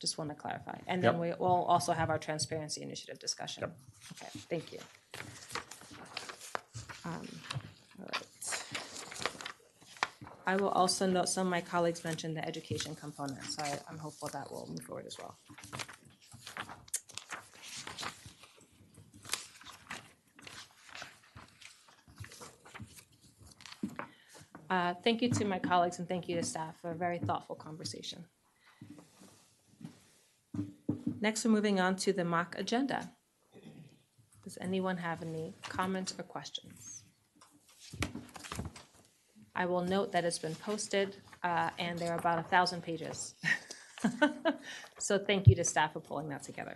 Just want to clarify. And then we will also have our transparency initiative discussion. Yep. Okay, thank you. All right. I will also note some of my colleagues mentioned the education component, so I'm hopeful that will move forward as well. Thank you to my colleagues and thank you to staff for a very thoughtful conversation. Next, we're moving on to the mock agenda. Does anyone have any comments or questions? I will note that it's been posted and there are about 1,000 pages. So thank you to staff for pulling that together.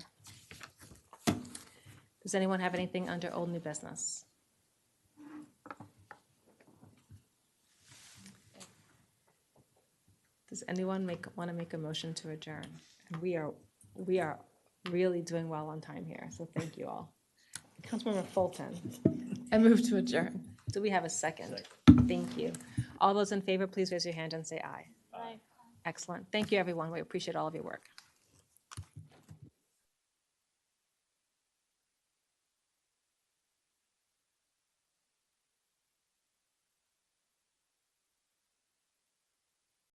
Does anyone have anything under old new business? Does anyone want to make a motion to adjourn? And we are really doing well on time here, so thank you all. Councilmember Fulton. I move to adjourn. Do we have a second? Thank you. All those in favor, please raise your hand and say aye. Aye. Excellent. Thank you, everyone. We appreciate all of your work.